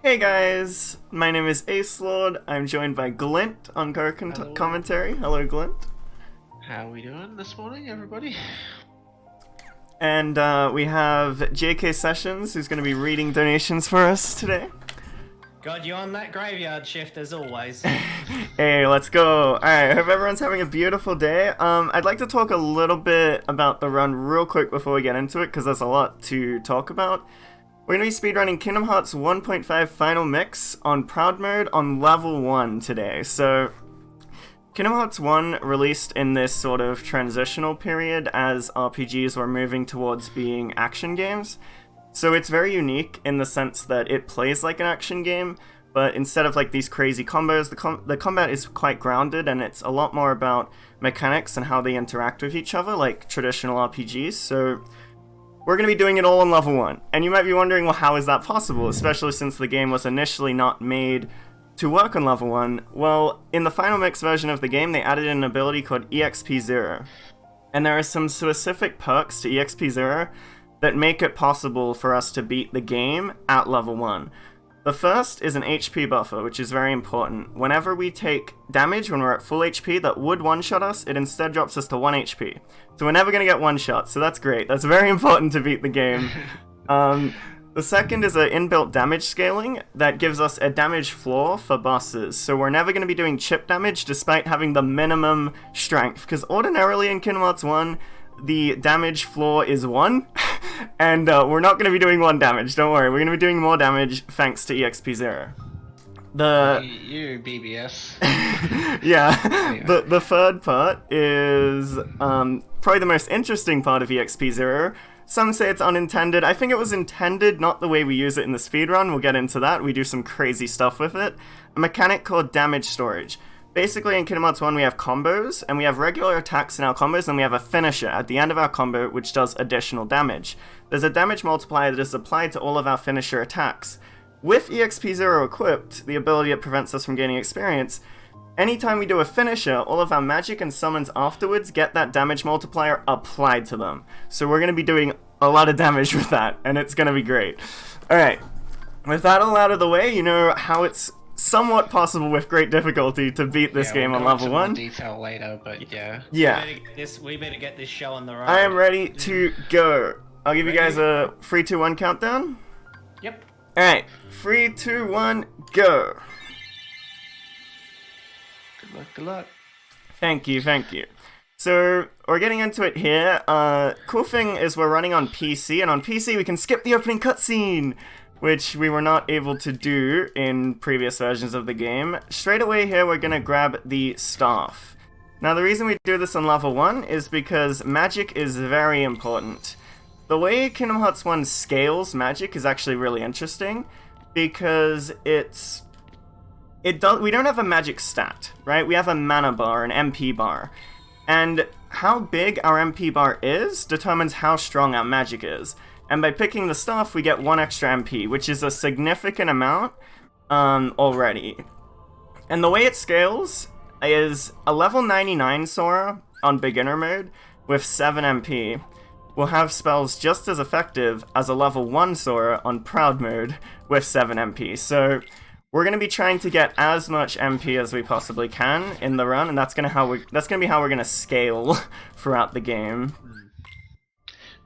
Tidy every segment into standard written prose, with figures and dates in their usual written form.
Hey guys, my name is Acelord. I'm joined by Glint on Hello. commentary. Hello, Glint. How are we doing this morning, everybody? And we have JK Sessions, who's going to be reading donations for us today. God, you on that graveyard shift as always. Hey, let's go. Alright, I hope everyone's having a beautiful day. I'd like to talk a little bit about the run real quick before we get into it, because there's a lot to talk about. We're going to be speedrunning Kingdom Hearts 1.5 Final Mix on Proud Mode on level 1 today. So, Kingdom Hearts 1 released in this sort of transitional period as RPGs were moving towards being action games. So it's very unique in the sense that it plays like an action game, but instead of like these crazy combos, the combat is quite grounded, and it's a lot more about mechanics and how they interact with each other like traditional RPGs. So we're going to be doing it all on level 1. And you might be wondering, well, how is that possible? Especially since the game was initially not made to work on level 1. Well, in the Final Mix version of the game, they added an ability called EXP0. And there are some specific perks to EXP0 that make it possible for us to beat the game at level 1. The first is an HP buffer, which is very important. Whenever we take damage when we're at full HP that would one-shot us, it instead drops us to 1 HP. So we're never going to get one-shot, so that's great. That's very important to beat the game. The second is an inbuilt damage scaling that gives us a damage floor for bosses. So we're never going to be doing chip damage despite having the minimum strength, because ordinarily in Kingdom Hearts 1, the damage floor is 1, and we're not going to be doing 1 damage, don't worry. We're going to be doing more damage thanks to EXP0. You BBS. Yeah, the third part is probably the most interesting part of EXP0. Some say it's unintended. I think it was intended, not the way we use it in the speedrun. We'll get into that. We do some crazy stuff with it. A mechanic called damage storage. Basically, in Kingdom Hearts 1, we have combos, and we have regular attacks in our combos, and we have a finisher at the end of our combo, which does additional damage. There's a damage multiplier that is applied to all of our finisher attacks. With EXP0 equipped, the ability that prevents us from gaining experience, anytime we do a finisher, all of our magic and summons afterwards get that damage multiplier applied to them. So we're going to be doing a lot of damage with that, and it's going to be great. Alright, with that all out of the way, you know how it's somewhat possible with great difficulty to beat this game on level 1. Detail later, but yeah. Yeah. We better get this show on the road. I am ready to go. I'll give you guys a 3, 2, 1 countdown. Yep. Alright, 3, 2, 1, go. Good luck, good luck. Thank you, thank you. So, we're getting into it here. Cool thing is we're running on PC, and on PC we can skip the opening cutscene, which we were not able to do in previous versions of the game. Straight away here, we're gonna grab the staff. Now, the reason we do this on level 1 is because magic is very important. The way Kingdom Hearts 1 scales magic is actually really interesting, because we don't have a magic stat, right? We have a mana bar, an MP bar. And how big our MP bar is determines how strong our magic is. And by picking the staff, we get 1 extra MP, which is a significant amount already. And the way it scales is a level 99 Sora on beginner mode with 7 MP will have spells just as effective as a level 1 Sora on Proud mode with 7 MP. So we're going to be trying to get as much MP as we possibly can in the run, and that's going to be how we're going to scale throughout the game.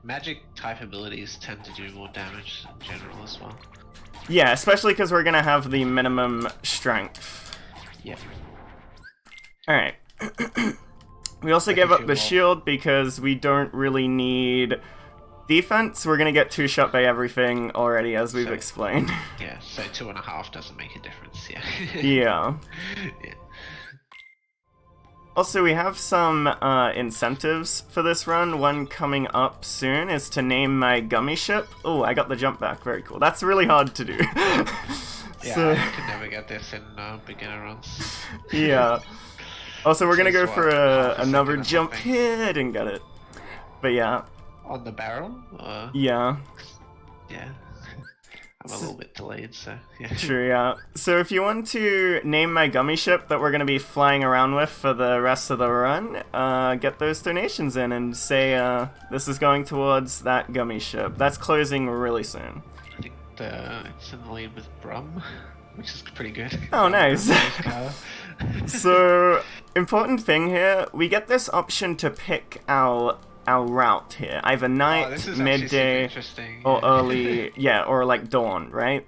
Magic type abilities tend to do more damage in general as well. Yeah, especially because we're going to have the minimum strength. Yeah. Alright. We also gave up the shield because we don't really need defense. We're going to get 2-shot by everything already, as we've explained. Yeah, so 2.5 doesn't make a difference, yeah. Yeah. Yeah. Also, we have some incentives for this run. One coming up soon is to name my gummy ship. Oh, I got the jump back. Very cool. That's really hard to do. Yeah, So, I could never get this in beginner runs. yeah. Also, we're going to go for half a another second or jump something. here and get it. But yeah. On the barrel? Yeah. Yeah. I'm a little bit delayed, so yeah. True, yeah. So if you want to name my gummy ship that we're going to be flying around with for the rest of the run, get those donations in and say this is going towards that gummy ship. That's closing really soon. I think it's in the lead with Brum, which is pretty good. Oh, nice. Car. So, important thing here, we get this option to pick our route here. Either night, this is actually super midday, interesting. or early, yeah, or like dawn, right?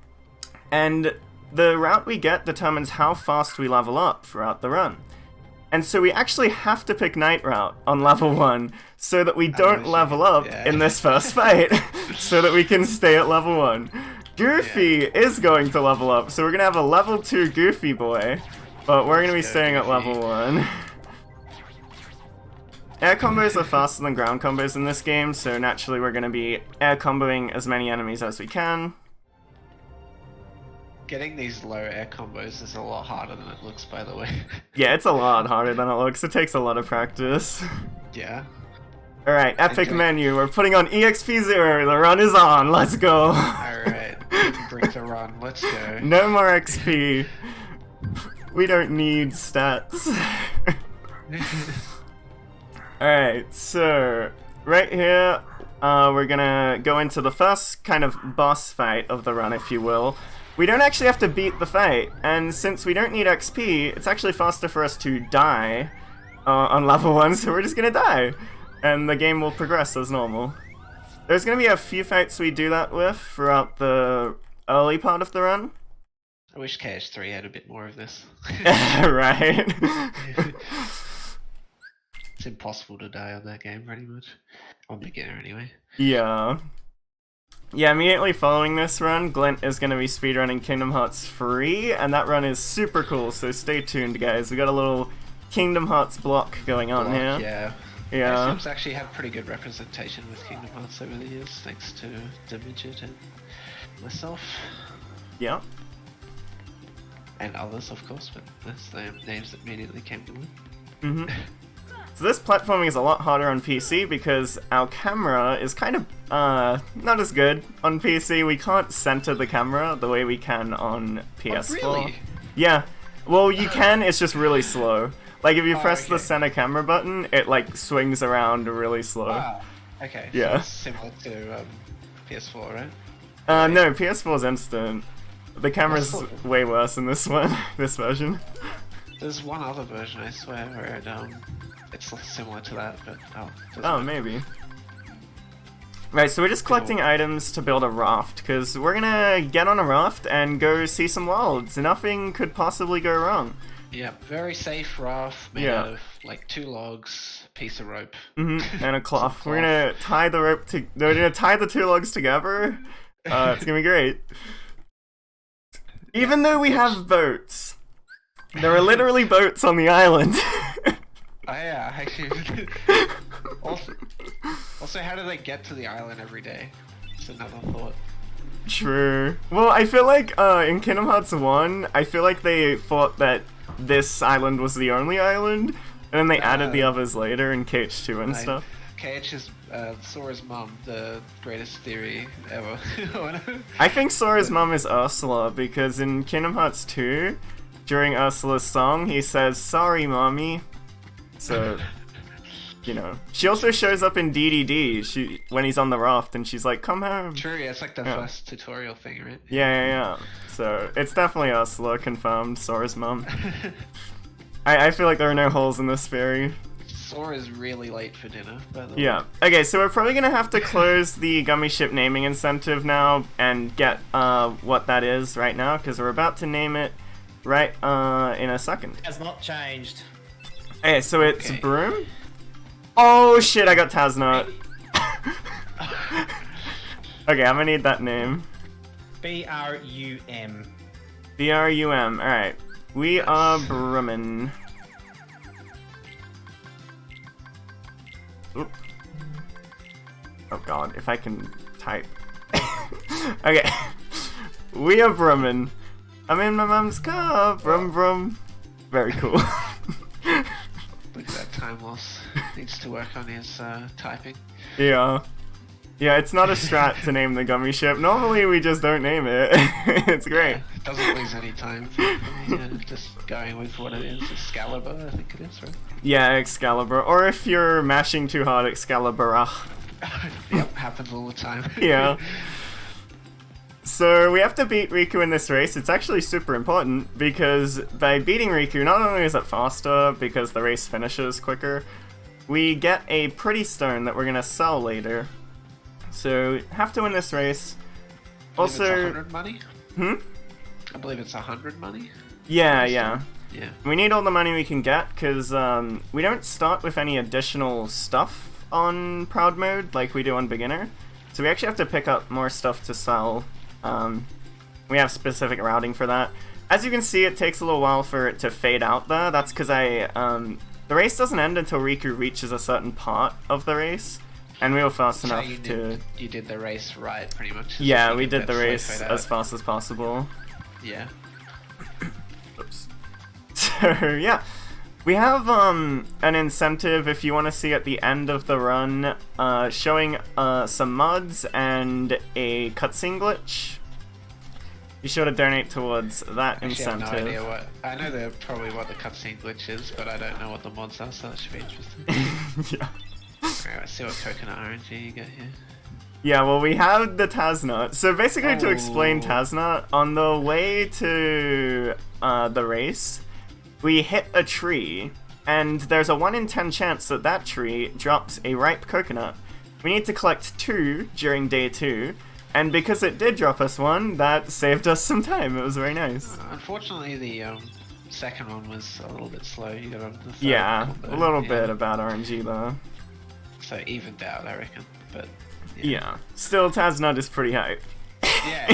And the route we get determines how fast we level up throughout the run. And so we actually have to pick night route on level 1 so that we don't level up in this first fight, so that we can stay at level 1. Goofy is going to level up, so we're going to have a level 2 Goofy boy, but we're going to be staying at level 1. Air combos are faster than ground combos in this game, so naturally we're going to be air comboing as many enemies as we can. Getting these low air combos is a lot harder than it looks, by the way. Yeah, it's a lot harder than it looks. It takes a lot of practice. Yeah. Alright, epic menu. We're putting on EXP0. The run is on. Let's go. Alright, bring the run. Let's go. No more XP. We don't need stats. Alright, so right here, we're gonna go into the first kind of boss fight of the run, if you will. We don't actually have to beat the fight, and since we don't need XP, it's actually faster for us to die on level 1, so we're just gonna die. And the game will progress as normal. There's gonna be a few fights we do that with throughout the early part of the run. I wish KH3 had a bit more of this. Right. It's impossible to die on that game, pretty much. On beginner, anyway. Yeah. Yeah, immediately following this run, Glint is going to be speedrunning Kingdom Hearts 3, and that run is super cool, so stay tuned, guys. We got a little Kingdom Hearts block going on here. Yeah. Yeah. ASM's actually had pretty good representation with Kingdom Hearts over the years, thanks to Midget and myself. Yeah. And others, of course, but that's the names that immediately came to mind. Mm-hmm. So this platforming is a lot harder on PC because our camera is kind of not as good on PC. We can't center the camera the way we can on PS4. Oh, really? Yeah. Well, you can, it's just really slow. Like if you press the okay. center camera button, it like swings around really slow. Wow. Okay, Yeah. so it's similar to PS4, right? No, PS4's instant. The camera's way worse in this one, this version. There's one other version, I swear, where it's similar to that, but Oh, maybe. Right, so we're just collecting items to build a raft, because we're gonna get on a raft and go see some worlds. Nothing could possibly go wrong. Yeah, very safe raft made out of like 2 logs, piece of rope. And a cloth. We're gonna tie the rope to. We're gonna tie the 2 logs together. It's gonna be great. Even though we have boats, there are literally boats on the island. Oh yeah, actually. Also, how do they get to the island every day? It's another thought. True. Well, I feel like in Kingdom Hearts 1, I feel like they thought that this island was the only island, and then they added the others later in KH2 and stuff. KH is Sora's mom, the greatest theory ever. I think Sora's mom is Ursula, because in Kingdom Hearts 2, during Ursula's song, he says, "Sorry, mommy." So, you know. She also shows up in DDD when he's on the raft, and she's like, "Come home." True, yeah, it's like the first tutorial thing, right? Yeah. So, it's definitely Ursula, confirmed, Sora's mom. I feel like there are no holes in this theory. Sora's really late for dinner, by the way. Yeah. Okay, so we're probably gonna have to close the Gummy Ship naming incentive now and get what that is right now, because we're about to name it right in a second. Has not changed. Okay, so it's Broom. Oh shit, I got Taznot. Okay, I'm gonna need that name. B-R-U-M. B-R-U-M, alright. We are Brummin. Oop. Oh god, if I can type. Okay. We are Brummin. I'm in my mum's car, brum brum. Very cool. Look at that time loss. Needs to work on his typing. Yeah. Yeah, it's not a strat to name the Gummy Ship. Normally we just don't name it. It's great. Yeah, it doesn't lose any time. Just going with what it is. Excalibur, I think it is, right? Yeah, Excalibur. Or if you're mashing too hard, Excalibur. Yep, happens all the time. Yeah. So we have to beat Riku in this race. It's actually super important because by beating Riku, not only is it faster because the race finishes quicker, we get a pretty stone that we're gonna sell later. So have to win this race. Also, it's 100 money. I believe it's 100 money. Yeah. Yeah. We need all the money we can get because we don't start with any additional stuff on Proud Mode like we do on Beginner. So we actually have to pick up more stuff to sell. We have specific routing for that. As you can see, it takes a little while for it to fade out there. That's because the race doesn't end until Riku reaches a certain part of the race. And we were fast enough to... You did the race right, pretty much. Yeah, we did the race as fast as possible. Yeah. Oops. So, yeah. We have an incentive, if you want to see at the end of the run, showing some mods and a cutscene glitch. Be sure to donate towards that incentive. I have no idea what... I know probably what the cutscene glitch is, but I don't know what the mods are, so that should be interesting. Yeah. Alright, let's see what coconut RNG you get here. Yeah, well, we have the Tasnut. So basically, to explain Tasnut, on the way to the race, we hit a tree, and there's a 1 in 10 chance that that tree drops a ripe coconut. We need to collect 2 during day 2, and because it did drop us 1, that saved us some time. It was very nice. Unfortunately, the second one was a little bit slow. You got the third combo. A little bit about RNG though. So evened out, I reckon. But yeah, still Tasnut is pretty hype. Yeah.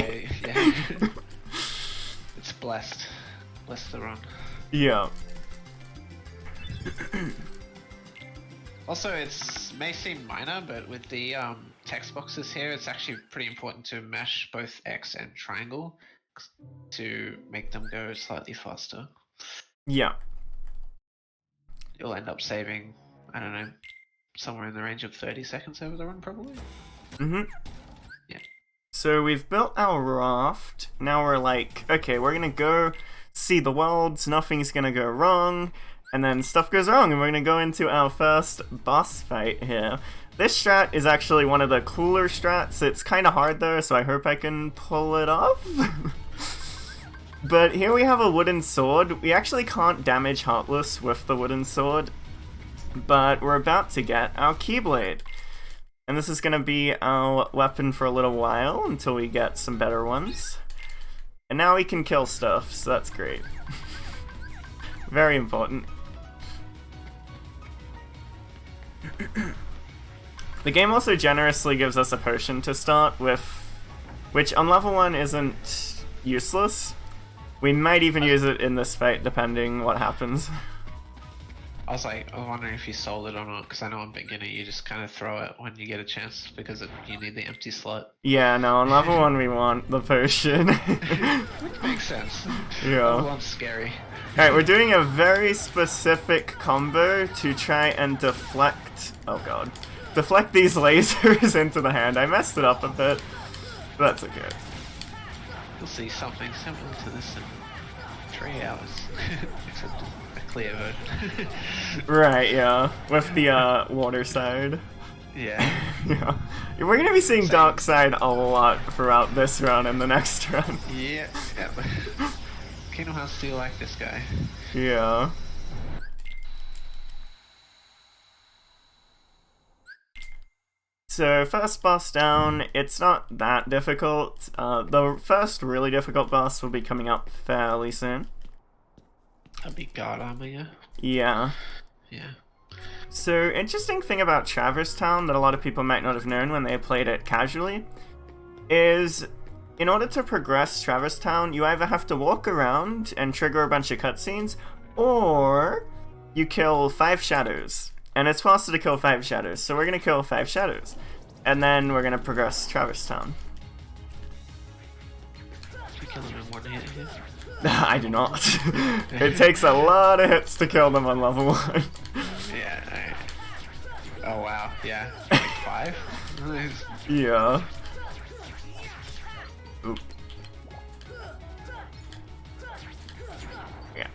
It's blessed. Blessed to run. Yeah. Also, it may seem minor, but with the text boxes here, it's actually pretty important to mash both X and triangle to make them go slightly faster. Yeah. You'll end up saving, I don't know, somewhere in the range of 30 seconds over the run, probably. Yeah. So we've built our raft. Now we're like, okay, we're gonna go see the world. Nothing's gonna go wrong. And then stuff goes wrong, and we're gonna go into our first boss fight here. This strat is actually one of the cooler strats. It's kind of hard though, so I hope I can pull it off. But here we have a wooden sword. We actually can't damage Heartless with the wooden sword, but we're about to get our Keyblade. And this is gonna be our weapon for a little while until we get some better ones. And now we can kill stuff, so that's great. Very important. The game also generously gives us a potion to start with, which on level 1 isn't useless. We might even use it in this fight, depending what happens. I was wondering if you sold it or not, because I know on beginner you just kind of throw it when you get a chance, because you need the empty slot. Yeah, no, on level 1 we want the potion. Which makes sense. Yeah. Level 1's scary. Alright, we're doing a very specific combo to try and deflect... Oh god. Deflect these lasers into the hand. I messed it up a bit, but that's okay. You'll see something similar to this in 3 hours. Except a clear version. Right, yeah. With the water side. Yeah. Yeah. We're gonna be seeing Dark Side a lot throughout this run and the next run. Yeah. Kingdom Hearts, do you like this guy? Yeah. So first boss down, it's not that difficult. The first really difficult boss will be coming up fairly soon. That'd be God Armor, yeah? Yeah. Yeah. So, interesting thing about Traverse Town that a lot of people might not have known when they played it casually is in order to progress Traverse Town, you either have to walk around and trigger a bunch of cutscenes, or you kill 5 shadows. And it's faster to kill 5 shadows, so we're gonna kill 5 shadows. And then we're gonna progress Traverse Town. You kill him in 1 hit here? I do not. It takes a lot of hits to kill them on level 1. Yeah. Oh wow, yeah. Like 5? Nice. Yeah. Oop. Yeah.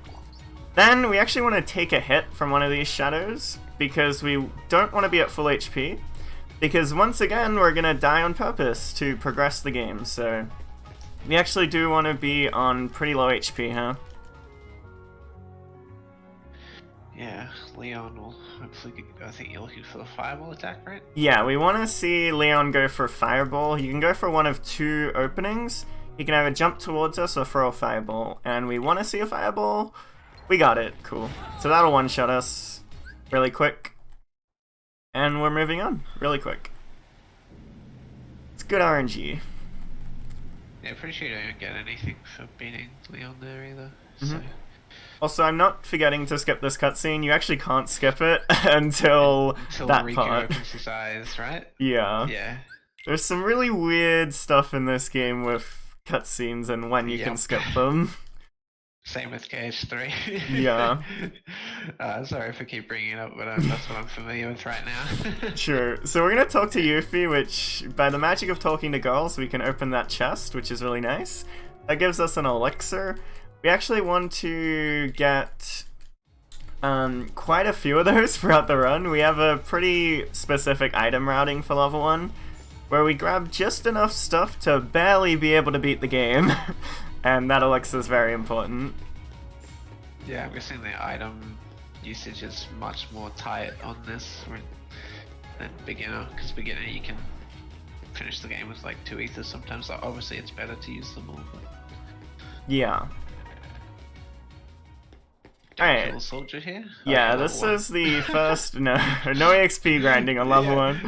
Then we actually want to take a hit from one of these shadows, because we don't want to be at full HP, because once again we're gonna die on purpose to progress the game, so we actually do want to be on pretty low HP, huh? Yeah, Leon will hopefully. I think you're looking for the fireball attack, right? Yeah, we want to see Leon go for Fireball. You can go for one of two openings. He can either jump towards us or throw a Fireball. And we want to see a Fireball. We got it. Cool. So that'll one-shot us really quick. And we're moving on really quick. It's good RNG. Yeah, pretty sure you don't get anything for beating Leon there either. Mhm. So. Also, I'm not forgetting to skip this cutscene. You actually can't skip it until that Riku part. opens his eyes, right? Yeah. Yeah. There's some really weird stuff in this game with cutscenes and when you can Yep. skip them. Same with KH3. Yeah. Sorry if I keep bringing it up, but that's what I'm familiar with right now. Sure. So we're gonna talk to Yuffie, which, by the magic of talking to girls, we can open that chest, which is really nice. That gives us an elixir. We actually want to get quite a few of those throughout the run. We have a pretty specific item routing for level 1, where we grab just enough stuff to barely be able to beat the game. And that elixir is very important. Yeah, I'm guessing the item usage is much more tight on this than beginner, because beginner you can finish the game with like 2 ethers sometimes. Like, obviously it's better to use them all, but Yeah. don't Alright. kill a soldier here. Yeah, Okay, this level is the first no XP grinding on level Yeah. 1.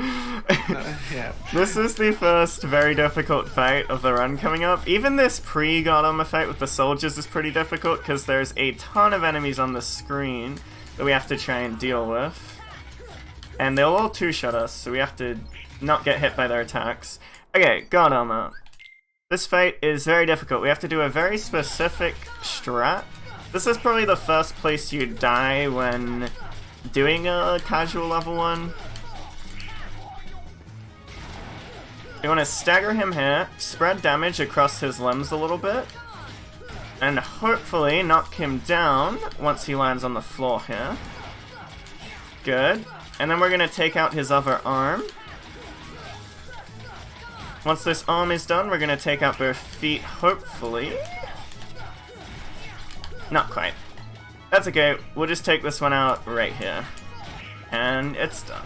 No, yeah. This is the first very difficult fight of the run coming up. Even this pre-God Armor fight with the soldiers is pretty difficult because there's a ton of enemies on the screen that we have to try and deal with. And they'll all two-shot us, so we have to not get hit by their attacks. Okay, God Armor. This fight is very difficult. We have to do a very specific strat. This is probably the first place you die when doing a casual level 1. You want to stagger him here, spread damage across his limbs a little bit, and hopefully knock him down once he lands on the floor here. Good. And then we're going to take out his other arm. Once this arm is done, we're going to take out both feet, hopefully. Not quite. That's okay, we'll just take this one out right here. And it's done.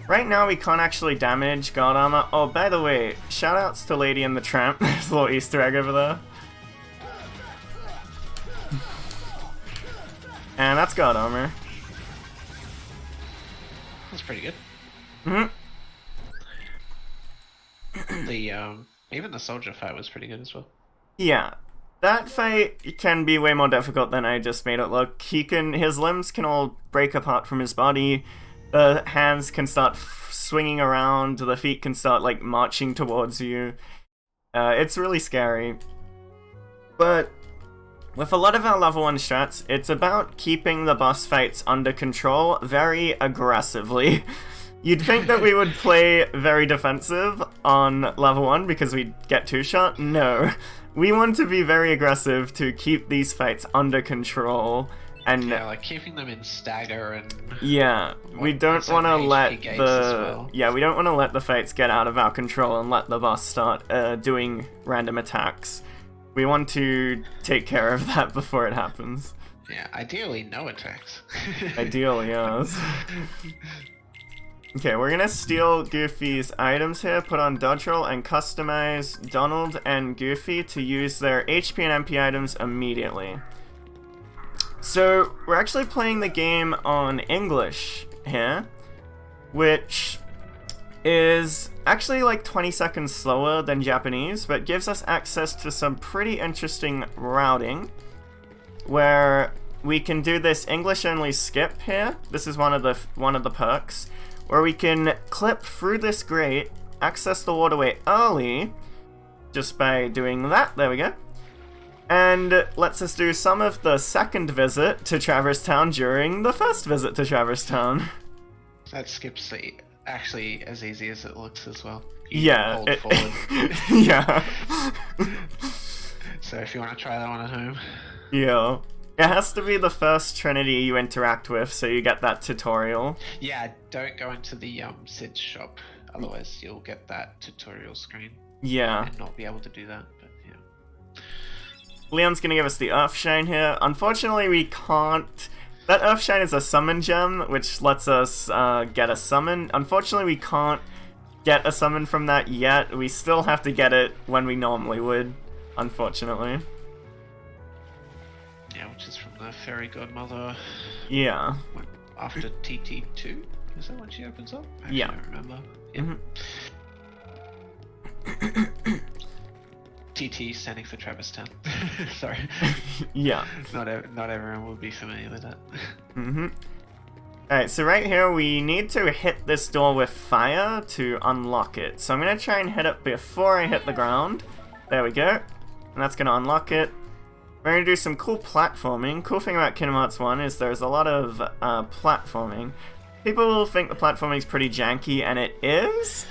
Right now we can't actually damage God Armor. Oh, by the way, shoutouts to Lady and the Tramp. There's a little Easter egg over there. And that's God Armor. That's pretty good. Mm-hmm. The even the soldier fight was pretty good as well. Yeah. That fight can be way more difficult than I just made it look. His limbs can all break apart from his body. The hands can start swinging around. The feet can start like marching towards you. It's really scary. But with a lot of our level 1 strats, it's about keeping the boss fights under control very aggressively. You'd think that we would play very defensive on level 1 because we'd get 2-shot. No. We want to be very aggressive to keep these fights under control. And Yeah, like keeping them in stagger and yeah, we don't want to let HP gates the as well. we don't want to let the fights get out of our control and let the boss start doing random attacks. We want to take care of that before it happens. Yeah, ideally no attacks. Ideally, yes. Okay, we're gonna steal Goofy's items here, put on dodge roll, and customize Donald and Goofy to use their HP and MP items immediately. So, we're actually playing the game on English here, which is actually like 20 seconds slower than Japanese, but gives us access to some pretty interesting routing, where we can do this English-only skip here. This is one of the perks, where we can clip through this grate, access the waterway early, just by doing that. There we go. And lets us do some of the second visit to Traverse Town during the first visit to Traverse Town. That skips actually as easy as it looks as well. Yeah. Hold forward. Yeah. So if you want to try that one at home. Yeah. It has to be the first Trinity you interact with, so you get that tutorial. Yeah, don't go into the Sid's shop, otherwise you'll get that tutorial screen Yeah. and not be able to do that. But yeah. Leon's gonna give us the Earthshine here. Unfortunately, we can't... That Earthshine is a summon gem, which lets us get a summon. Unfortunately, we can't get a summon from that yet. We still have to get it when we normally would, unfortunately. Yeah, which is from the Fairy Godmother. Yeah. After TT2? Is that when she opens up? Yeah. I don't remember. Yeah. TT standing for Travis Town. Sorry. Yeah. Not everyone will be familiar with that. Alright, so right here we need to hit this door with fire to unlock it. So I'm going to try and hit it before I hit the ground. There we go. And that's going to unlock it. We're going to do some cool platforming. Cool thing about Kingdom Hearts 1 is there's a lot of platforming. People will think the platforming is pretty janky, and it is.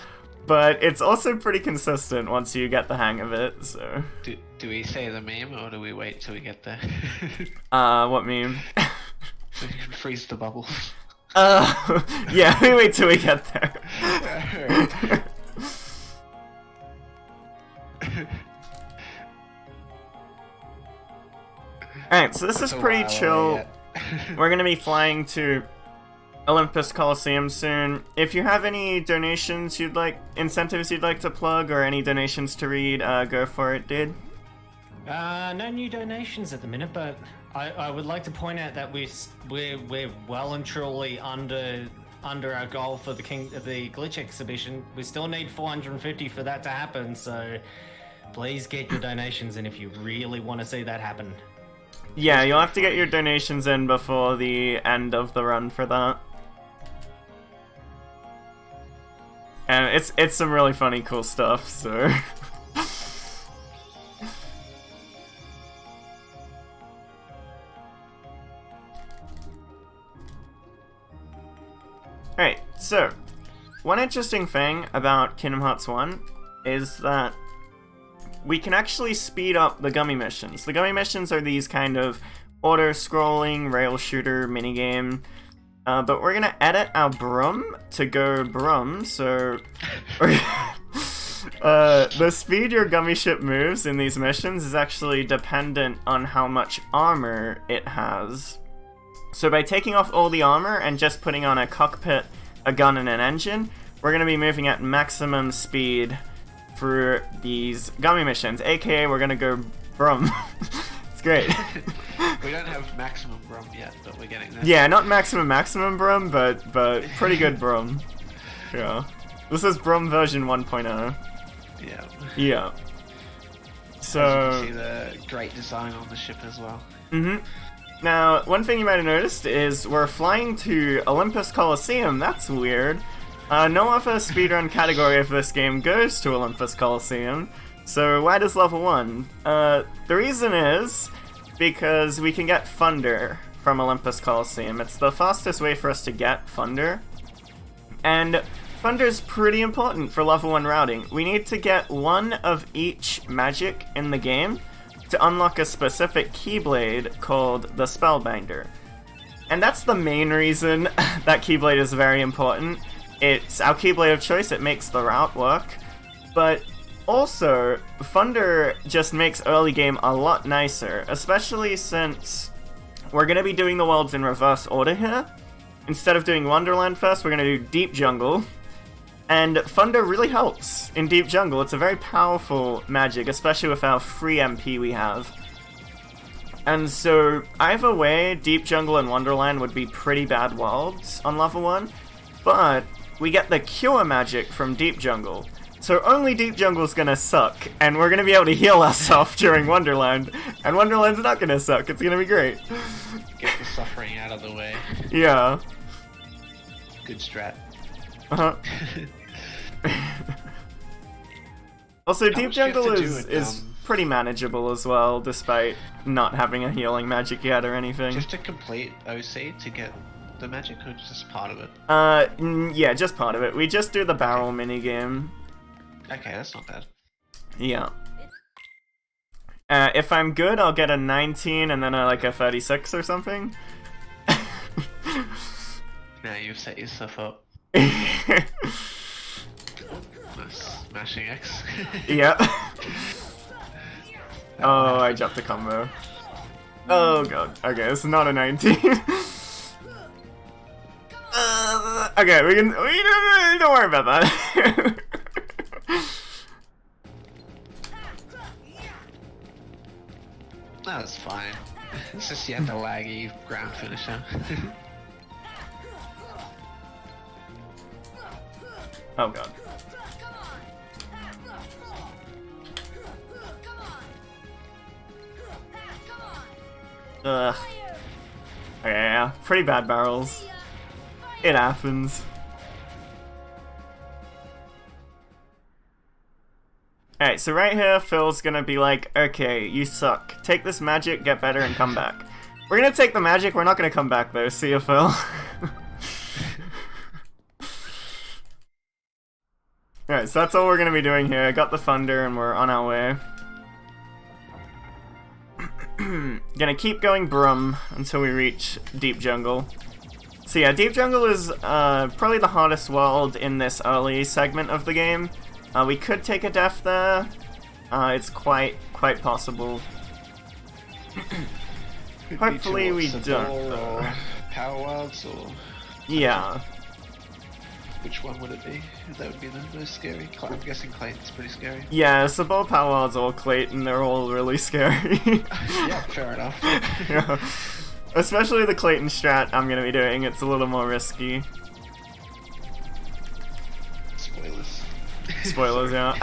But it's also pretty consistent once you get the hang of it, so... Do we say the meme, or do we wait till we get there? What meme? So you can freeze the bubble. Yeah, we wait till we get there. Alright, so this is pretty chill. We're gonna be flying to Olympus Coliseum soon. If you have any donations you'd like, incentives you'd like to plug, or any donations to read, go for it, dude. No new donations at the minute, but I would like to point out that we're well and truly under our goal for the glitch exhibition. We still need 450 for that to happen, so please get your donations in if you really want to see that happen. Yeah, you'll have to get your donations in before the end of the run for that. And it's some really funny, cool stuff, so... Alright, so, one interesting thing about Kingdom Hearts 1 is that we can actually speed up the gummy missions. The gummy missions are these kind of auto-scrolling rail shooter minigame, but we're gonna edit our Brum to go Brum, so the speed your gummy ship moves in these missions is actually dependent on how much armor it has. So by taking off all the armor and just putting on a cockpit, a gun, and an engine, we're gonna be moving at maximum speed for these gummy missions, aka we're gonna go Brum. It's great. We don't have maximum Brum yet, but we're getting there. Yeah, not maximum Brum, but pretty good Brum. Yeah. This is Brum version 1.0. Yeah. Yeah. So... As you can see the great design on the ship as well. Now, one thing you might have noticed is we're flying to Olympus Coliseum. That's weird. No other speedrun category of this game goes to Olympus Coliseum, so why does level 1? The reason is because we can get Thunder from Olympus Coliseum. It's the fastest way for us to get Thunder, and Thunder is pretty important for level 1 routing. We need to get one of each magic in the game to unlock a specific Keyblade called the Spellbinder. And that's the main reason that Keyblade is very important. It's our Keyblade of choice, it makes the route work. But also, Thunder just makes early game a lot nicer, especially since we're going to be doing the worlds in reverse order here. Instead of doing Wonderland first, we're going to do Deep Jungle. And Thunder really helps in Deep Jungle. It's a very powerful magic, especially with our free MP we have. And so, either way, Deep Jungle and Wonderland would be pretty bad worlds on level 1. But we get the Cure magic from Deep Jungle. So only Deep Jungle's gonna suck, and we're gonna be able to heal ourselves during Wonderland. And Wonderland's not gonna suck, it's gonna be great. Get the suffering out of the way. Yeah. Good strat. Uh-huh. Also, Deep Jungle is pretty manageable as well, despite not having a healing magic yet or anything. Just to complete OC to get the magic, or just part of it? Yeah, just part of it. We just do the barrel minigame. Okay, that's not bad. Yeah. If I'm good, I'll get a 19 and then like a 36 or something. Now you've set yourself up. Nice. Smashing X. Yep. Oh, I dropped a combo. Oh god. Okay, this is not a 19. Okay, we don't worry about that. That's fine. It's just you have the laggy ground finisher. Oh god. Ugh. Okay, yeah, pretty bad barrels. It happens. Alright, so right here, Phil's gonna be like, okay, you suck. Take this magic, get better, and come back. We're gonna take the magic, we're not gonna come back though. See you, Phil. Alright, so that's all we're gonna be doing here. I got the thunder and we're on our way. Gonna keep going Brum until we reach Deep Jungle. So yeah, Deep Jungle is probably the hardest world in this early segment of the game. We could take a death there. It's quite possible. Hopefully we don't. Or Power Wilds, or yeah. which one would it be? That would be the most scary. I'm guessing Clayton's pretty scary. Yeah, Sabal, Power or Clayton, they're all really scary. Yeah, fair enough. Yeah. Especially the Clayton strat I'm gonna be doing, it's a little more risky. Spoilers. Spoilers, yeah.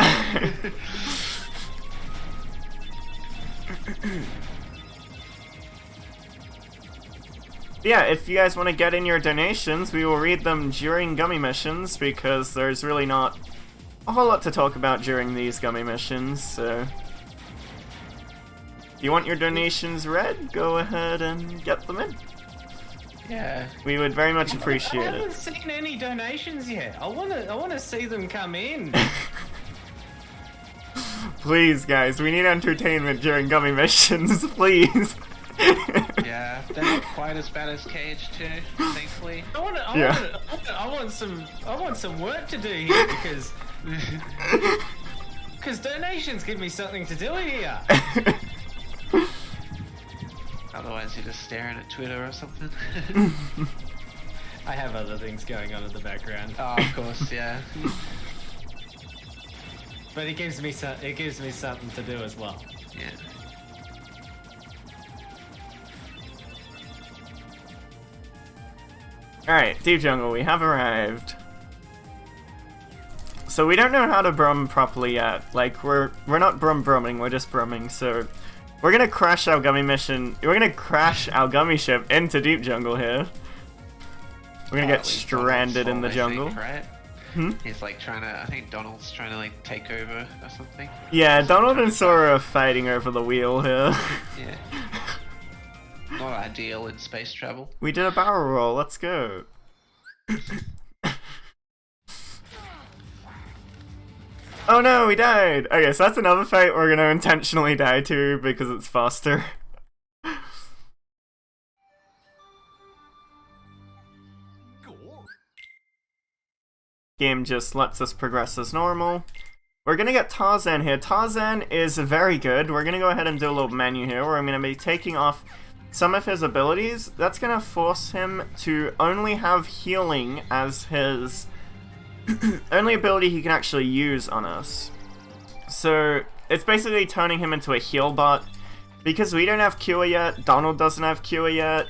Yeah, if you guys want to get in your donations, we will read them during gummy missions, because there's really not a whole lot to talk about during these gummy missions, so... If you want your donations read, go ahead and get them in. Yeah. We would very much appreciate I haven't it. seen any donations yet. I wanna see them come in. Please, guys, we need entertainment during gummy missions, please. Yeah, they're not quite as bad as KH2, thankfully. I want some work to do here because donations give me something to do here. Otherwise, you're just staring at Twitter or something. I have other things going on in the background. Oh, of course, yeah. But it gives me something to do as well. Yeah. Alright, Deep Jungle, we have arrived. So we don't know how to brum properly yet. Like, we're not brumming, we're just brumming, so... We're gonna crash our gummy mission... We're gonna crash our gummy ship into Deep Jungle here. We're gonna get stranded in the jungle. Right? Hmm? He's like trying to... I think Donald's trying to like take over or something. Yeah, Donald and Sora are fighting over the wheel here. Yeah. Not ideal in space travel. We did a barrel roll, let's go. Oh no, we died! Okay, so that's another fight we're gonna intentionally die to because it's faster. Game just lets us progress as normal. We're gonna get Tarzan here. Tarzan is very good. We're gonna go ahead and do a little menu here where I'm gonna be taking off some of his abilities. That's gonna force him to only have healing as his only ability he can actually use on us. So it's basically turning him into a heal bot. Because we don't have cure yet, Donald doesn't have cure yet,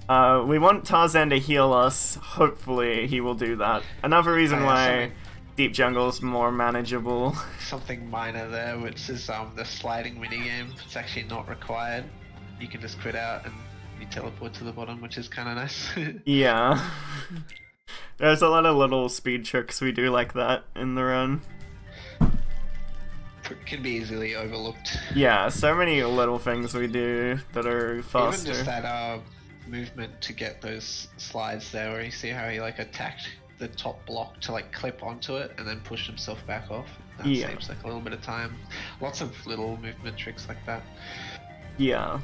we want Tarzan to heal us. Hopefully he will do that. Another reason why Deep Jungle's more manageable. Something minor there, which is the sliding minigame. It's actually not required. You can just quit out and you teleport to the bottom, which is kind of nice. Yeah. There's a lot of little speed tricks we do like that in the run. It can be easily overlooked. Yeah, so many little things we do that are faster. Even just that movement to get those slides there, where you see how he like attacked the top block to like clip onto it and then push himself back off. That saves like a little bit of time. Lots of little movement tricks like that. Yeah.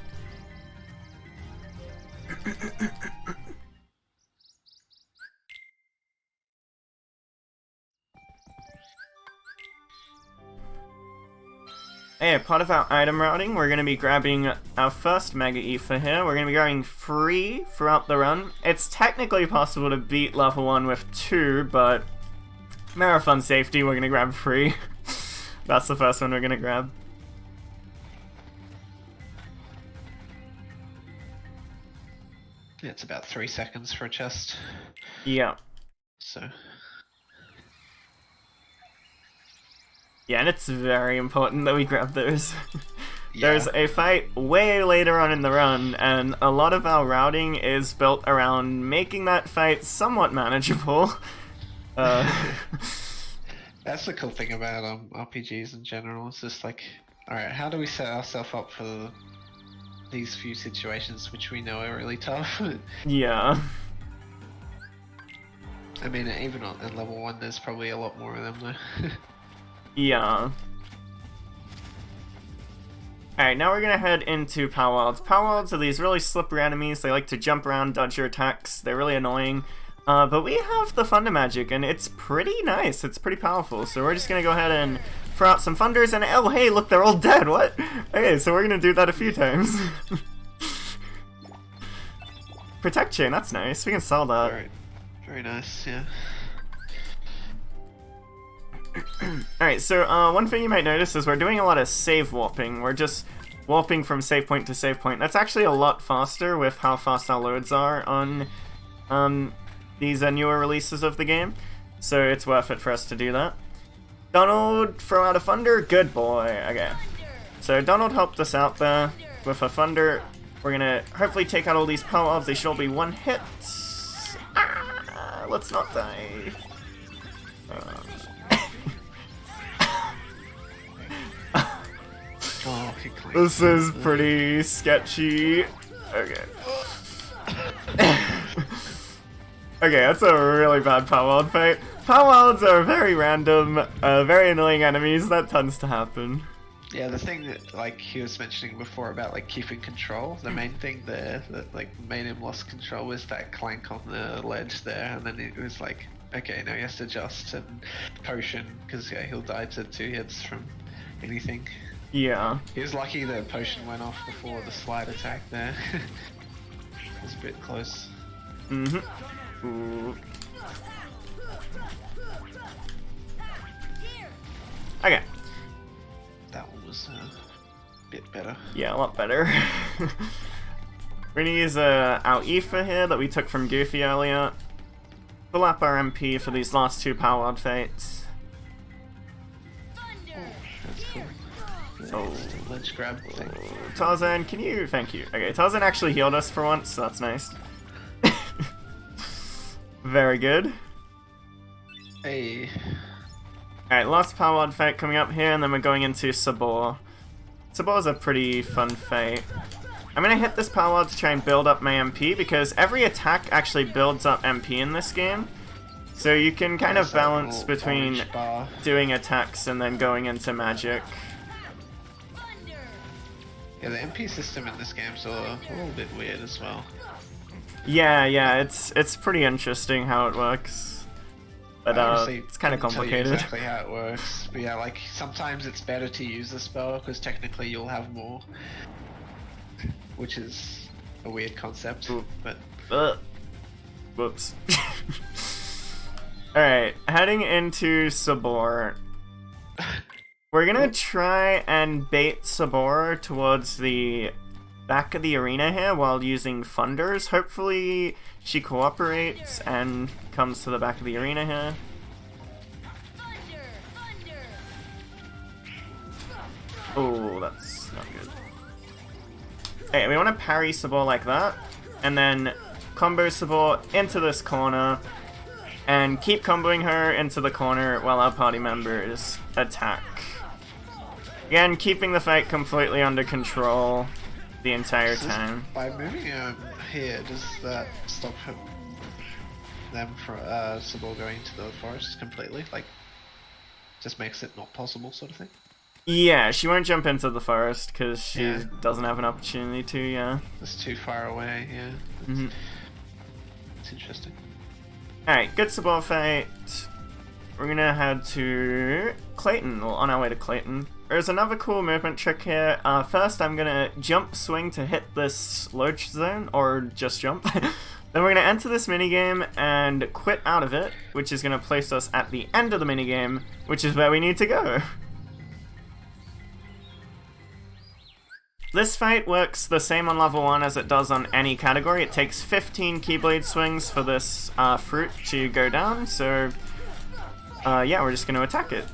Hey, part of our item routing, we're going to be grabbing our first Mega Ether here. We're going to be going free throughout the run. It's technically possible to beat level 1 with 2, but marathon safety, we're going to grab free. That's the first one we're going to grab. It's about 3 seconds for a chest. Yeah. So. Yeah, and it's very important that we grab those. Yeah. There's a fight way later on in the run, and a lot of our routing is built around making that fight somewhat manageable. That's the cool thing about RPGs in general. It's just like, alright, how do we set ourselves up for these few situations which we know are really tough? Yeah. I mean, even in level 1, there's probably a lot more of them though. Yeah. Alright, now we're gonna head into Powwolves. Powwolves are these really slippery enemies. They like to jump around, dodge your attacks. They're really annoying. But we have the Thunder Magic, and it's pretty nice. It's pretty powerful. So we're just gonna go ahead and throw out some Thunders, and oh hey, look, they're all dead, what? Okay, so we're gonna do that a few times. Protect Chain, that's nice. We can sell that. Very, very nice, yeah. Alright, so one thing you might notice is we're doing a lot of save warping. We're just warping from save point to save point. That's actually a lot faster with how fast our loads are on these newer releases of the game. So it's worth it for us to do that. Donald, throw out a Thunder. Good boy. Okay. So Donald helped us out there with a Thunder. We're gonna hopefully take out all these Powwolves. They should all be one hit. Ah, let's not die. Oh, This is pretty sketchy. Okay. Okay, that's a really bad Powwold fight. Powwolds are very random, very annoying enemies. That tends to happen. Yeah, the thing that, like, he was mentioning before about, like, keeping control, the main thing there that, like, made him lost control was that clank on the ledge there, and then it was like, okay, now he has to adjust and potion, because, yeah, he'll die to 2 hits from anything. Yeah. He was lucky the potion went off before the slide attack there. It was a bit close. Mm-hmm. Ooh. Okay. That one was a bit better. Yeah, a lot better. We're gonna use our Aether here that we took from Goofy earlier. Fill up our MP for these last 2 Powwold fights. That's cool. Oh. Ledge grab thing. Tarzan, can you? Thank you. Okay, Tarzan actually healed us for once, so that's nice. Very good. Hey. Alright, last Powwold fight coming up here, and then we're going into Sabor. Sabor's a pretty fun fight. I'm gonna hit this Powwold to try and build up my MP, because every attack actually builds up MP in this game. So you can kind of balance between doing attacks and then going into magic. Yeah, the MP system in this game's a little bit weird as well. Yeah, it's pretty interesting how it works. But it's kind of complicated. Tell you exactly how it works. But yeah, like sometimes it's better to use the spell because technically you'll have more, which is a weird concept. But whoops. Alright, heading into Sabor. We're gonna try and bait Sabor towards the back of the arena here while using Thunders. Hopefully she cooperates and comes to the back of the arena here. Oh, that's not good. Okay, we want to parry Sabor like that, and then combo Sabor into this corner, and keep comboing her into the corner while our party members attack. Again, keeping the fight completely under control the entire time. By moving here, does that stop them from Sabor going to the forest completely? Like, just makes it not possible, sort of thing? Yeah, she won't jump into the forest because she doesn't have an opportunity to, yeah. It's too far away, yeah. It's interesting. Alright, good Sabor fight. We're gonna head to Clayton, well, on our way to Clayton. there's another cool movement trick here. First, I'm gonna jump swing to hit this lurch zone, or just jump. Then we're gonna enter this minigame and quit out of it, which is gonna place us at the end of the minigame, which is where we need to go. This fight works the same on level 1 as it does on any category. It takes 15 Keyblade swings for this fruit to go down, so yeah, we're just going to attack it.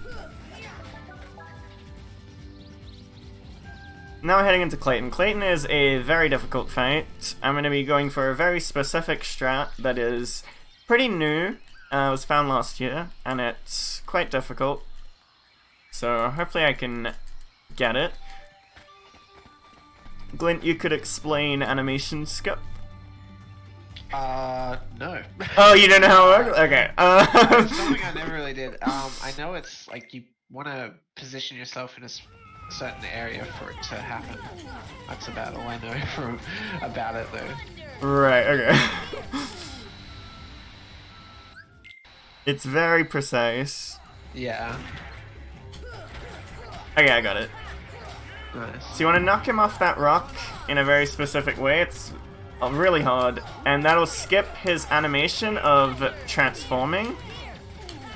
Now we're heading into Clayton. Clayton is a very difficult fight. I'm going to be going for a very specific strat that is pretty new. It was found last year, and it's quite difficult. So hopefully I can get it. Glint, you could explain animation skip? No. Oh, you don't know how it works? Okay. It's something I never really did. I know it's like you want to position yourself in a certain area for it to happen. That's about all I know about it, though. Right, okay. It's very precise. Yeah. Okay, I got it. Nice. So you want to knock him off that rock in a very specific way. It's really hard, and that'll skip his animation of transforming.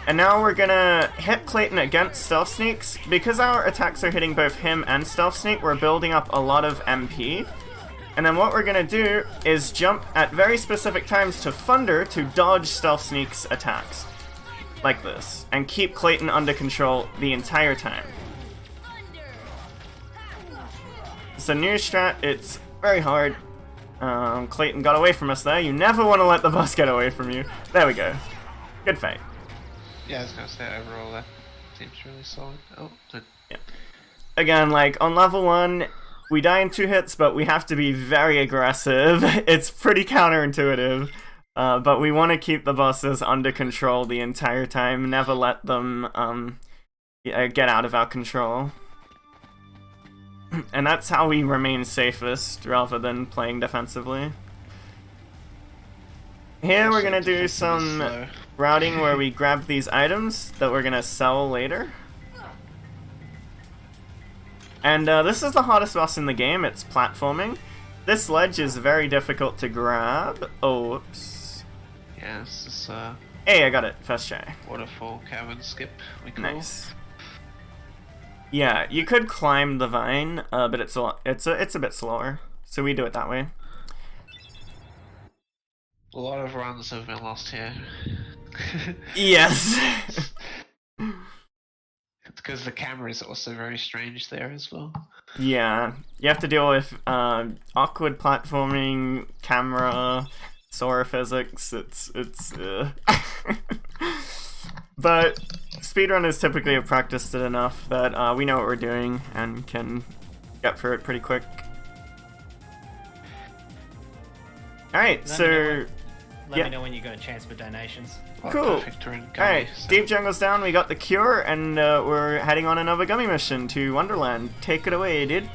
And now we're gonna hit Clayton against Stealth Sneaks. Because our attacks are hitting both him and Stealth Sneak, we're building up a lot of MP. And then what we're gonna do is jump at very specific times to Thunder to dodge Stealth Sneak's attacks. Like this. And keep Clayton under control the entire time. It's a new strat, it's very hard. Clayton got away from us there. You never want to let the boss get away from you. There we go. Good fight. Yeah, I was gonna say overall that seems really solid. Oh, good. Yeah. Again, like on level 1, we die in 2 hits, but we have to be very aggressive. It's pretty counterintuitive, but we want to keep the bosses under control the entire time. Never let them get out of our control. And that's how we remain safest, rather than playing defensively. Here we're gonna do some routing where we grab these items that we're gonna sell later. And this is the hardest boss in the game, it's platforming. This ledge is very difficult to grab. Oh, whoops. Yeah, this is Hey, I got it, first try. waterfall cavern skip, we call. Nice. Yeah, you could climb the vine, but it's a bit slower, so we do it that way. A lot of runs have been lost here. Yes. It's because the camera is also very strange there as well. Yeah, you have to deal with awkward platforming, camera, Sora physics. It's But speedrunners typically have practiced it enough that we know what we're doing and can get through it pretty quick. Alright, so... Let me know when you got a chance for donations. Cool. Gummy, Alright, so. Deep Jungle's down, we got the cure, and we're heading on another gummy mission to Wonderland. Take it away, dude.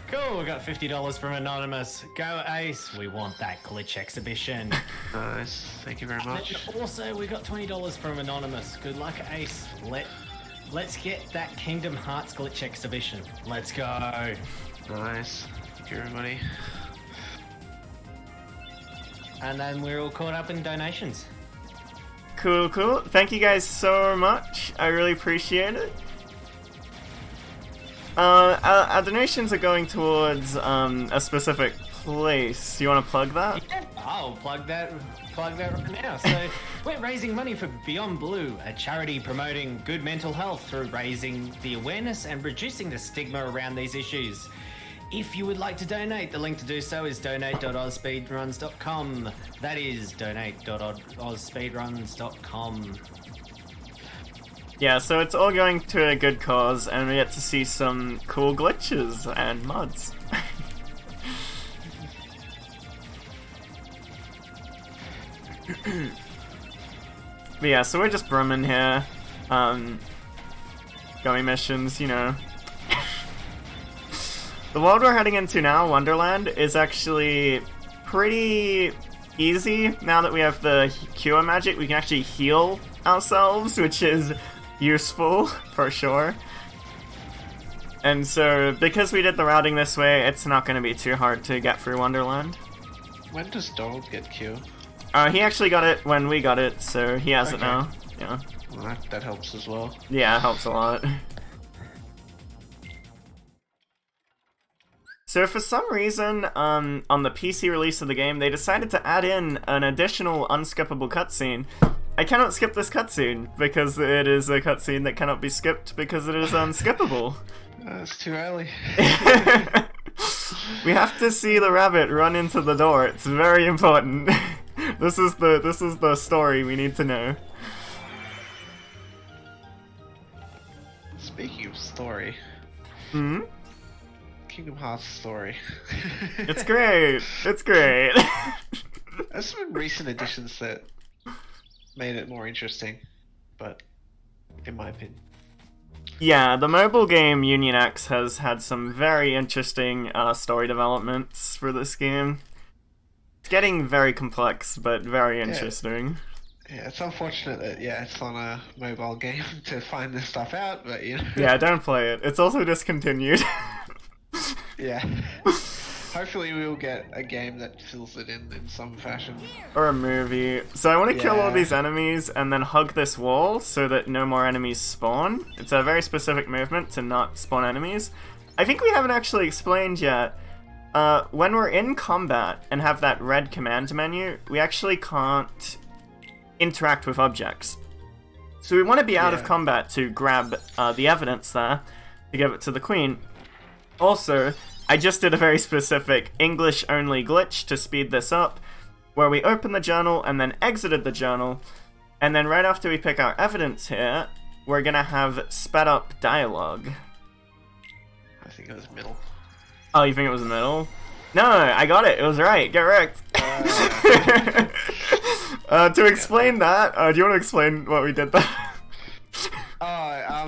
Cool, we got $50 from Anonymous. Go Ace, we want that glitch exhibition. Nice, thank you very much. And also, we got $20 from Anonymous. Good luck, Ace. Let's get that Kingdom Hearts glitch exhibition. Let's go. Nice, thank you everybody. And then we're all caught up in donations. Cool, cool. Thank you guys so much. I really appreciate it. Our donations are going towards a specific place. You want to plug that? Yeah, I'll plug that right now. So we're raising money for Beyond Blue, a charity promoting good mental health through raising the awareness and reducing the stigma around these issues. If you would like to donate, the link to do so is donate.ozspeedruns.com. That is donate.ozspeedruns.com. Yeah, so it's all going to a good cause, and we get to see some cool glitches and mods. But yeah, so we're just brumming here. Gummy missions, you know. The world we're heading into now, Wonderland, is actually pretty easy. Now that we have the cure magic, we can actually heal ourselves, which is useful, for sure. And so, because we did the routing this way, it's not going to be too hard to get through Wonderland. When does Donald get Q? He actually got it when we got it, so he has it now. Yeah. Well, that helps as well. Yeah, it helps a lot. So for some reason, on the PC release of the game, they decided to add in an additional unskippable cutscene. I cannot skip this cutscene, because it is a cutscene that cannot be skipped because it is unskippable. It's too early. We have to see the rabbit run into the door. It's very important. This is the story we need to know. Speaking of story. Hmm? Kingdom Hearts story. It's great. It's great. There's some recent additions that made it more interesting, but in my opinion. Yeah, the mobile game Union X has had some very interesting story developments for this game. It's getting very complex, but very interesting. Yeah, it's unfortunate that it's on a mobile game to find this stuff out, but you know. Yeah, don't play it. It's also discontinued. Yeah. Hopefully we'll get a game that fills it in some fashion. Or a movie. So I want to kill all these enemies and then hug this wall so that no more enemies spawn. It's a very specific movement to not spawn enemies. I think we haven't actually explained yet. When we're in combat and have that red command menu, we actually can't interact with objects. So we want to be out of combat to grab the evidence there to give it to the queen. Also, I just did a very specific English-only glitch to speed this up, where we opened the journal and then exited the journal, and then right after we pick our evidence here, we're gonna have sped-up dialogue. I think it was middle. Oh, you think it was middle? No, I got it. It was right. Get wrecked. To explain that, do you want to explain what we did there?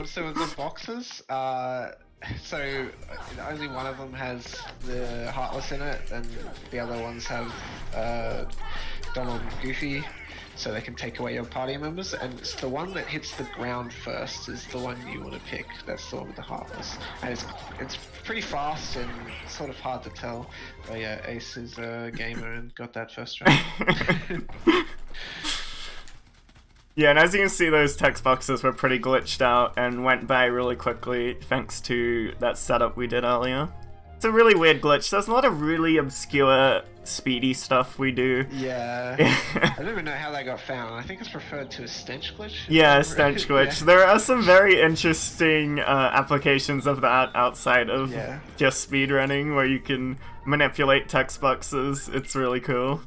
So with the boxes, so only one of them has the Heartless in it, and the other ones have Donald and Goofy, so they can take away your party members. And it's the one that hits the ground first is the one you want to pick. That's the one with the Heartless, and it's pretty fast and sort of hard to tell. But yeah, Ace is a gamer and got that first round. Yeah, and as you can see, those text boxes were pretty glitched out and went by really quickly thanks to that setup we did earlier. It's a really weird glitch. There's a lot of really obscure speedy stuff we do. Yeah. I don't even know how that got found. I think it's referred to as stench glitch. Yeah, stench glitch. Yeah. There are some very interesting applications of that outside of just speedrunning, where you can manipulate text boxes. It's really cool.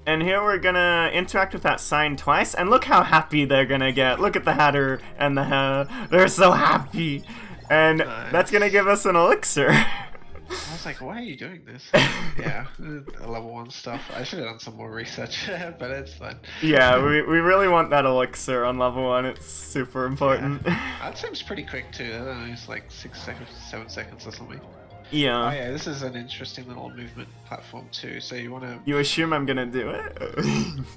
And here we're gonna interact with that sign twice, and look how happy they're gonna get. Look at the Hatter and the Hair. They're so happy. And that's gonna give us an elixir. I was like, why are you doing this? Yeah, level 1 stuff. I should have done some more research, but it's fine. Yeah, we really want that elixir on level 1. It's super important. Yeah. That seems pretty quick too. I don't know, it's like 6 seconds, 7 seconds or something. Yeah. Oh yeah, this is an interesting little movement platform too. So you want to... You assume I'm gonna do it?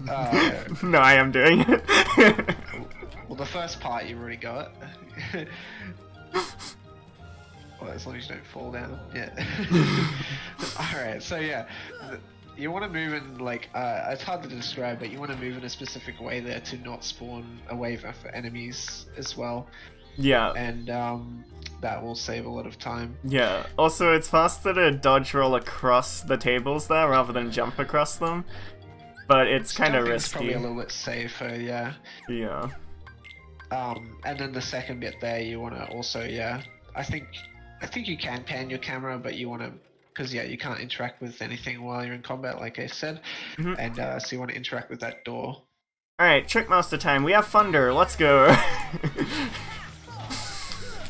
Yeah. No, I am doing it. Well, the first part you already got. Well, as long as you don't fall down. Yeah. Alright, so yeah. You want to move in, like, it's hard to describe, but you want to move in a specific way there to not spawn a wave of enemies as well. Yeah. And that will save a lot of time. Yeah. Also, it's faster to dodge roll across the tables there rather than jump across them. But it's kind of risky. Probably a little bit safer, yeah. Yeah. And then the second bit there, you want to also, I think you can pan your camera, but you want to, because you can't interact with anything while you're in combat, like I said. Mm-hmm. And so you want to interact with that door. Alright, Trickmaster time. We have Thunder. Let's go.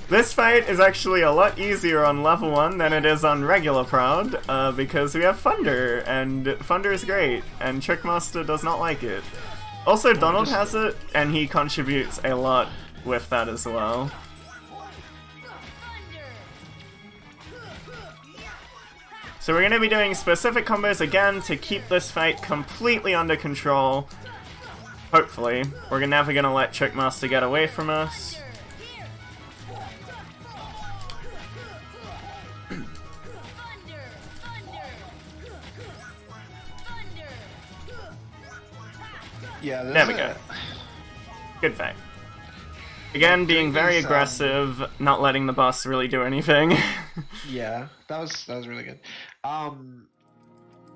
This fight is actually a lot easier on level 1 than it is on regular Proud, because we have Thunder, and Thunder is great, and Trickmaster does not like it. Also, Donald has it, and he contributes a lot with that as well. So we're going to be doing specific combos again to keep this fight completely under control. Hopefully. We're never going to let Trickmaster get away from us. Yeah, There we go. Good fight. Again, being very aggressive, not letting the boss really do anything. Yeah, that was really good.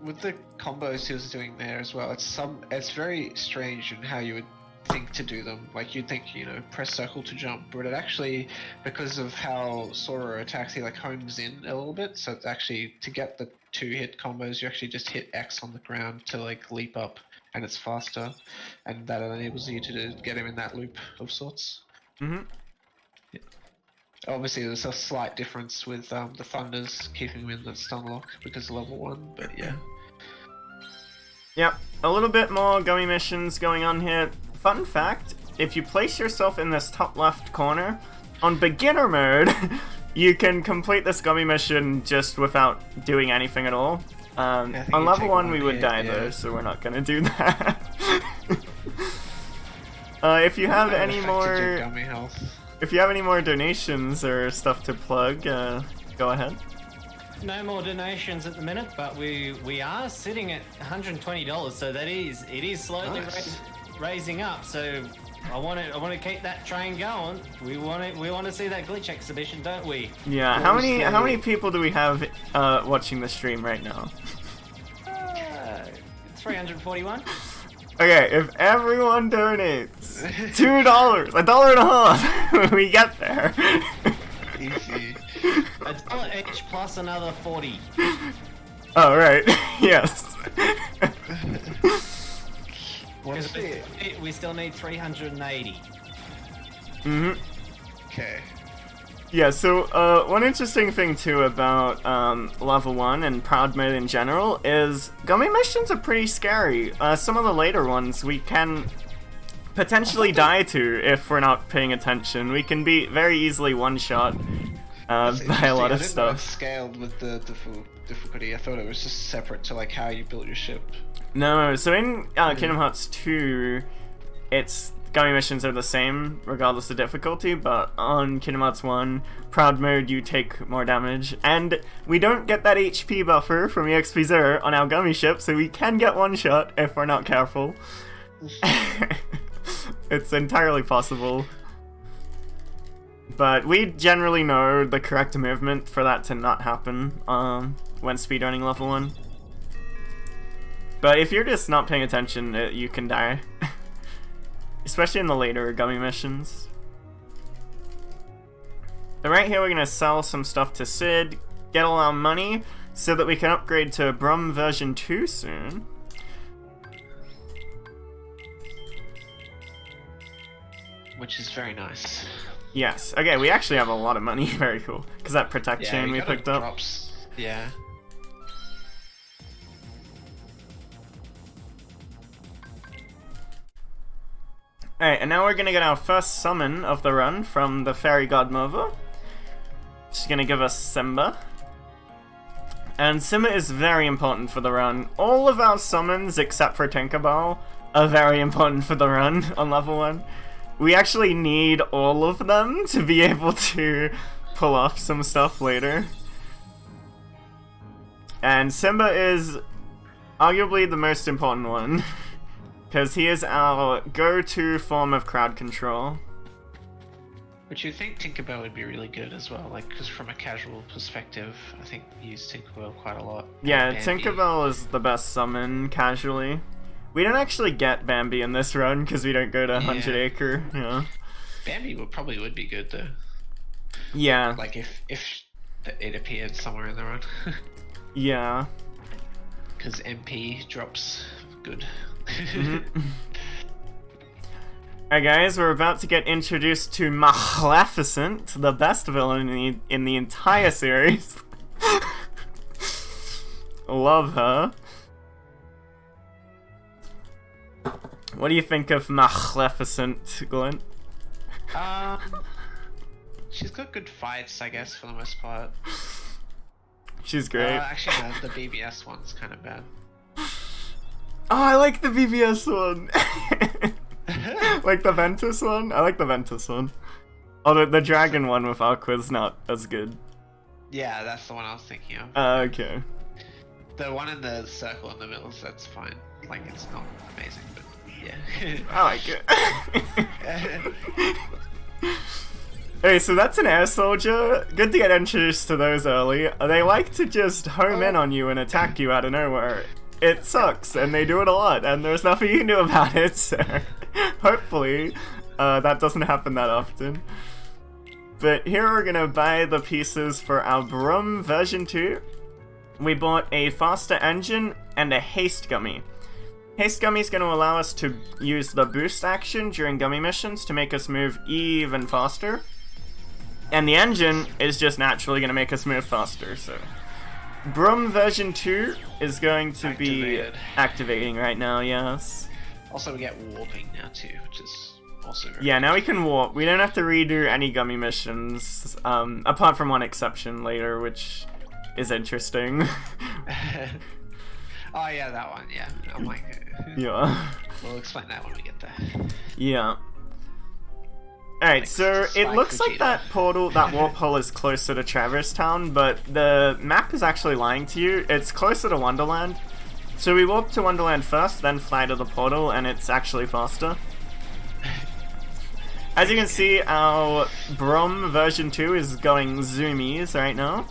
With the combos he was doing there as well, it's very strange in how you would think to do them. Like you'd think, press circle to jump, but it actually, because of how Sora attacks, he like homes in a little bit. So it's actually, to get the 2-hit combos, you actually just hit X on the ground to like leap up, and it's faster, and that enables you to get him in that loop of sorts. Mm-hmm. Yeah. Obviously, there's a slight difference with the Thunders keeping him in the stun lock because of level 1, but yeah. Yep, a little bit more gummy missions going on here. Fun fact, if you place yourself in this top left corner, on beginner mode, you can complete this gummy mission just without doing anything at all. On level 1 we would die though, so we're not gonna do that. If you have any more... If you have any more donations or stuff to plug, go ahead. No more donations at the minute, but we are sitting at $120, so it is slowly raising up. So I want to keep that train going. We want to see that glitch exhibition, don't we? Yeah. How many people do we have watching the stream right now? 341. Okay, if everyone donates $2, $1.50 when we get there. Easy. $1 each plus another 40. Oh right, yes. We still need 380. Mm-hmm. Okay. Yeah, so one interesting thing too about level 1 and Proud Mode in general is gummy missions are pretty scary. Some of the later ones we can potentially die to if we're not paying attention. We can be very easily one-shot by a lot of I didn't know it stuff. scaled with the difficulty. I thought it was just separate to like how you built your ship. No, so in Kingdom Hearts 2, it's gummy missions are the same regardless of difficulty, but on Kingdom Hearts 1, Proud Mode, you take more damage, and we don't get that HP buffer from EXP 0 on our gummy ship, so we can get one shot if we're not careful. It's entirely possible. But we generally know the correct movement for that to not happen when speedrunning level 1. But if you're just not paying attention, you can die. Especially in the later gummy missions. But right here we're going to sell some stuff to Sid, get all our money, so that we can upgrade to Brum version 2 soon. Which is very nice. Yes. Okay, we actually have a lot of money. Very cool. Because that protection we picked up. Drops. Yeah. Alright, and now we're gonna get our first summon of the run from the Fairy Godmother. She's gonna give us Simba. And Simba is very important for the run. All of our summons, except for Tinkerbell, are very important for the run on level 1. We actually need all of them to be able to pull off some stuff later. And Simba is arguably the most important one. Because he is our go-to form of crowd control. But you think Tinkerbell would be really good as well, like, because from a casual perspective, I think we use Tinkerbell quite a lot. Yeah, Bambi. Tinkerbell is the best summon, casually. We don't actually get Bambi in this run, because we don't go to 100 Acre, yeah. Bambi would be good, though. Yeah. Like, if it appeared somewhere in the run. Yeah. Because MP drops good. Mm-hmm. Alright guys, we're about to get introduced to Maleficent, the best villain in the entire series. Love her. What do you think of Maleficent, Glenn? She's got good fights, I guess, for the most part. She's great. Actually, no, the BBS one's kind of bad. Oh, I like the BBS one! Like the Ventus one? I like the Ventus one. Oh, the dragon one with Aqua's not as good. Yeah, that's the one I was thinking of. Okay. The one in the circle in the middle, that's fine. Like, it's not amazing, but... Yeah. I like it. Hey, so that's an air soldier. Good to get introduced to those early. They like to just home in on you and attack you out of nowhere. It sucks, and they do it a lot, and there's nothing you can do about it, so hopefully that doesn't happen that often. But here we're gonna buy the pieces for our Brum version 2. We bought a faster engine and a haste gummy. Haste gummy is going to allow us to use the boost action during gummy missions to make us move even faster. And the engine is just naturally going to make us move faster, so... Brum version 2 is going to be activating right now, yes. Also, we get warping now too, which is also very Yeah, now we can warp. We don't have to redo any gummy missions, apart from one exception later, which is interesting. Oh yeah, that one, yeah. I'm like... Yeah. We'll explain that when we get there. Yeah. Alright, Like, so it Spike looks like Vegeta. that portal, that warp hole is closer to Traverse Town, but the map is actually lying to you. It's closer to Wonderland. So we warp to Wonderland first, then fly to the portal, and it's actually faster. As you can see, our Brum version 2 is going zoomies right now.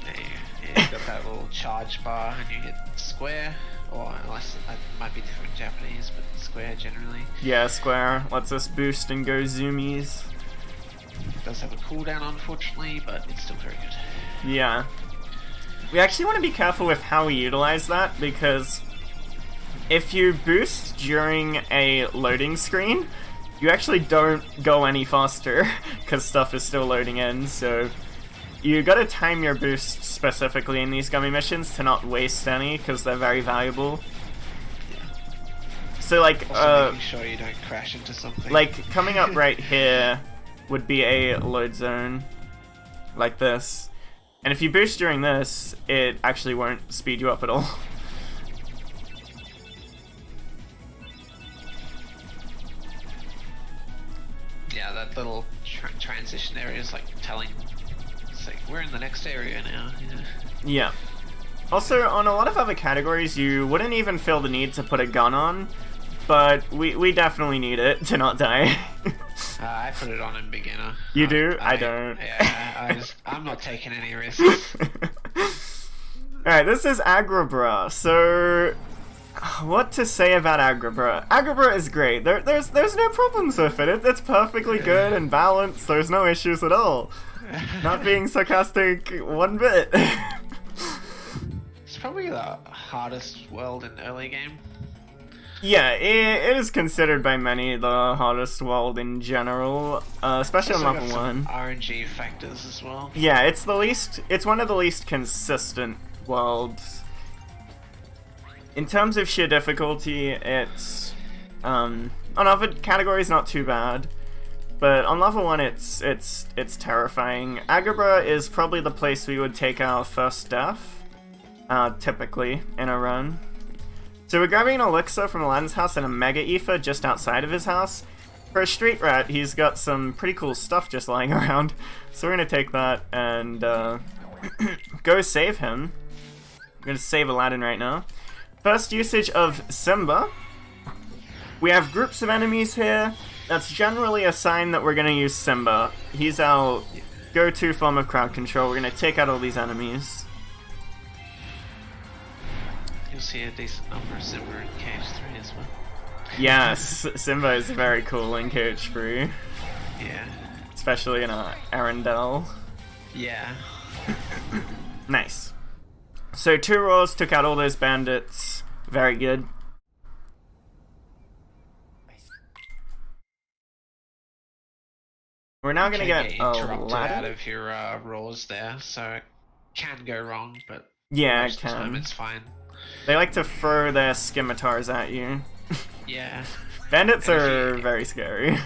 Yeah, you got that little charge bar and you hit square, or unless that might be different in Japanese, but square generally. Yeah, square lets us boost and go zoomies. It does have a cooldown unfortunately, but it's still very good. Yeah. We actually want to be careful with how we utilize that, because if you boost during a loading screen, you actually don't go any faster, because stuff is still loading in, so you gotta time your boosts specifically in these gummy missions to not waste any, because they're very valuable. So like, Also making sure you don't crash into something. like coming up right here would be a load zone, like this. And if you boost during this, it actually won't speed you up at all. Yeah, that little transition area is like telling... It's like, we're in the next area now. Yeah. Yeah. Also, on a lot of other categories, you wouldn't even feel the need to put a gun on, but we definitely need it to not die. I put it on in beginner. You do? I don't. Yeah, I'm not taking any risks. Alright, this is Agrabra, so... What to say about Agrabra? Agrabra is great. There's no problems with it. It's perfectly good and balanced. There's no issues at all. Not being sarcastic one bit. It's probably the hardest world in early game. Yeah, it is considered by many the hardest world in general, especially on Also level got some 1. RNG factors as well. Yeah, it's one of the least consistent worlds. In terms of sheer difficulty, it's on other categories not too bad, but on level 1 it's terrifying. Agrabah is probably the place we would take our first death, typically in a run. So we're grabbing an elixir from Aladdin's house and a mega ether just outside of his house. For a street rat, he's got some pretty cool stuff just lying around, so we're gonna take that and go save him. I'm gonna save Aladdin right now. First usage of Simba. We have groups of enemies here. That's generally a sign that we're gonna use Simba. He's our go-to form of crowd control. We're gonna take out all these enemies. You'll see a decent number of Simba in KH3 as well. Yes, Simba is very cool in KH3. Yeah. Especially in Arendelle. Yeah. Nice. So 2 rolls took out all those bandits. Very good. We're now gonna get interrupted out Aladdin. of your roars there, so it can go wrong, but Yeah, it most of the time can. it's fine. They like to throw their scimitars at you. Yeah. Bandits And if are you- very scary.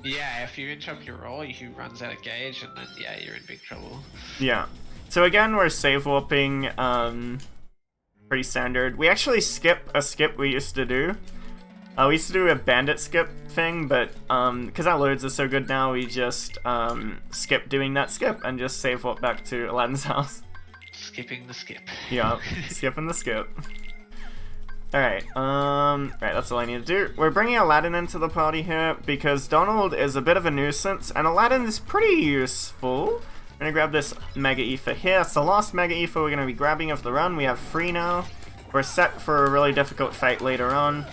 Yeah, if you interrupt your roll, he runs out of gauge, and then yeah, you're in big trouble. Yeah. So again, we're save warping, pretty standard. We actually skip a skip we used to do. We used to do a bandit skip thing, but because our loads are so good now, we just skip doing that skip and just save warp back to Aladdin's house. Skipping the skip. Yeah, skipping the skip. Alright, right, that's all I need to do. We're bringing Aladdin into the party here because Donald is a bit of a nuisance and Aladdin is pretty useful. I'm gonna grab this Mega Ether here. It's the last Mega Ether we're gonna be grabbing of the run. We have 3 now. We're set for a really difficult fight later on.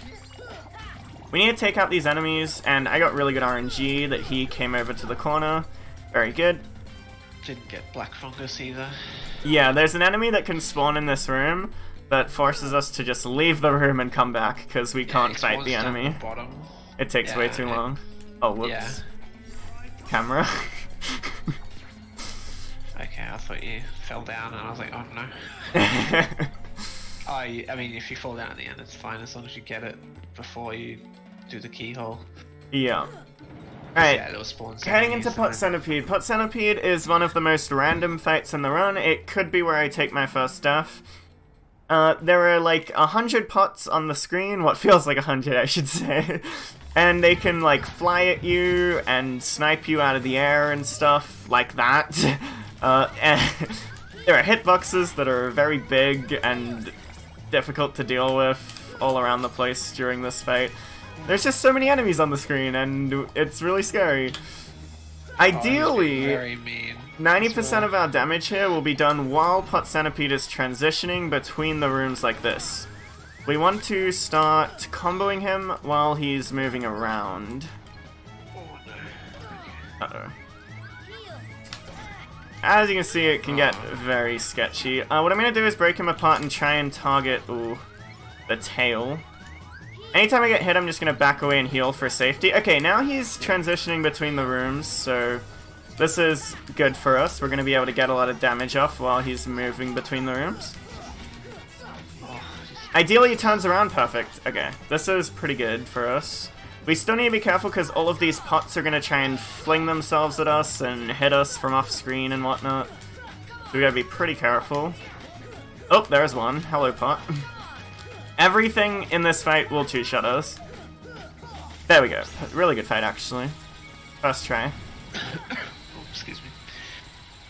We need to take out these enemies, and I got really good RNG that he came over to the corner. Very good. Didn't get black fungus either. Yeah, there's an enemy that can spawn in this room that forces us to just leave the room and come back because we can't fight the enemy. Bottom. It takes way too long. Oh, whoops. Yeah. Camera. Okay, I thought you fell down, and I was like, oh no. I mean, if you fall down at the end, it's fine as long as you get it before you do the keyhole. Yeah. Alright, Yeah, it'll spawn heading into enemies, Pot and Centipede. Pot Centipede is one of the most random fights in the run. It could be where I take my first death. There are like 100 pots on the screen, what feels like 100 I should say, and they can like fly at you and snipe you out of the air and stuff like that. And there are hitboxes that are very big and difficult to deal with all around the place during this fight. There's just so many enemies on the screen and it's really scary. Ideally, very mean. 90% of our damage here will be done while Pot Centipede is transitioning between the rooms like this. We want to start comboing him while he's moving around. Oh no. Uh-oh. As you can see, it can get very sketchy. What I'm going to do is break him apart and try and target the tail. Anytime I get hit, I'm just going to back away and heal for safety. Okay, now he's transitioning between the rooms, so this is good for us. We're going to be able to get a lot of damage off while he's moving between the rooms. Ideally, he turns around perfect. Okay, this is pretty good for us. We still need to be careful because all of these pots are going to try and fling themselves at us and hit us from off screen and whatnot. So we got to be pretty careful. Oh, there's one. Hello, pot. Everything in this fight will two-shot us. There we go. Really good fight, actually. First try. Oh, excuse me.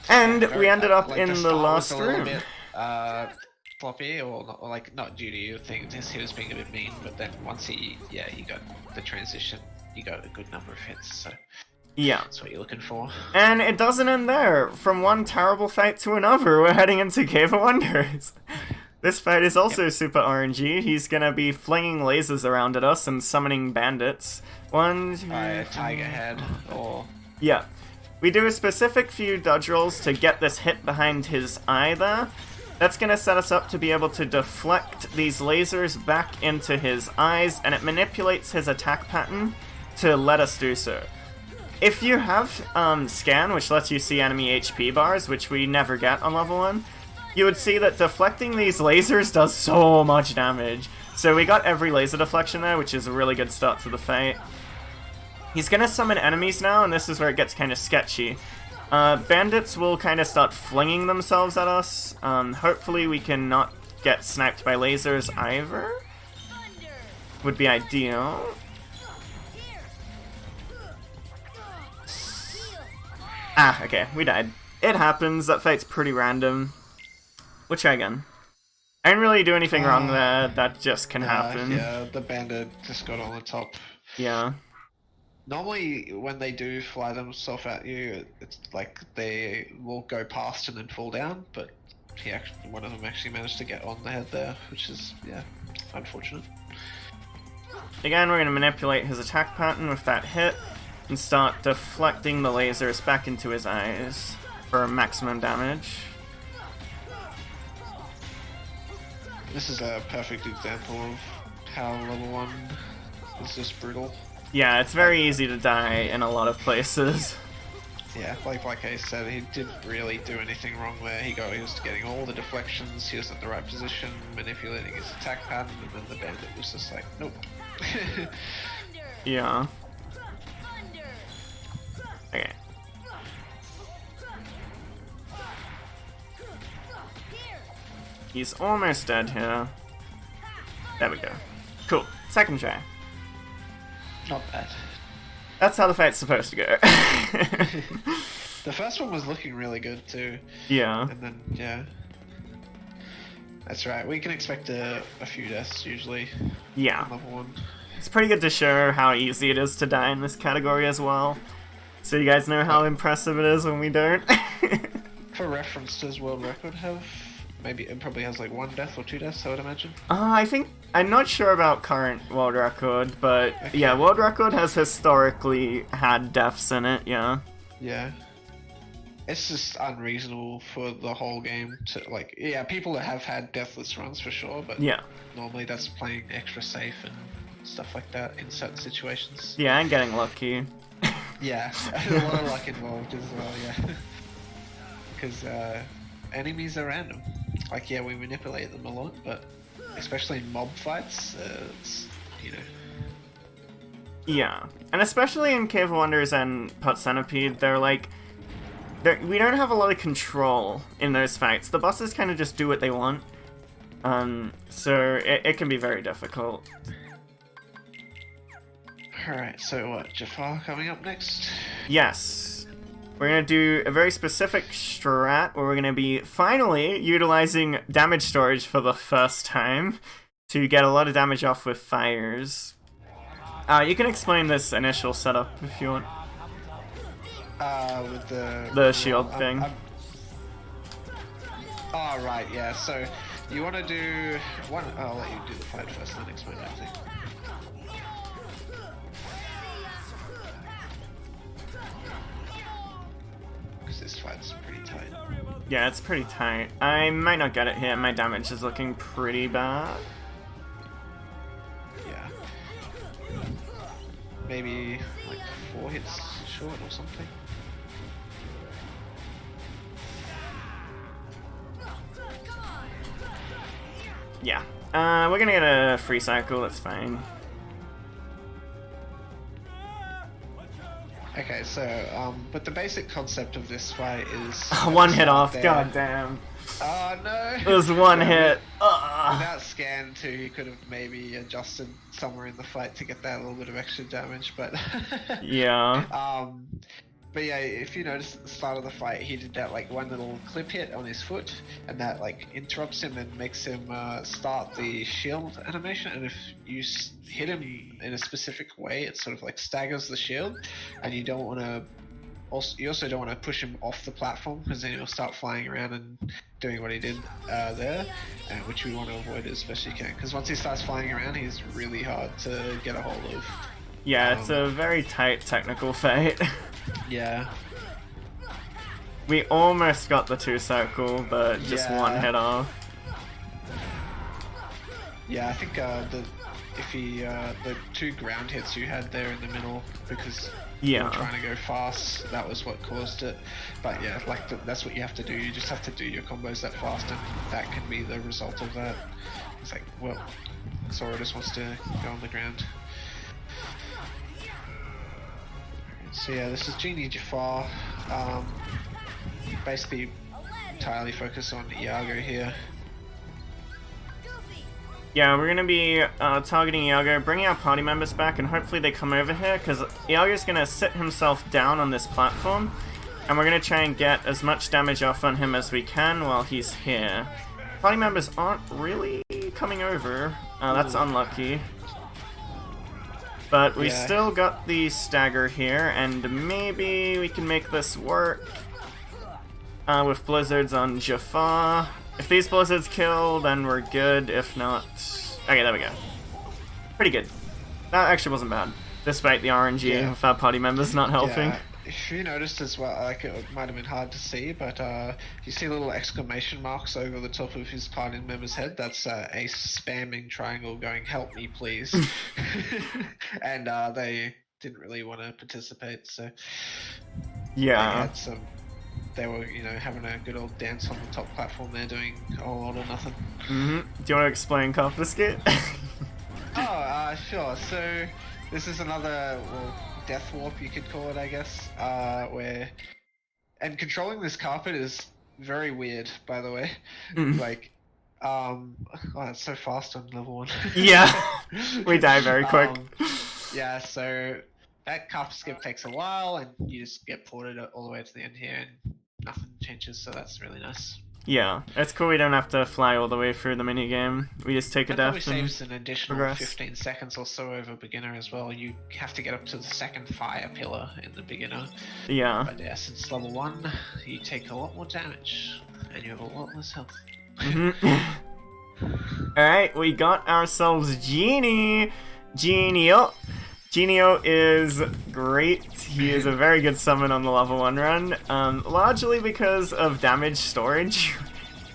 And Very, we ended up like in the start was last a little room. bit, floppy, or like not due to you think he was being a bit mean, but then once he got the transition, you got a good number of hits, so Yeah. that's what you're looking for. And it doesn't end there. From one terrible fight to another, we're heading into Cave of Wonders. This fight is also super RNG. He's gonna be flinging lasers around at us and summoning bandits. One, two, A tiger head, or yeah. We do a specific few dodge rolls to get this hit behind his eye there. That's gonna set us up to be able to deflect these lasers back into his eyes, and it manipulates his attack pattern to let us do so. If you have Scan, which lets you see enemy HP bars, which we never get on level 1, you would see that deflecting these lasers does so much damage. So we got every laser deflection there, which is a really good start to the fight. He's gonna summon enemies now, and this is where it gets kind of sketchy. Bandits will kind of start flinging themselves at us. Hopefully we can not get sniped by lasers either. Would be ideal. Ah, okay, we died. It happens, that fight's pretty random. We'll try again. I didn't really do anything wrong there, that just can happen. yeah, the bandit just got on the top. Yeah. Normally, when they do fly themselves at you, it's like they will go past and then fall down, but one of them actually managed to get on the head there, which is, yeah, unfortunate. Again, we're going to manipulate his attack pattern with that hit, and start deflecting the lasers back into his eyes for maximum damage. This is a perfect example of how level 1 is just brutal. Yeah, it's very easy to die in a lot of places. Yeah, like I said, he didn't really do anything wrong there. He was getting all the deflections, he was in the right position, manipulating his attack pattern, and then the bandit was just like, nope. Yeah. Okay. He's almost dead here. There we go. Cool. Second try. Not bad. That's how the fight's supposed to go. The first one was looking really good too. Yeah. And then, yeah. That's right. We can expect a few deaths usually Yeah. on level 1. It's pretty good to show how easy it is to die in this category as well. So you guys know how impressive it is when we don't. For reference, does world record have... Maybe it probably has like 1 death or 2 deaths, I would imagine. I think... I'm not sure about current world record, but Okay. yeah, world record has historically had deaths in it, yeah. Yeah. It's just unreasonable for the whole game to, like... Yeah, people that have had deathless runs for sure, but Yeah. normally that's playing extra safe and stuff like that in certain situations. Yeah, I'm getting lucky. Yeah, a lot of luck involved as well, yeah. Because enemies are random. Like, yeah, we manipulate them a lot, but especially in mob fights, it's, you know... Yeah, and especially in Cave of Wonders and Pot Centipede, we don't have a lot of control in those fights. The bosses kind of just do what they want, so it can be very difficult. Alright, so what, Jafar coming up next? Yes, we're gonna do a very specific strat where we're gonna be finally utilizing damage storage for the first time to get a lot of damage off with fires. You can explain this initial setup if you want. With The shield thing. Oh, right, yeah, so you want to do one... I'll let you do the fight first, then explain everything. Because this fight's pretty tight. Yeah, it's pretty tight. I might not get it here. My damage is looking pretty bad. Yeah. Maybe like 4 hits short or something. Yeah. We're gonna get a free cycle, that's fine. Okay, so, but the basic concept of this fight is... One hit off, there. god damn. Oh no! It was one hit. Without scan too, he could have maybe adjusted somewhere in the fight to get that little bit of extra damage, but... Yeah. But yeah, if you notice at the start of the fight, he did that like one little clip hit on his foot, and that like interrupts him and makes him start the shield animation. And if you hit him in a specific way, it sort of like staggers the shield, and you don't want to. You also don't want to push him off the platform because then he'll start flying around and doing what he did there, which we want to avoid as best you can. Because once he starts flying around, he's really hard to get a hold of. Yeah, it's a very tight technical fight. Yeah. We almost got the 2 circle, but just one hit off. Yeah, I think the 2 ground hits you had there in the middle because you were trying to go fast, that was what caused it. But yeah, like that's what you have to do. You just have to do your combos that fast, and that can be the result of that. It's like, well, Sora just wants to go on the ground. So yeah, this is Genie Jafar. Basically entirely focused on Iago here. Yeah, we're gonna be targeting Iago, bringing our party members back, and hopefully they come over here, because Iago's gonna sit himself down on this platform, and we're gonna try and get as much damage off on him as we can while he's here. Party members aren't really coming over. That's unlucky. But we still got the stagger here, and maybe we can make this work with blizzards on Jafar. If these blizzards kill, then we're good. If not... Okay, there we go. Pretty good. That actually wasn't bad, despite the RNG of our party members not helping. Yeah. If you noticed as well, like it might have been hard to see, but you see little exclamation marks over the top of his party member's head. That's Ace spamming triangle going, "Help me, please." And they didn't really want to participate, so yeah, they were, you know, having a good old dance on the top platform there, doing a whole lot or nothing. Do you want to explain Confiscate? Sure. So this is another, well, death warp, you could call it, I guess, and controlling this carpet is very weird, by the way. Like, oh, it's so fast on level 1. Yeah, we die very quick. Yeah, so that carpet skip takes a while, and you just get ported all the way to the end here, and nothing changes, so that's really nice. Yeah, it's cool we don't have to fly all the way through the minigame. We just take a That probably death and saves an additional progress. 15 seconds or so over beginner as well. You have to get up to the second fire pillar in the beginner. Yeah. But yeah, since level 1, you take a lot more damage, and you have a lot less health. Alright, we got ourselves Genio. Genio is great. He is a very good summon on the level 1 run, largely because of damage storage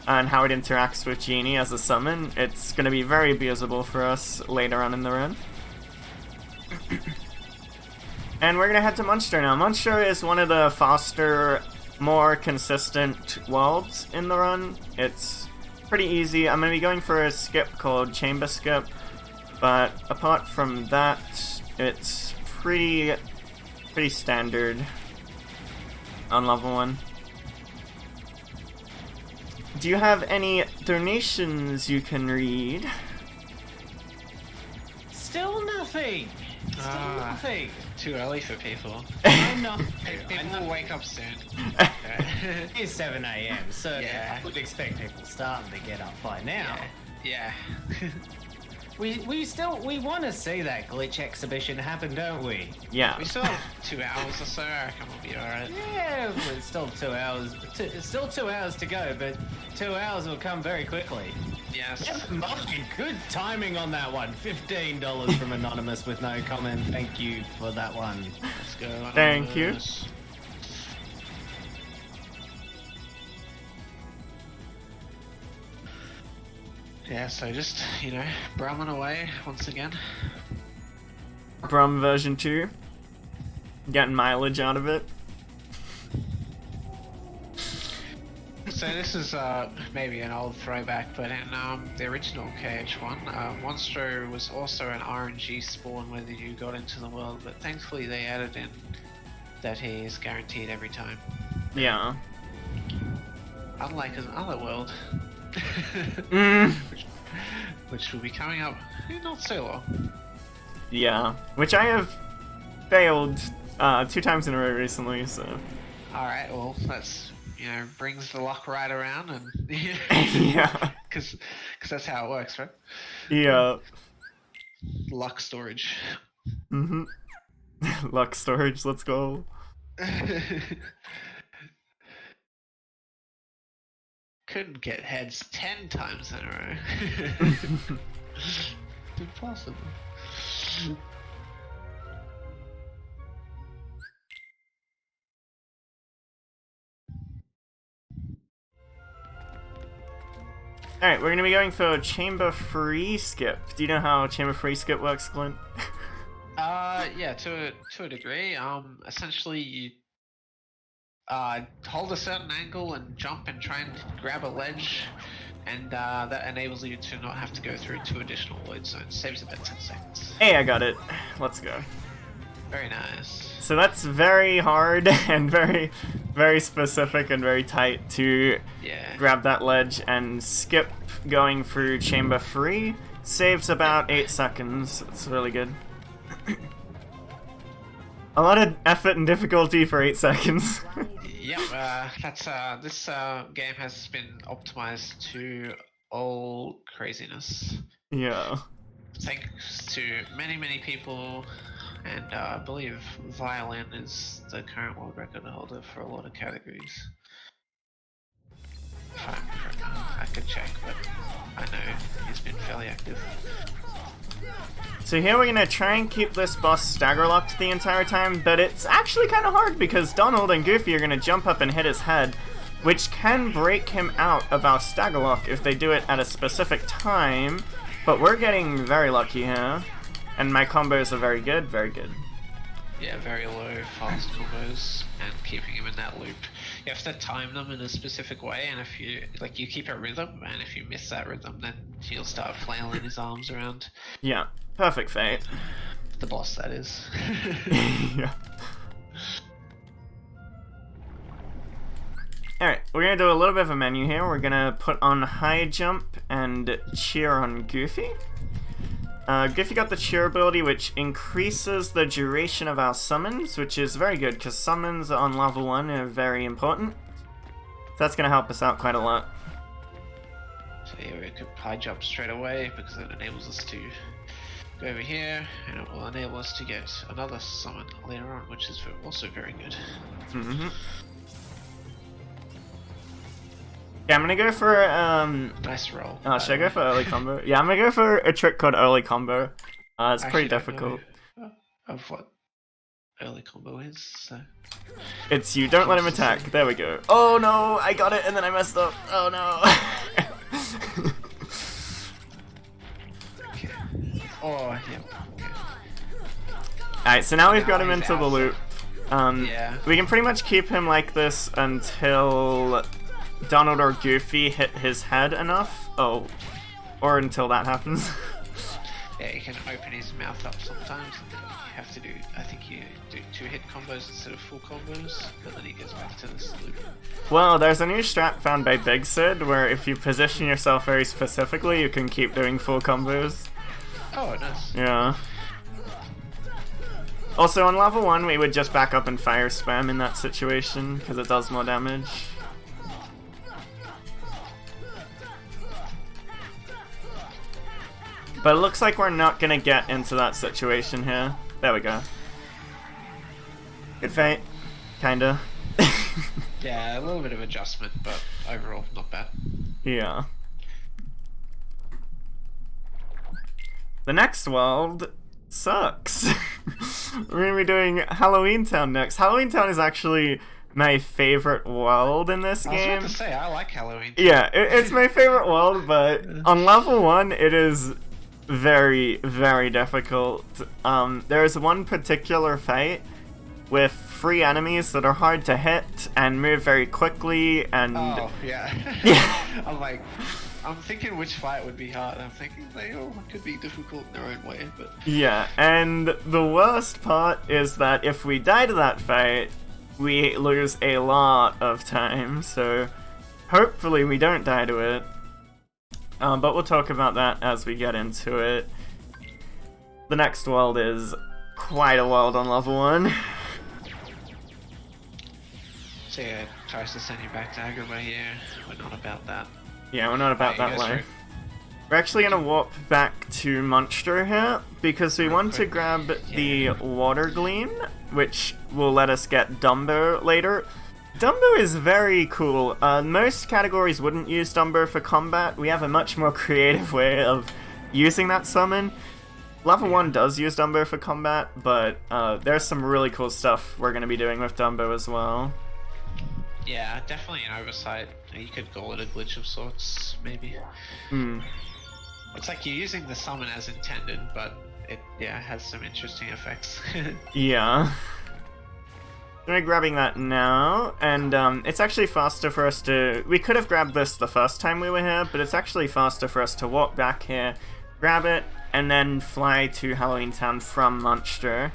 and how it interacts with Genie as a summon. It's going to be very abusable for us later on in the run. And we're going to head to Munster now. Munster is one of the faster, more consistent worlds in the run. It's pretty easy. I'm going to be going for a skip called Chamber Skip, but apart from that, it's pretty standard on level 1. Do you have any donations you can read? Still nothing. Nothing. Too early for people. I know. People will wake up soon. It's 7 a.m. so Yeah. I would expect people starting to get up by now. Yeah. We want to see that glitch exhibition happen, don't we? Yeah. We still have 2 hours or so. I reckon we'll be alright. Yeah, but it's still 2 hours. Still 2 hours to go, but 2 hours will come very quickly. Yes. Never mind. Good timing on that one. $15 from Anonymous with no comment. Thank you for that one. Let's go. Thank you. Anonymous. Yeah, so just, brumming away once again. Brum version 2. Getting mileage out of it. So this is maybe an old throwback, but in the original KH1, Monstro was also an RNG spawn whether you got into the world, but thankfully they added in that he is guaranteed every time. Yeah. Unlike another world. which will be coming up in not so long. Yeah. Which I have failed 2 times in a row recently, so... Alright, well, that's, brings the luck right around, and Yeah. Because that's how it works, right? Yeah. Luck storage. Luck storage, let's go. Couldn't get heads 10 times in a row. Impossible. Alright, we're gonna be going for chamber free skip. Do you know how chamber free skip works, Clint? Yeah, to a degree. Essentially you hold a certain angle and jump and try and grab a ledge, and that enables you to not have to go through 2 additional load zones. Saves about 10 seconds. Hey, I got it. Let's go. Very nice. So that's very hard and very, very specific and very tight to grab that ledge, and skip going through chamber free saves about 8 seconds. It's really good. A lot of effort and difficulty for 8 seconds. Yep, that's this game has been optimized to all craziness. Yeah. Thanks to many people, and I believe Violin is the current world record holder for a lot of categories. I could check, but I know he's been fairly active. So here we're gonna try and keep this boss stagger locked the entire time, but it's actually kind of hard because Donald and Goofy are gonna jump up and hit his head, which can break him out of our stagger lock if they do it at a specific time, but we're getting very lucky here, and my combos are very good, very good. Yeah, very low, fast combos, and keeping him in that loop. You have to time them in a specific way, and if you keep a rhythm, and if you miss that rhythm, then he'll start flailing his arms around. Yeah, perfect fate. The boss, that is. Yeah. Alright, we're gonna do a little bit of a menu here. We're gonna put on high jump and cheer on Goofy. Goofy got the cheer ability, which increases the duration of our summons, which is very good, because summons on level 1 are very important. So that's going to help us out quite a lot. So yeah, we could high jump straight away because it enables us to go over here, and it will enable us to get another summon later on, which is also very good. Mm-hmm. Yeah, I'm gonna go for Nice roll. Oh, should I go for early combo? Yeah, I'm gonna go for a trick called early combo. It's pretty Actually, don't difficult. know of what early combo is, so. It's you don't let him attack. There we go. Oh no, I got it and then I messed up. Oh no. Okay. Oh, yeah. Okay. Alright, so now we've got Now him he's into the out. loop. Yeah. We can pretty much keep him like this until Donald or Goofy hit his head enough. Oh, or until that happens. Yeah, you can open his mouth up sometimes, and then you have to do, I think you do 2-hit combos instead of full combos, but then he goes back to this loop. Well, there's a new strat found by Big Sid where if you position yourself very specifically, you can keep doing full combos. Oh, nice. Yeah. Also, on level 1, we would just back up and fire spam in that situation, because it does more damage. But it looks like we're not gonna get into that situation here. There we go. Good fight. Kinda. Yeah, a little bit of adjustment, but overall, not bad. Yeah. The next world sucks. We're gonna be doing Halloween Town next. Halloween Town is actually my favorite world in this I was game. about to say, I like Halloween. Yeah, it's my favorite world, but on level 1, it is very, very difficult. There's one particular fight with 3 enemies that are hard to hit and move very quickly, and Oh, yeah. Yeah. I'm thinking which fight would be hard. I'm thinking they all could be difficult in their own way, but... yeah, and the worst part is that if we die to that fight, we lose a lot of time, so hopefully we don't die to it. But we'll talk about that as we get into it. The next world is quite a world on level 1. So yeah, it tries to send you back to Agrabah here. We're not about that. Yeah, we're not about Right, that you go life. We're actually going to warp back to Munster here, because we want to grab the Water Gleam, which will let us get Dumbo later. Dumbo is very cool. Most categories wouldn't use Dumbo for combat. We have a much more creative way of using that summon. Level 1 does use Dumbo for combat, but there's some really cool stuff we're going to be doing with Dumbo as well. Yeah, definitely an oversight. You could call it a glitch of sorts, maybe. Hmm. It's like you're using the summon as intended, but it has some interesting effects. Yeah. We're grabbing that now, and it's actually faster for us to... We could have grabbed this the first time we were here, but it's actually faster for us to walk back here, grab it, and then fly to Halloween Town from Munster.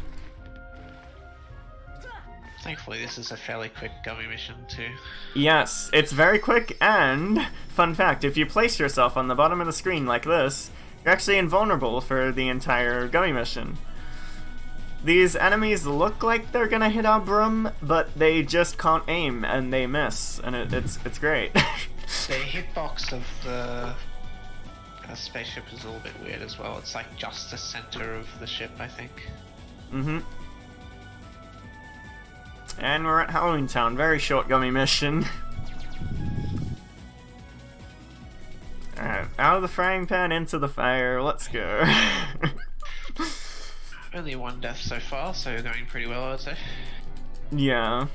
Thankfully, this is a fairly quick gummy mission too. Yes, it's very quick, and fun fact, if you place yourself on the bottom of the screen like this, you're actually invulnerable for the entire gummy mission. These enemies look like they're gonna hit our broom, but they just can't aim, and they miss, and it's great. The hitbox of the spaceship is a little bit weird as well. It's like just the center of the ship, I think. Mm-hmm. And we're at Halloween Town. Very short gummy mission. Alright, out of the frying pan, into the fire. Let's go. Only 1 death so far, so you're going pretty well, I would say. Yeah.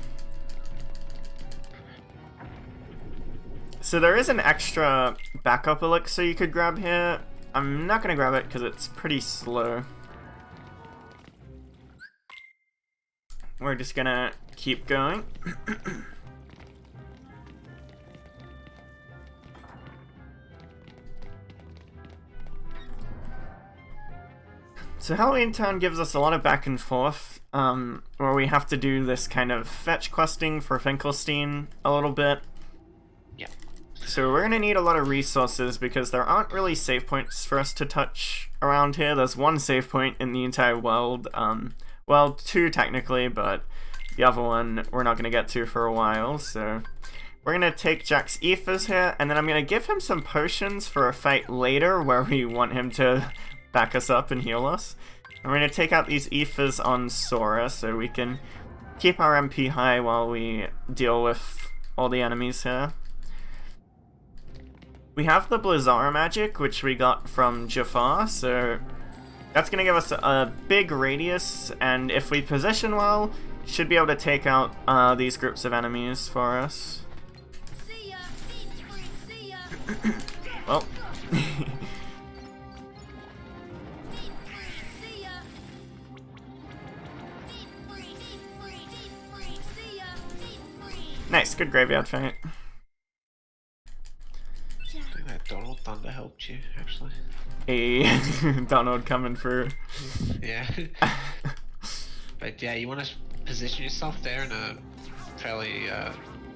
So there is an extra backup elixir you could grab here. I'm not gonna grab it because it's pretty slow. We're just gonna keep going. So Halloween Town gives us a lot of back and forth, where we have to do this kind of fetch questing for Finkelstein a little bit. Yeah. So we're gonna need a lot of resources because there aren't really save points for us to touch around here. There's 1 save point in the entire world. Well, 2 technically, but the other one we're not gonna get to for a while, so We're gonna take Jack's ethers here, and then I'm gonna give him some potions for a fight later where we want him to back us up and heal us. And we're gonna take out these ethers on Sora so we can keep our MP high while we deal with all the enemies here. We have the Blizzara magic, which we got from Jafar, so that's gonna give us a big radius, and if we position well, should be able to take out these groups of enemies for us. Well. Nice, good graveyard fight. I think that Donald Thunder helped you, actually. Hey, Donald coming through. Yeah. But yeah, you want to position yourself there in a fairly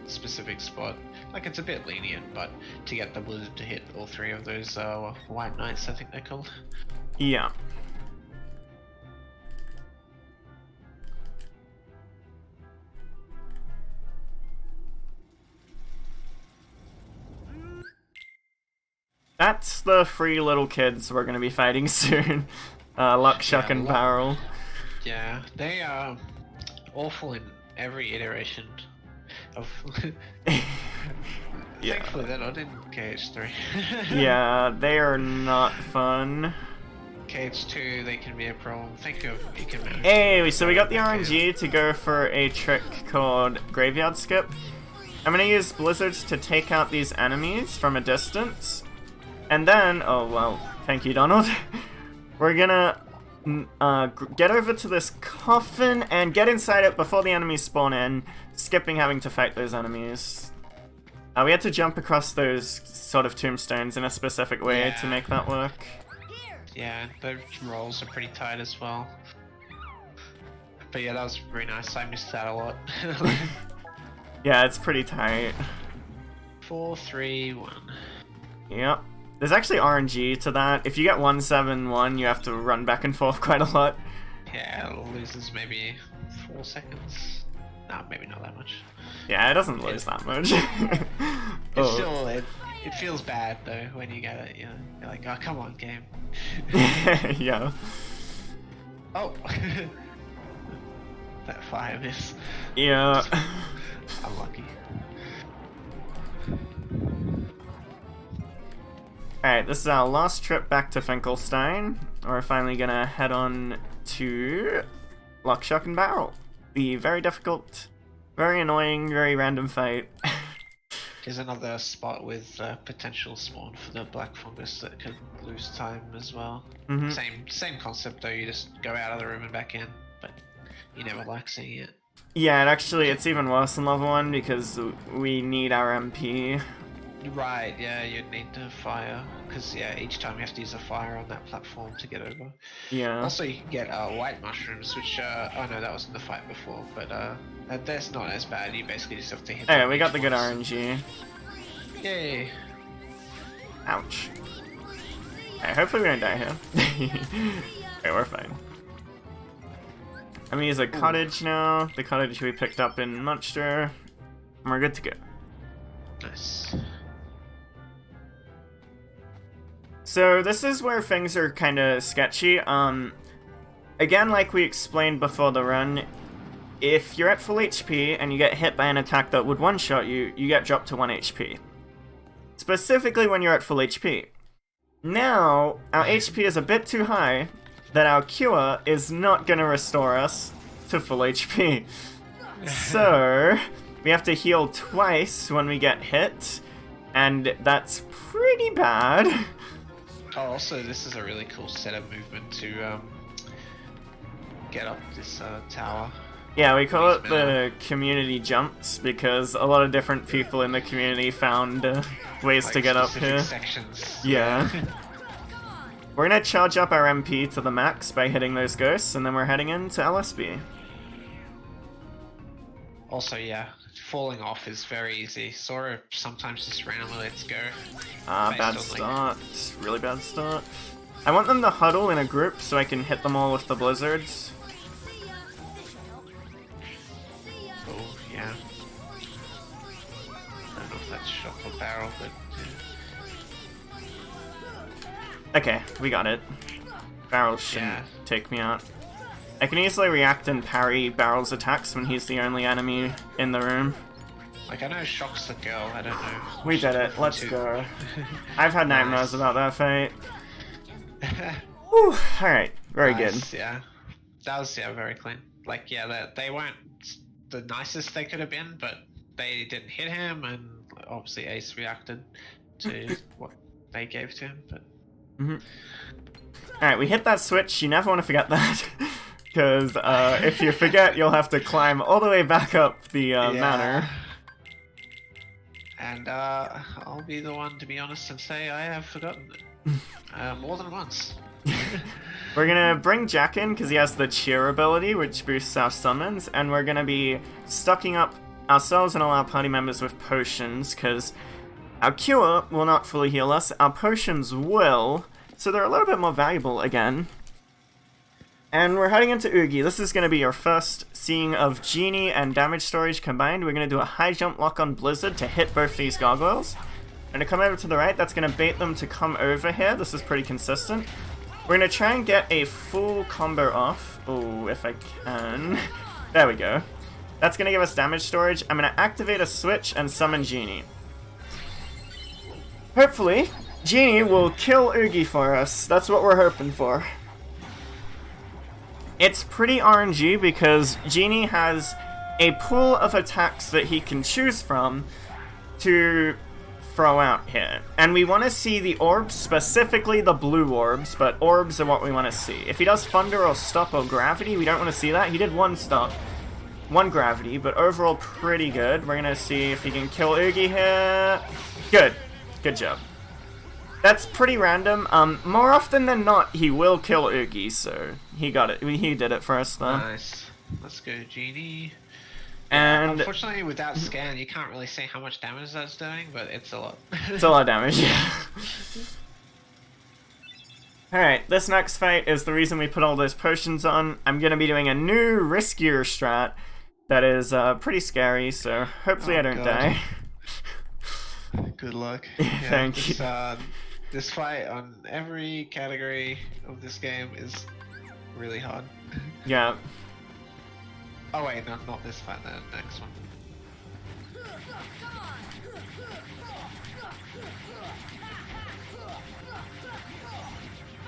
specific spot. Like, it's a bit lenient, but to get the blizzard to hit all three of those white knights, I think they're called. Yeah. That's the three little kids we're gonna be fighting soon. Luck, Shuck, and Barrel. Yeah, they are awful in every iteration of... Yeah. Thankfully they're not in KH3. Yeah, they are not fun. KH2, they can be a problem. Think of you can manage. Hey, so we got the RNG to go for a trick called Graveyard Skip. I'm gonna use blizzards to take out these enemies from a distance. And then, oh well, thank you, Donald. We're gonna get over to this coffin and get inside it before the enemies spawn in, skipping having to fight those enemies. We had to jump across those sort of tombstones in a specific way to make that work. Yeah, the rolls are pretty tight as well. But yeah, that was very nice. I missed that a lot. Yeah, it's pretty tight. 4, 3, 1. Yep. There's actually RNG to that. If you get 171, you have to run back and forth quite a lot. Yeah, it loses maybe 4 seconds. Nah, maybe not that much. Yeah, it doesn't lose that much. It's still, it feels bad though when you get it. You're like, oh, come on, game. Yeah. Oh, that fire miss. Yeah. Unlucky. Alright, this is our last trip back to Finkelstein. We're finally gonna head on to Lock, Shock, and Barrel. The very difficult, very annoying, very random fight. There's another spot with potential spawn for the black fungus that could lose time as well. Same concept though, you just go out of the room and back in, but you never like seeing it. Yeah, and actually it's even worse in level 1 because we need our MP. Right, yeah, you'd need to fire, because yeah, each time you have to use a fire on that platform to get over. Yeah. Also, you can get white mushrooms, which, oh no, that was in the fight before, but that's not as bad, you basically just have to hit Alright, we got the good RNG. Yay! Ouch. Alright, hopefully we don't die here. Okay, we're fine. I'm gonna use a cottage now, the cottage we picked up in Munster, and we're good to go. Nice. So this is where things are kind of sketchy. Again, like we explained before the run, if you're at full HP and you get hit by an attack that would one-shot you, you get dropped to 1 HP. Specifically when you're at full HP. Now, our HP is a bit too high that our cure is not going to restore us to full HP. So, we have to heal twice when we get hit, and that's pretty bad. Oh, also, this is a really cool setup movement to get up this tower. Yeah, we call it the community jumps because a lot of different people in the community found ways Like to get up here. sections. Yeah. We're gonna charge up our MP to the max by hitting those ghosts, and then we're heading into LSB. Also, yeah, falling off is very easy. Sora sometimes just randomly lets go. Bad start. Really bad start. I want them to huddle in a group so I can hit them all with the blizzards. Oh, yeah. for barrel, but Okay, we got it. Barrel shouldn't take me out. I can easily react and parry Barrel's attacks when he's the only enemy in the room. like I know Shock's the girl. I don't know. We did it. Let's go. I've had nightmares about that fight. Whew. Alright, very good. Yeah, that was very clean. Like they weren't the nicest they could have been, but they didn't hit him, and obviously Ace reacted to what they gave to him. But Alright, we hit that switch. You never want to forget that. Because if you forget, you'll have to climb all the way back up the manor. And I'll be the one to be honest and say I have forgotten it more than once. We're gonna bring Jack in because he has the cheer ability, which boosts our summons, and we're gonna be stocking up ourselves and all our party members with potions, because our cure will not fully heal us, our potions will, so they're a little bit more valuable again. And we're heading into Oogie. This is going to be your first seeing of Genie and damage storage combined. We're going to do a high jump lock on Blizzard to hit both these gargoyles. And to come over to the right, that's going to bait them to come over here. This is pretty consistent. We're going to try and get a full combo off. Oh, if I can. There we go. That's going to give us damage storage. I'm going to activate a switch and summon Genie. Hopefully, Genie will kill Oogie for us. That's what we're hoping for. It's pretty RNG because Genie has a pool of attacks that he can choose from to throw out here. And we want to see the orbs, specifically the blue orbs, but orbs are what we want to see. If he does Thunder or Stop or Gravity, we don't want to see that. He did one Stop, one Gravity, but overall pretty good. We're going to see if he can kill Oogie here. Good. Good job. That's pretty random. More often than not, he will kill Oogie, so he got it. He did it for us, though. Nice. Let's go, Genie. And unfortunately, without scan, you can't really see how much damage that's doing, but it's a lot. It's a lot of damage, yeah. Alright, this next fight is the reason we put all those potions on. I'm going to be doing a new, riskier strat that is pretty scary, so hopefully I don't die. Good luck. Thank you. This fight on every category of this game is really hard. Yeah. Oh wait, no, not this fight, the next one.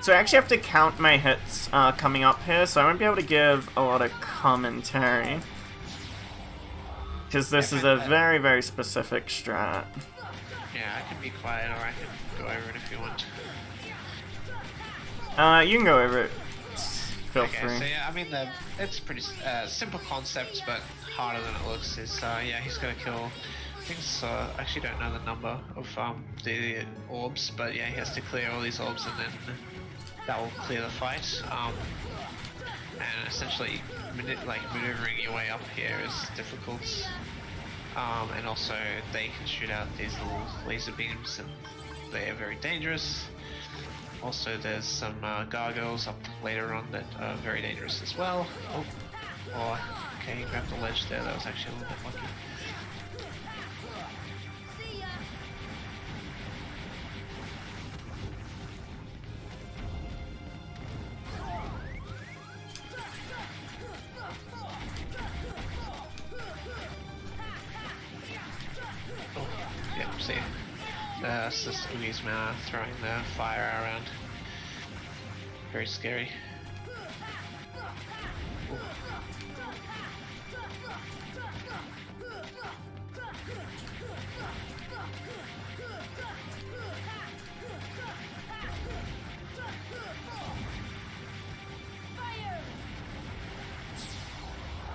So I actually have to count my hits coming up here, so I won't be able to give a lot of commentary. Because this is a very, very specific strat. Yeah, I can be quiet or I can go over it if you want. You can go over it. Feel Okay, free. so yeah, I mean, it's pretty simple concept, but harder than it looks. Is yeah, he's gonna kill. I think it's, I actually don't know the number of the orbs, but yeah, he has to clear all these orbs, and then that will clear the fight. And essentially, maneuvering your way up here is difficult. And also they can shoot out these little laser beams and they are very dangerous. Also there's some gargoyles up later on that are very dangerous as well. Oh, okay, he grabbed the ledge there, that was actually a little bit lucky. See, it's just Umi's mana throwing the fire around. Very scary. Ooh.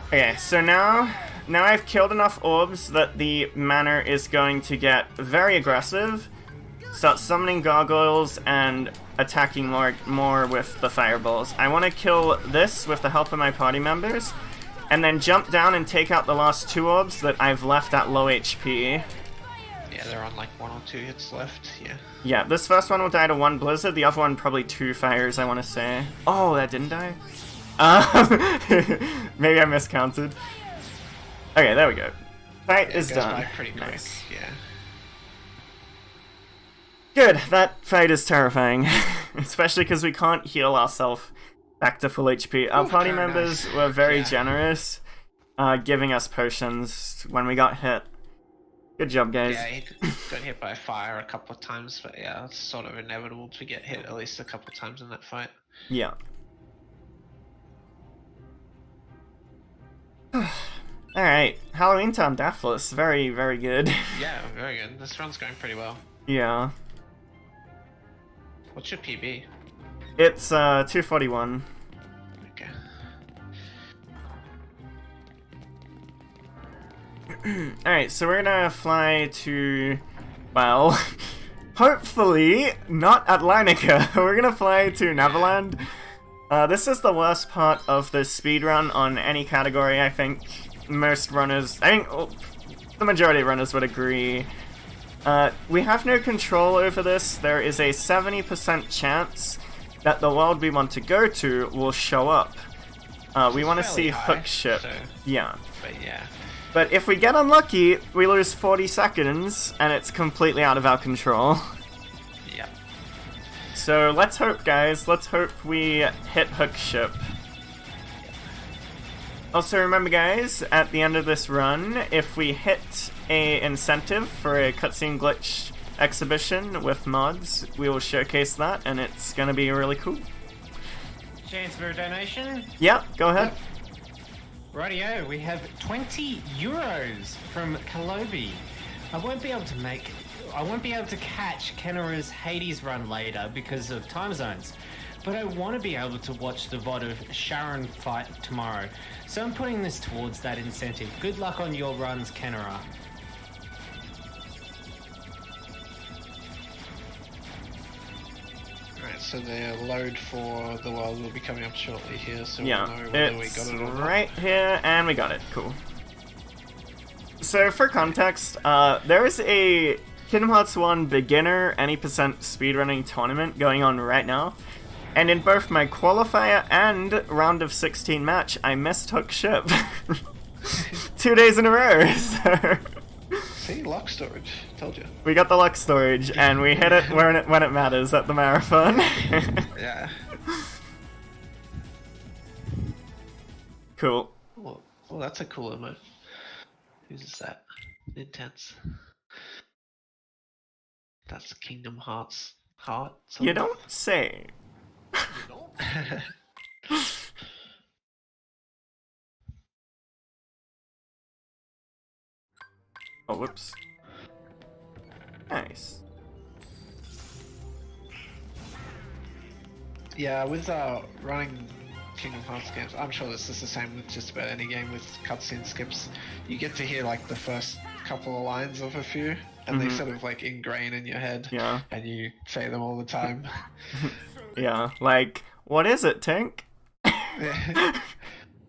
Okay, so now I've killed enough orbs that the manor is going to get very aggressive, start summoning gargoyles and attacking more with the fireballs. I want to kill this with the help of my party members, and then jump down and take out the last two orbs that I've left at low HP. Yeah, they're on like 1 or 2 hits left, yeah. Yeah, this first one will die to 1 blizzard, the other one probably 2 fires, I want to say. Oh, that didn't die? Maybe I miscounted. Okay, there we go. Fight is it goes done. by pretty quick, nice. yeah. Good, that fight is terrifying. Especially because we can't heal ourselves back to full HP. Our party very members nice. were very Yeah. generous, giving us potions when we got hit. Good job, guys. Yeah, he got hit by fire a couple of times, but yeah, it's sort of inevitable to get hit at least a couple of times in that fight. Yeah. Alright, Halloween Town Deathless. Very, very good. Yeah, very good. This run's going pretty well. Yeah. What's your PB? It's 241. Okay. Alright, so we're gonna fly to, well, hopefully not Atlantica. We're gonna fly to Neverland. This is the worst part of the speedrun on any category, I think. Most runners, I think the majority of runners would agree. We have no control over this. There is a 70% chance that the world we want to go to will show up. We want to see Hook Ship. So, Yeah. but yeah. But if we get unlucky, we lose 40 seconds, and it's completely out of our control. Yeah. So let's hope, guys. Let's hope we hit Hook Ship. Also remember, guys, at the end of this run, if we hit a incentive for a cutscene glitch exhibition with mods, we will showcase that, and it's gonna be really cool. Chance for a donation? Yeah, go ahead. Rightio, we have 20 euros from Kalobi. I won't be able to catch Kenara's Hades run later because of time zones, but I want to be able to watch the VOD of Sharon fight tomorrow. So I'm putting this towards that incentive. Good luck on your runs, Kenara. Right, so the load for the world will be coming up shortly here, so Yeah, we'll know whether we it's got it or not. right here, and we got it. Cool. So for context, there is a Kingdom Hearts 1 beginner any percent speedrunning tournament going on right now, and in both my qualifier and round of 16 match, I missed Hook Ship 2 days in a row. So See, lock storage. Told you. we got the luck storage, and we hit it when it matters at the marathon. Yeah. Cool. Oh, that's a cool emote. Who's that? Intense. That's Kingdom Hearts heart. You don't say. Oh, whoops. Nice. Yeah, with running Kingdom Hearts games, I'm sure this is the same with just about any game with cutscene skips. You get to hear like the first couple of lines of a few, and they sort of like ingrain in your head. Yeah. And you say them all the time. Yeah, like, what is it, Tink?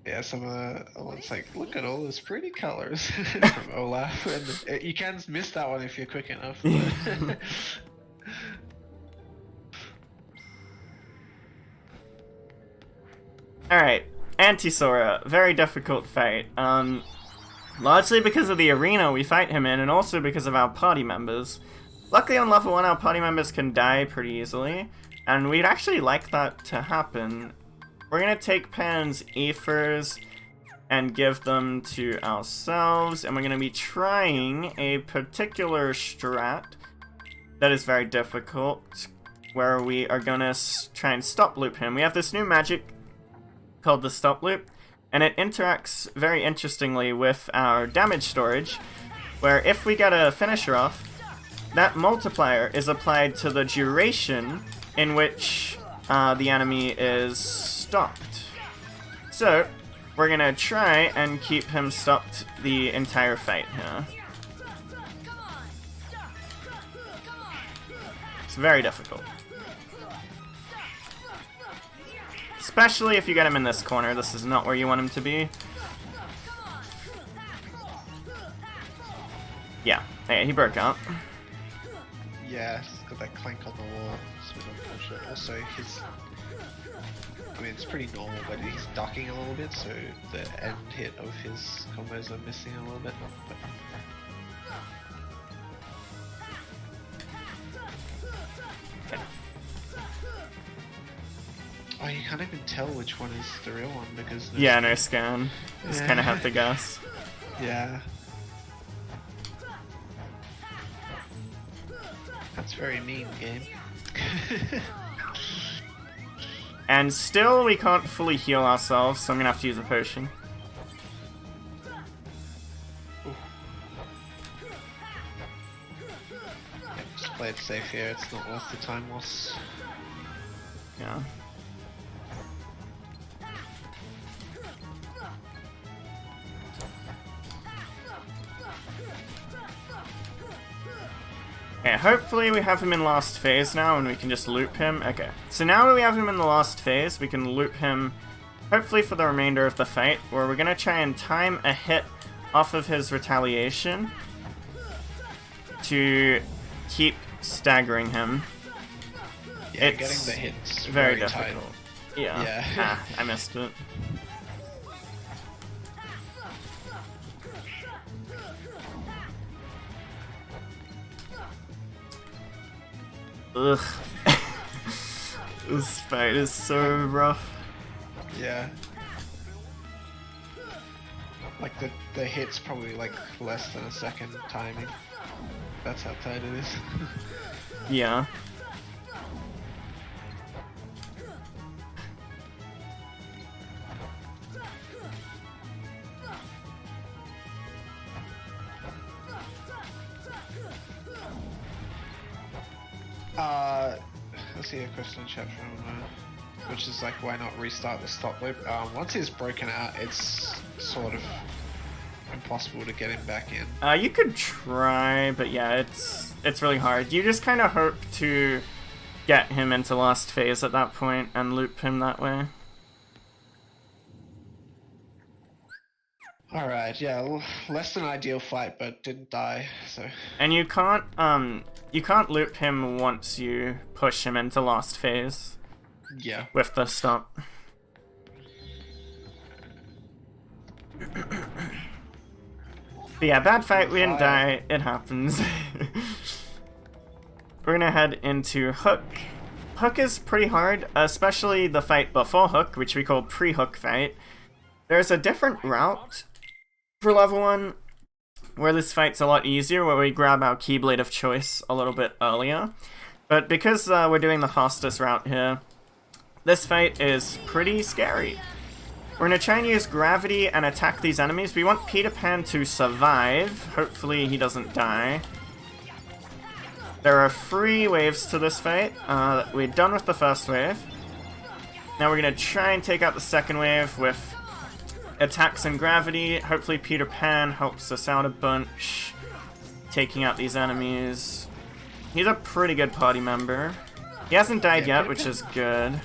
Yeah, some one's like, look at all those pretty colors from Olaf, and you can miss that one if you're quick enough. But Alright, Antisora, very difficult fight. Largely because of the arena we fight him in, and also because of our party members. Luckily on level 1 our party members can die pretty easily, and we'd actually like that to happen. We're gonna take Pan's ethers and give them to ourselves, and we're gonna be trying a particular strat that is very difficult, where we are gonna try and stop loop him. We have this new magic called the stop loop, and it interacts very interestingly with our damage storage, where if we get a finisher off, that multiplier is applied to the duration in which the enemy is stopped. So, we're gonna try and keep him stopped the entire fight here. It's very difficult. Especially if you get him in this corner. This is not where you want him to be. Yeah, hey, he broke out. yeah, it's got that clank on the wall. It's a bit unfortunate. Also, I mean, it's pretty normal, but he's ducking a little bit, so the end hit of his combos are missing a little bit. Oh, you can't even tell which one is the real one because... Yeah, no scan. Just kind of have to guess. Yeah. That's very mean, game. And still, we can't fully heal ourselves, so I'm gonna have to use a potion. Yeah, just play it safe here, it's not worth the time loss. Yeah. Okay, hopefully we have him in last phase now and we can just loop him. Okay, so now that we have him in the last phase, we can loop him hopefully for the remainder of the fight, where we're gonna try and time a hit off of his retaliation to keep staggering him. Yeah, It's getting the hits very tight. difficult. Yeah. Yeah. I missed it. Ugh. This fight is so rough. Yeah. Like the hit's probably like less than a second timing. That's how tight it is. Yeah. Let's see a question in chat from which is like, why not restart the stop loop? Once he's broken out, it's sort of impossible to get him back in. You could try, but yeah, it's really hard. You just kind of hope to get him into last phase at that point and loop him that way. Alright, yeah, less than ideal fight, but didn't die, so... And you can't loop him once you push him into last phase. Yeah. With the stop. But yeah, bad fight, we didn't die, it happens. We're gonna head into Hook. Hook is pretty hard, especially the fight before Hook, which we call pre-Hook fight. There's a different route for level 1, where this fight's a lot easier, where we grab our Keyblade of choice a little bit earlier. But because we're doing the fastest route here, this fight is pretty scary. We're going to try and use gravity and attack these enemies. We want Peter Pan to survive. Hopefully he doesn't die. There are 3 waves to this fight. We're done with the first wave. Now we're going to try and take out the second wave with attacks and gravity. Hopefully Peter Pan helps us out a bunch, taking out these enemies. He's a pretty good party member. He hasn't died yet, which is good.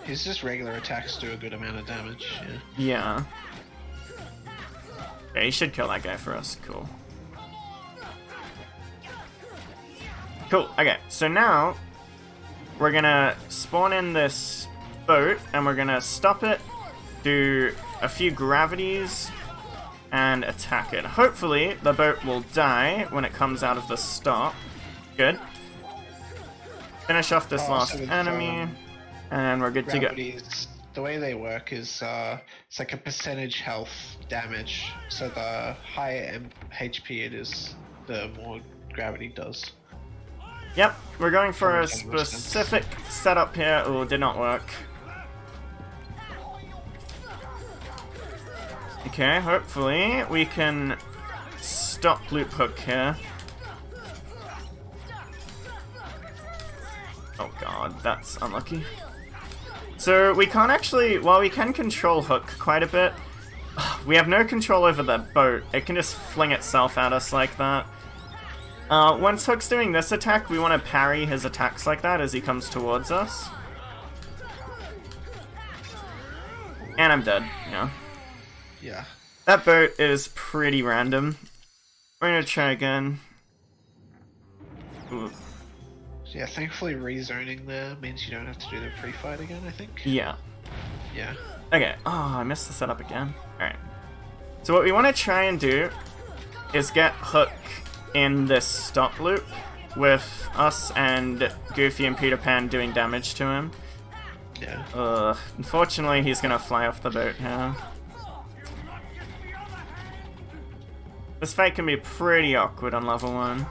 His just regular attacks do a good amount of damage, yeah. Yeah, he should kill that guy for us. Cool. Cool, okay, so now we're gonna spawn in this boat and we're gonna stop it, do a few gravities, and attack it. Hopefully the boat will die when it comes out of the stop. Good. Finish off this last enemy, and we're good to go. The way they work is it's like a percentage health damage. So the higher HP it is, the more gravity does. Yep, we're going for a specific setup here. Oh, did not work. Okay, hopefully we can stop loop Hook here. Oh god, that's unlucky. So we can't actually, while we can control Hook quite a bit, we have no control over the boat. It can just fling itself at us like that. Once Hook's doing this attack, we want to parry his attacks like that as he comes towards us. And I'm dead, yeah. Yeah. That boat is pretty random. We're gonna try again. Ooh. Yeah, thankfully rezoning there means you don't have to do the pre-fight again, I think. Yeah. Yeah. Okay, oh, I missed the setup again. Alright. So what we want to try and do is get Hook in this stop loop with us and Goofy and Peter Pan doing damage to him. Yeah. Unfortunately, he's gonna fly off the boat here. This fight can be pretty awkward on level 1.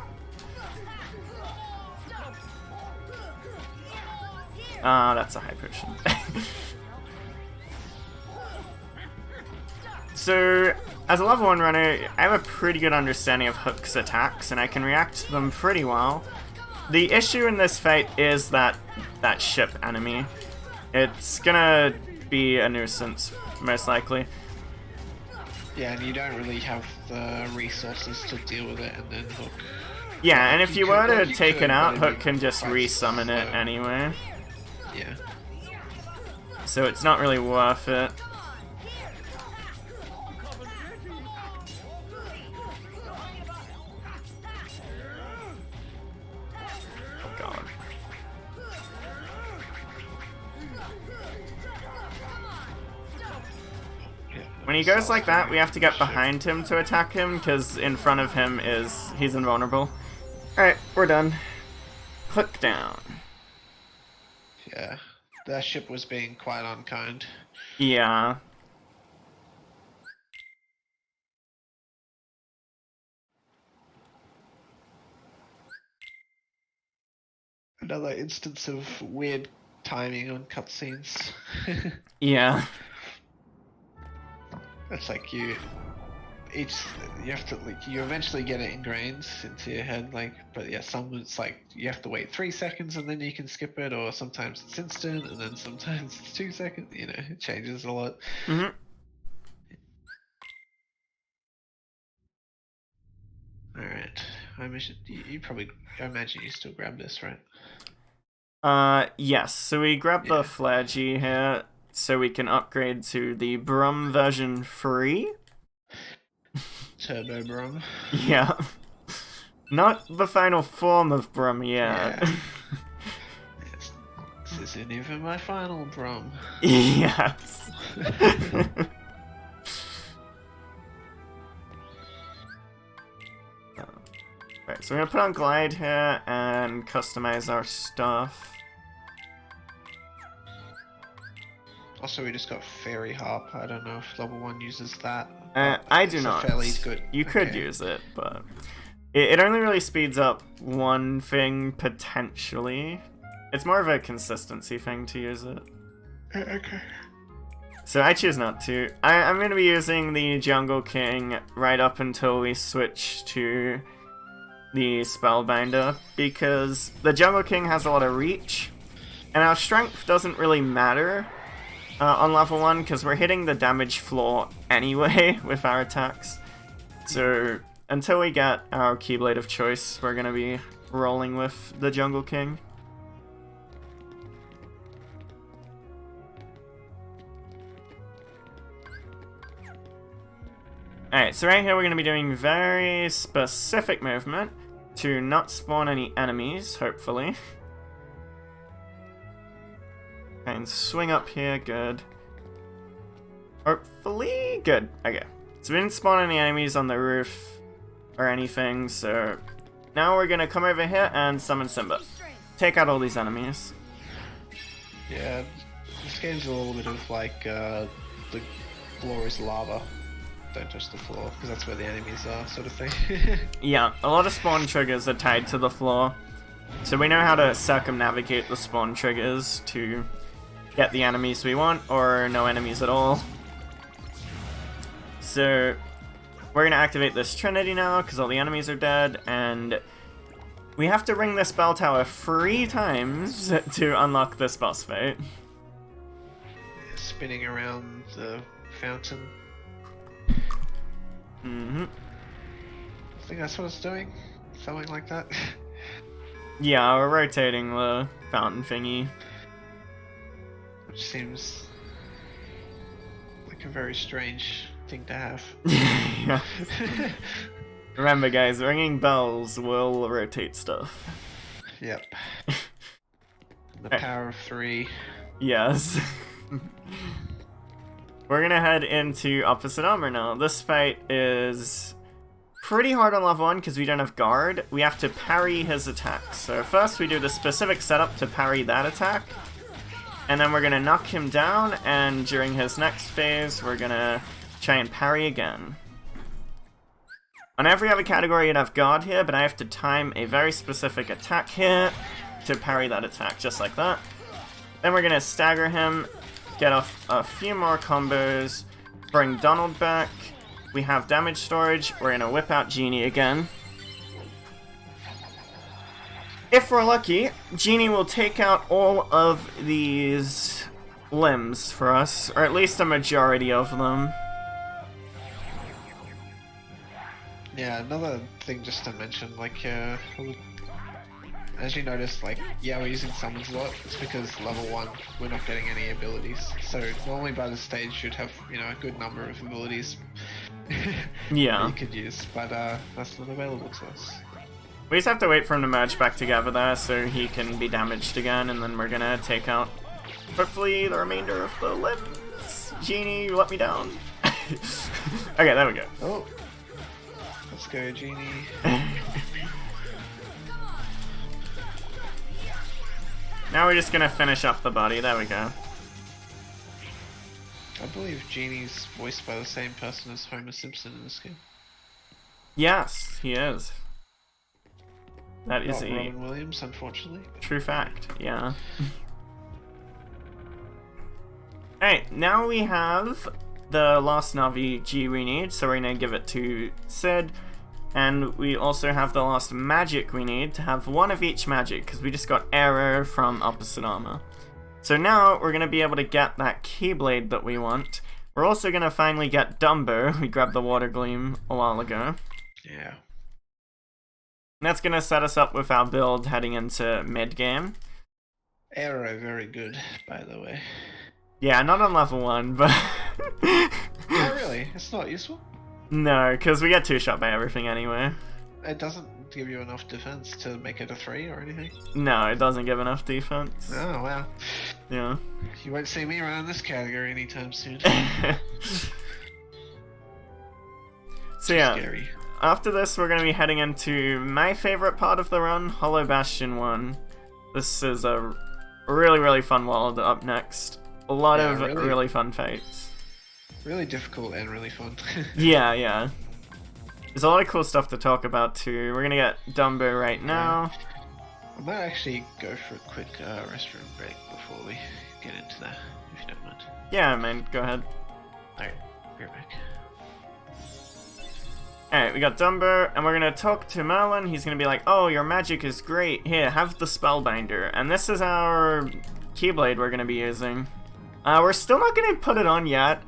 Ah, that's a high potion. So, as a level 1 runner, I have a pretty good understanding of Hook's attacks, and I can react to them pretty well. The issue in this fight is that ship enemy. It's gonna be a nuisance, most likely. Yeah, and you don't really have the resources to deal with it, and then Hook. Yeah, and if you were to take it out, but Hook can just resummon it anyway. Yeah. So it's not really worth it. Oh god. When he goes like that, we have to get behind him to attack him, because in front of him he's invulnerable. Alright, we're done. Hook down. Yeah. That ship was being quite unkind. Yeah. Another instance of weird timing on cutscenes. Yeah. It's like you have to, like, you eventually get it ingrained into your head, like, but yeah, some it's like you have to wait 3 seconds and then you can skip it, or sometimes it's instant and then sometimes it's 2 seconds, you know, it changes a lot. Mm-hmm. Alright, I imagine you probably, I imagine you still grab this, right? Yes, so we grab the Flagey here, so we can upgrade to the Brum version 3. Turbo Brum. Yeah. Not the final form of Brum yet. Yeah. This isn't even my final Brum. Yes. Right, so we're gonna put on Glide here and customize our stuff. Also, we just got Fairy Harp. I don't know if level 1 uses that. I do It's a not. fairly good. You could Okay. use it, but it only really speeds up one thing, potentially. It's more of a consistency thing to use it. Okay. So I choose not to. I'm going to be using the Jungle King right up until we switch to the Spellbinder, because the Jungle King has a lot of reach, and our strength doesn't really matter on level 1, because we're hitting the damage floor anyway with our attacks. So until we get our Keyblade of choice, we're going to be rolling with the Jungle King. Alright, so right here we're going to be doing very specific movement to not spawn any enemies, hopefully. And swing up here, good. Hopefully, good. Okay, so we didn't spawn any enemies on the roof or anything, so now we're going to come over here and summon Simba. Take out all these enemies. Yeah, this game's a little bit of like the floor is lava. Don't touch the floor, because that's where the enemies are, sort of thing. Yeah, a lot of spawn triggers are tied to the floor, so we know how to circumnavigate the spawn triggers to get the enemies we want, or no enemies at all. So we're going to activate this Trinity now, because all the enemies are dead, and we have to ring this bell tower 3 times to unlock this boss fight. Spinning around the fountain. Mm-hmm. I think that's what it's doing. Something like that. Yeah, we're rotating the fountain thingy. Which seems like a very strange thing to have. Yeah. Remember guys, ringing bells will rotate stuff. Yep. The Alright. power of 3. Yes. We're gonna head into Opposite Armor now. This fight is pretty hard on level 1 because we don't have guard. We have to parry his attacks. So first we do the specific setup to parry that attack. And then we're gonna knock him down, and during his next phase, we're gonna try and parry again. On every other category you'd have guard here, but I have to time a very specific attack here to parry that attack, just like that. Then we're gonna stagger him, get off a few more combos, bring Donald back. We have damage storage, we're gonna whip out Genie again. If we're lucky, Genie will take out all of these limbs for us, or at least a majority of them. Yeah, another thing just to mention, like, as you noticed, like, yeah, we're using summons a lot. It's because level 1, we're not getting any abilities. So normally by this stage you'd have, you know, a good number of abilities Yeah. that you could use, but that's not available to us. We just have to wait for him to merge back together there so he can be damaged again, and then we're gonna take out, hopefully, the remainder of the limbs. Genie, you let me down. Okay, there we go. Oh, let's go, Genie. Now we're just gonna finish off the body, there we go. I believe Genie's voiced by the same person as Homer Simpson in this game. Yes, he is. That is Not a Robin Williams, unfortunately. true fact, yeah. Alright, now we have the last Navi G we need, so we're gonna give it to Sid. And we also have the last magic we need to have one of each magic, because we just got Error from Opposite Armor. So now we're gonna be able to get that Keyblade that we want. We're also gonna finally get Dumbo. We grabbed the Water Gleam a while ago. Yeah. And that's gonna set us up with our build heading into mid-game. Arrow, very good, by the way. Yeah, not on level 1, but... Oh, really? It's not useful? No, because we get 2-shot by everything anyway. It doesn't give you enough defense to make it a 3 or anything? No, it doesn't give enough defense. Oh, wow. Yeah. You won't see me around this category anytime soon. So yeah, Scary. after this we're going to be heading into my favorite part of the run, Hollow Bastion 1. This is a really, really fun world up next. A lot of really fun fights. Really difficult and really fun. Yeah. There's a lot of cool stuff to talk about too. We're going to get Dumbo right now. I might actually go for a quick restroom break before we get into that, if you don't mind. Yeah, man, go ahead. Alright, be right back. Alright, we got Dumbo, and we're gonna talk to Merlin. He's gonna be like, oh, your magic is great. Here, have the Spellbinder. And this is our Keyblade we're gonna be using. We're still not gonna put it on yet.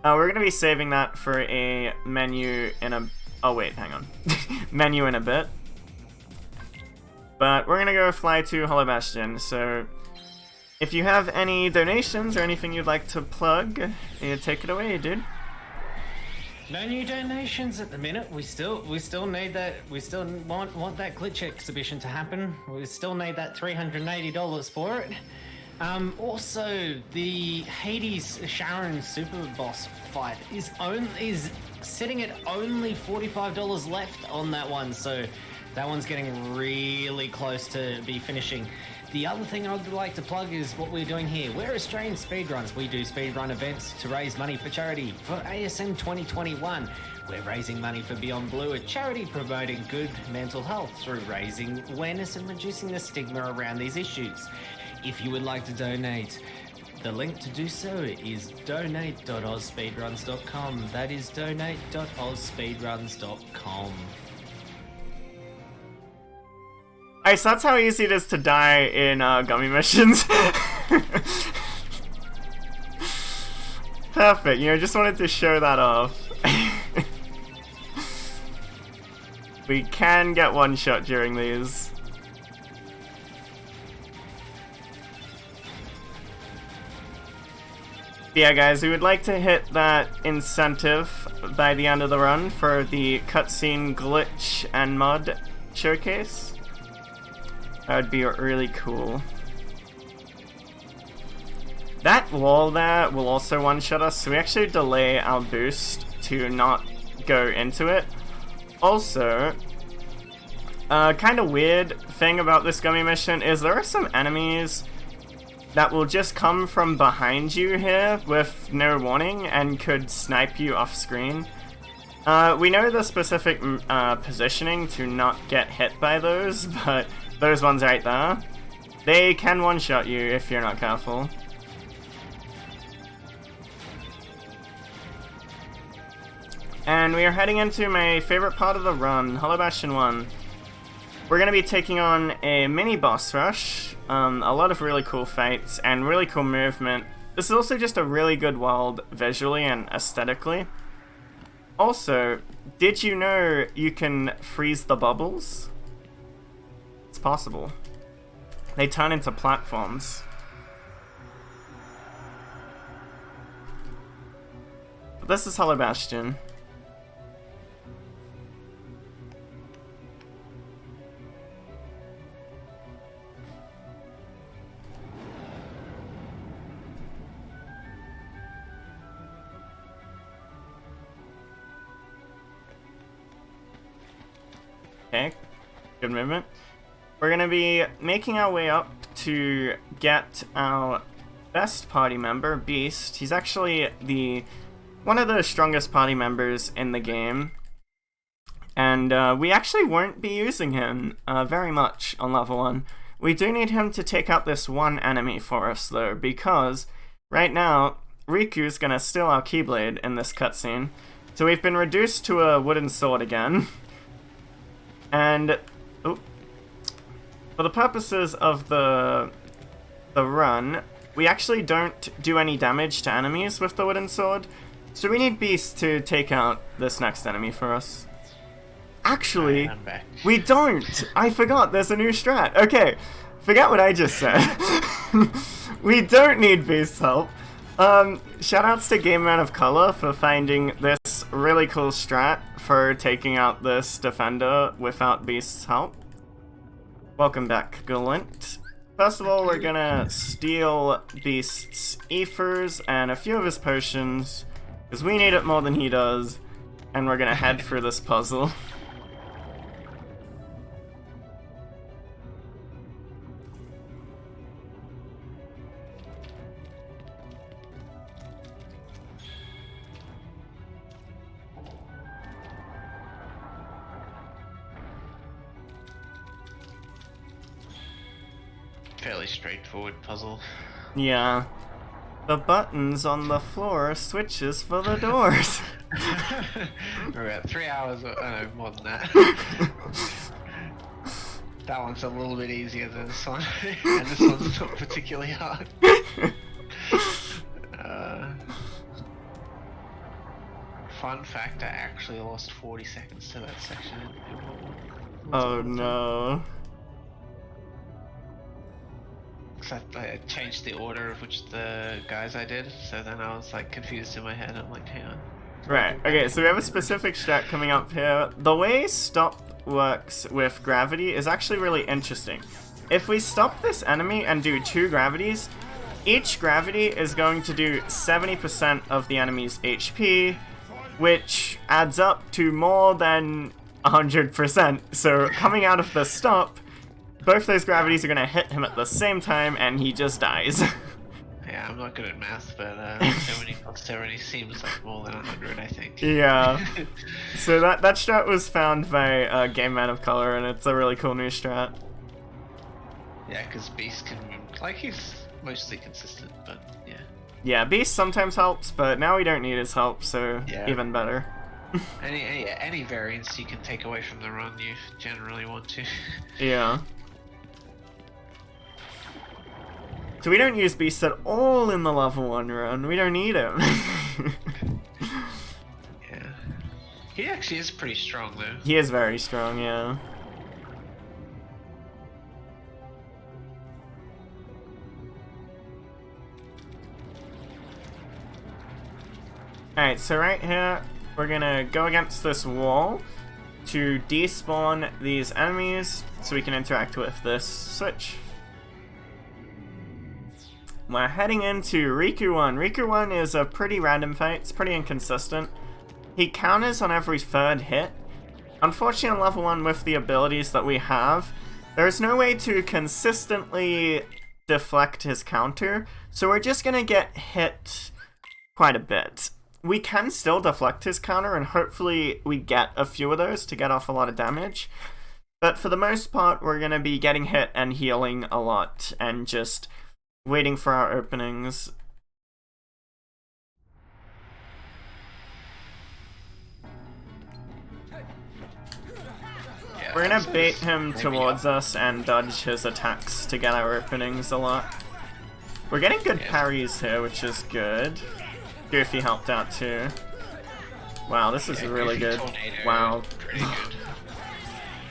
We're gonna be saving that for a menu in a... Oh, wait, hang on. Menu in a bit. But we're gonna go fly to Hollow Bastion, so... If you have any donations or anything you'd like to plug, take it away, dude. No new donations at the minute. We still need that. We still want that glitch exhibition to happen. We still need that $380 for it. Also, the Hades Sharon Super Boss fight is sitting at only $45 left on that one. So that one's getting really close to be finishing. The other thing I'd like to plug is what we're doing here. We're Australian Speedruns. We do speedrun events to raise money for charity. For ASM 2021, we're raising money for Beyond Blue, a charity promoting good mental health through raising awareness and reducing the stigma around these issues. If you would like to donate, the link to do so is donate.ozspeedruns.com. That is donate.ozspeedruns.com. Alright, so that's how easy it is to die in gummy missions. Perfect, just wanted to show that off. We can get one shot during these. Yeah, guys, we would like to hit that incentive by the end of the run for the cutscene glitch and mod showcase. That would be really cool. That wall there will also one-shot us, so we actually delay our boost to not go into it. Also, kind of weird thing about this gummy mission is there are some enemies that will just come from behind you here with no warning and could snipe you off screen. We know the specific positioning to not get hit by those, but those ones right there, they can one-shot you if you're not careful. And we are heading into my favorite part of the run, Hollow Bastion 1. We're going to be taking on a mini boss rush, a lot of really cool fights, and really cool movement. This is also just a really good world visually and aesthetically. Also, did you know you can freeze the bubbles? It's possible. They turn into platforms. But this is Hollow Bastion. Okay, good movement. We're gonna be making our way up to get our best party member, Beast. He's actually one of the strongest party members in the game. And we actually won't be using him very much on level 1. We do need him to take out this one enemy for us though, because right now, Riku's gonna steal our Keyblade in this cutscene. So we've been reduced to a wooden sword again. And for the purposes of the run, we actually don't do any damage to enemies with the wooden sword, so we need Beast to take out this next enemy for us. Actually, we don't! I forgot, there's a new strat. Okay, forget what I just said. We don't need Beast's help. Shoutouts to Game Man of Color for finding this really cool strat for taking out this defender without Beast's help. Welcome back, Galint. First of all, we're gonna steal Beast's ethers and a few of his potions, because we need it more than he does, and we're gonna head for this puzzle. Fairly straightforward puzzle. Yeah. The buttons on the floor are switches for the doors. We're about 3 hours, no, more than that. That one's a little bit easier than this one, and this one's not particularly hard. Fun fact, I actually lost 40 seconds to that section. Oh no. I changed the order of which the guys I did, so then I was like confused in my head. I'm like, hang on. Right, okay, so we have a specific strat coming up here. The way stop works with gravity is actually really interesting. If we stop this enemy and do 2 gravities, each gravity is going to do 70% of the enemy's HP, which adds up to more than 100%. So coming out of the stop, both those gravities are going to hit him at the same time, and he just dies. Yeah, I'm not good at math, but 70 plus 70 seems like more than 100, I think. Yeah. So that strat was found by Game Man of Color, and it's a really cool new strat. Yeah, because Beast can... like, he's mostly consistent, but yeah. Yeah, Beast sometimes helps, but now we don't need his help, so Yeah. even better. Any variance you can take away from the run, you generally want to. Yeah. So we don't use Beast at all in the level 1 run. We don't need him. Yeah. He actually is pretty strong, though. He is very strong, yeah. Alright, so right here, we're gonna go against this wall to despawn these enemies so we can interact with this switch. We're heading into Riku 1. Riku 1 is a pretty random fight, it's pretty inconsistent. He counters on every 3rd hit. Unfortunately on level 1 with the abilities that we have, there is no way to consistently deflect his counter, so we're just gonna get hit quite a bit. We can still deflect his counter, and hopefully we get a few of those to get off a lot of damage. But for the most part, we're gonna be getting hit and healing a lot, and just waiting for our openings. We're gonna bait him towards us and dodge his attacks to get our openings a lot. We're getting good parries here, which is good. Goofy helped out too. Wow, this is really Goofy good. Tornado, Wow. pretty good.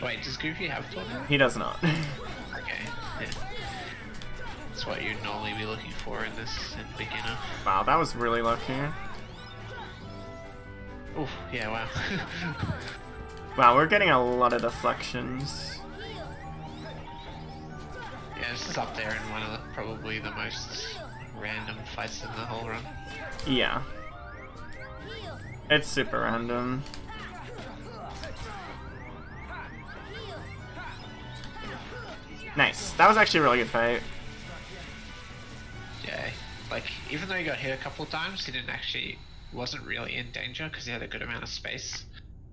Wait, does Goofy have tornado? He does not. Okay. Yeah. That's what you'd normally be looking for in this beginner. Wow, that was really lucky. Oof, yeah, wow. Wow, we're getting a lot of deflections. Yeah, this is up there in one of the, probably the most random fights in the whole run. Yeah. It's super random. Nice. That was actually a really good fight. Yeah, like, even though he got hit a couple of times, wasn't really in danger because he had a good amount of space.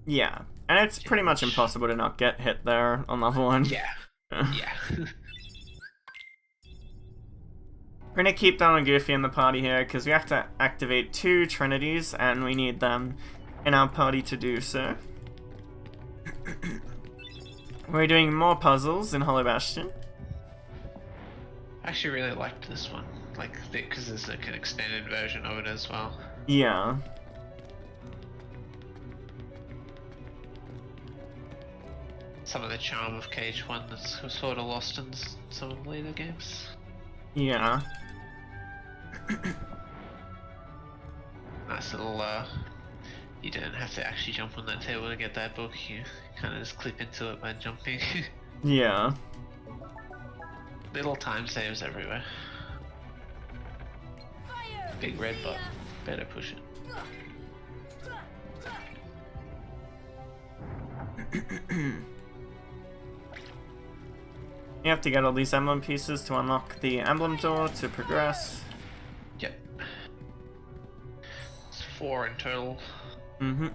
Yeah. And it's pretty much impossible to not get hit there on level 1. Yeah. Yeah. We're gonna keep down on Goofy in the party here, because we have to activate 2 Trinities, and we need them in our party to do so. We're doing more puzzles in Hollow Bastion. I actually really liked this one, like, because there's like an extended version of it as well. Yeah. Some of the charm of KH1 that's sort of lost in some of the later games. Yeah. Nice little, you didn't have to actually jump on that table to get that book, you kind of just clip into it by jumping. Yeah. Little time saves everywhere. Big red button, better push it. You have to get all these emblem pieces to unlock the emblem door to progress. Yep. It's 4 in total. Mm-hmm.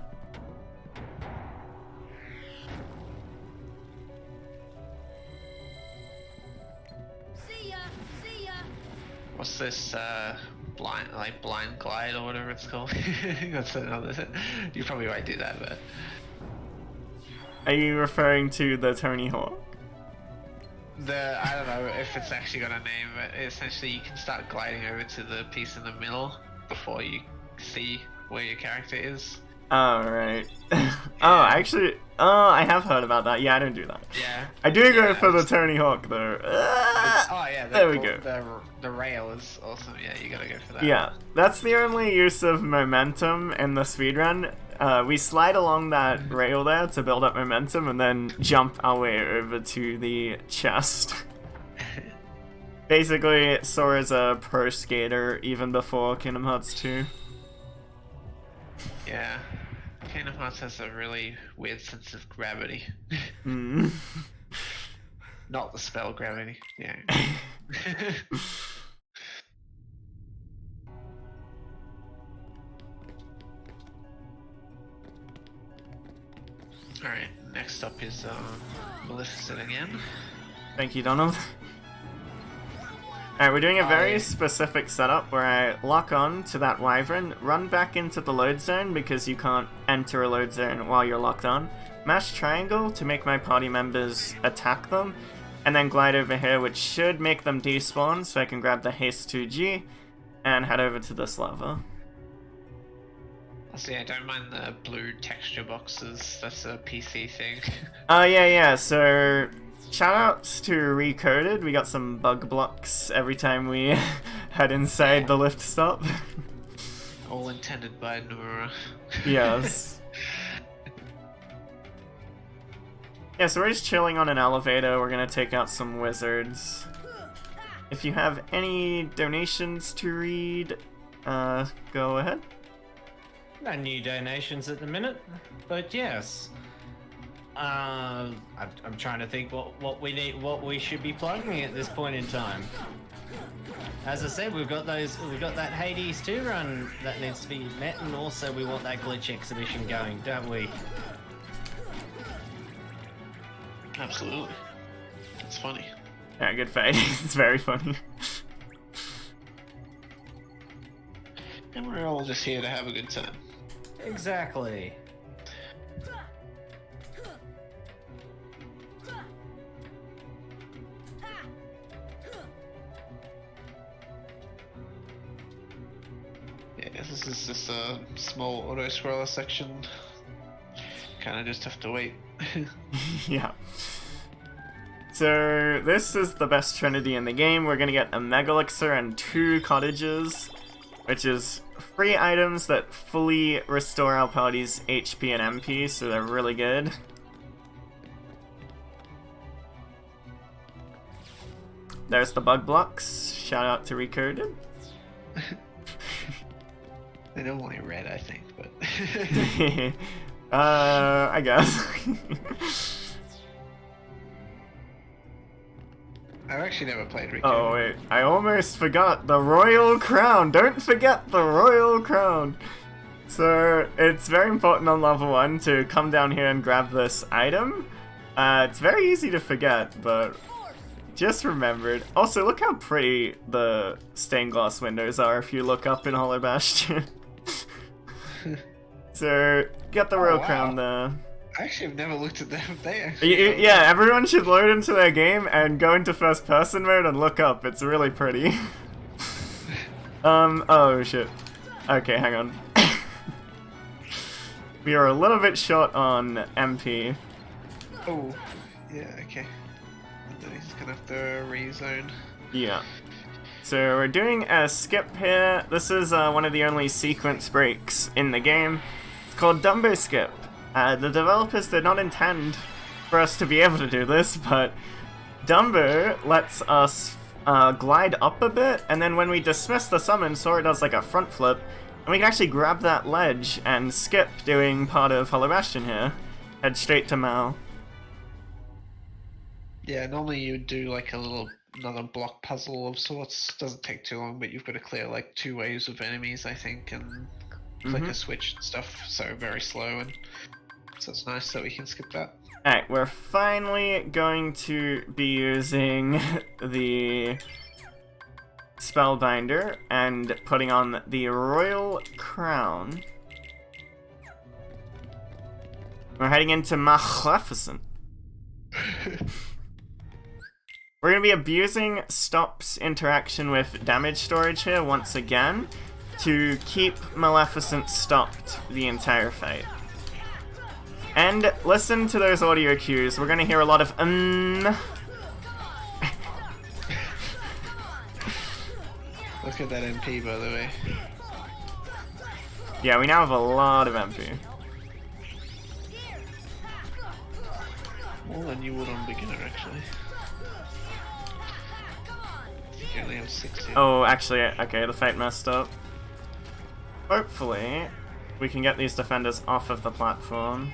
What's this, blind glide or whatever it's called? That's another. You probably might do that, but. Are you referring to the Tony Hawk? I don't know if it's actually got a name, but essentially you can start gliding over to the piece in the middle before you see where your character is. Oh, right. I have heard about that. Yeah, I don't do that. Yeah. I do go for the Tony Hawk, though. Oh, yeah. There we go. The rail is awesome. Yeah, you gotta go for that. Yeah, that's the only use of momentum in the speedrun. We slide along that rail there to build up momentum and then jump our way over to the chest. Basically, Sora's a pro skater even before Kingdom Hearts 2. Yeah. Kingdom Hearts has a really weird sense of gravity. Mm. Not the spell gravity. Yeah. Alright, next up is Maleficent again. Thank you, Donald. Alright, we're doing a very specific setup where I lock on to that wyvern, run back into the load zone because you can't enter a load zone while you're locked on, mash triangle to make my party members attack them, and then glide over here, which should make them despawn so I can grab the haste 2G and head over to this lava. So yeah, don't mind the blue texture boxes, that's a PC thing. Yeah, so shoutouts to Recoded, we got some bug blocks every time we head inside the lift stop. All intended by Nora. Yes. Yeah, so we're just chilling on an elevator, we're gonna take out some wizards. If you have any donations to read, go ahead. No new donations at the minute, but yes. I'm trying to think what we need, what we should be plugging at this point in time. As I said, we've got that Hades 2 run that needs to be met, and also we want that glitch exhibition going, don't we? Absolutely. It's funny. Yeah, good fight. It's very funny. And we're all just here to have a good time. Exactly. Yeah, this is just a small auto-scroller section. Kinda just have to wait. Yeah. So, this is the best trinity in the game. We're gonna get a Mega Elixir and 2 cottages, which is 3 items that fully restore our party's HP and MP, so they're really good. There's the bug blocks. Shout out to Recoded. They're normally red, I think, but... I guess. I've actually never played Rico. Oh wait, I almost forgot the Royal Crown. Don't forget the Royal Crown. So it's very important on level 1 to come down here and grab this item. It's very easy to forget, but just remembered. Also, look how pretty the stained glass windows are if you look up in Hollow Bastion. So get the Royal Crown there. I actually have never looked at them. They Yeah, everyone should load into their game and go into first person mode and look up. It's really pretty. Oh shit. Okay, hang on. We are a little bit short on MP. Oh, yeah, okay. And then he's gonna have to rezone. Yeah. So we're doing a skip here. This is one of the only sequence breaks in the game. It's called Dumbo Skip. The developers did not intend for us to be able to do this, but Dumbo lets us glide up a bit, and then when we dismiss the summon, Sora does like a front flip, and we can actually grab that ledge and skip doing part of Hollow Bastion here. Head straight to Mal. Yeah, normally you would do like another block puzzle of sorts. Doesn't take too long, but you've got to clear like 2 waves of enemies, I think, and click a switch and stuff, so very slow, and so it's nice that we can skip that. Alright, we're finally going to be using the Spellbinder and putting on the Royal Crown. We're heading into Maleficent. We're going to be abusing Stop's interaction with damage storage here once again to keep Maleficent stopped the entire fight. And listen to those audio cues. We're going to hear a lot of Look at that MP, by the way. Yeah, we now have a lot of MP. More than you would on beginner, actually. I think you only have 60. Oh, actually, okay, the fight messed up. Hopefully, we can get these defenders off of the platform.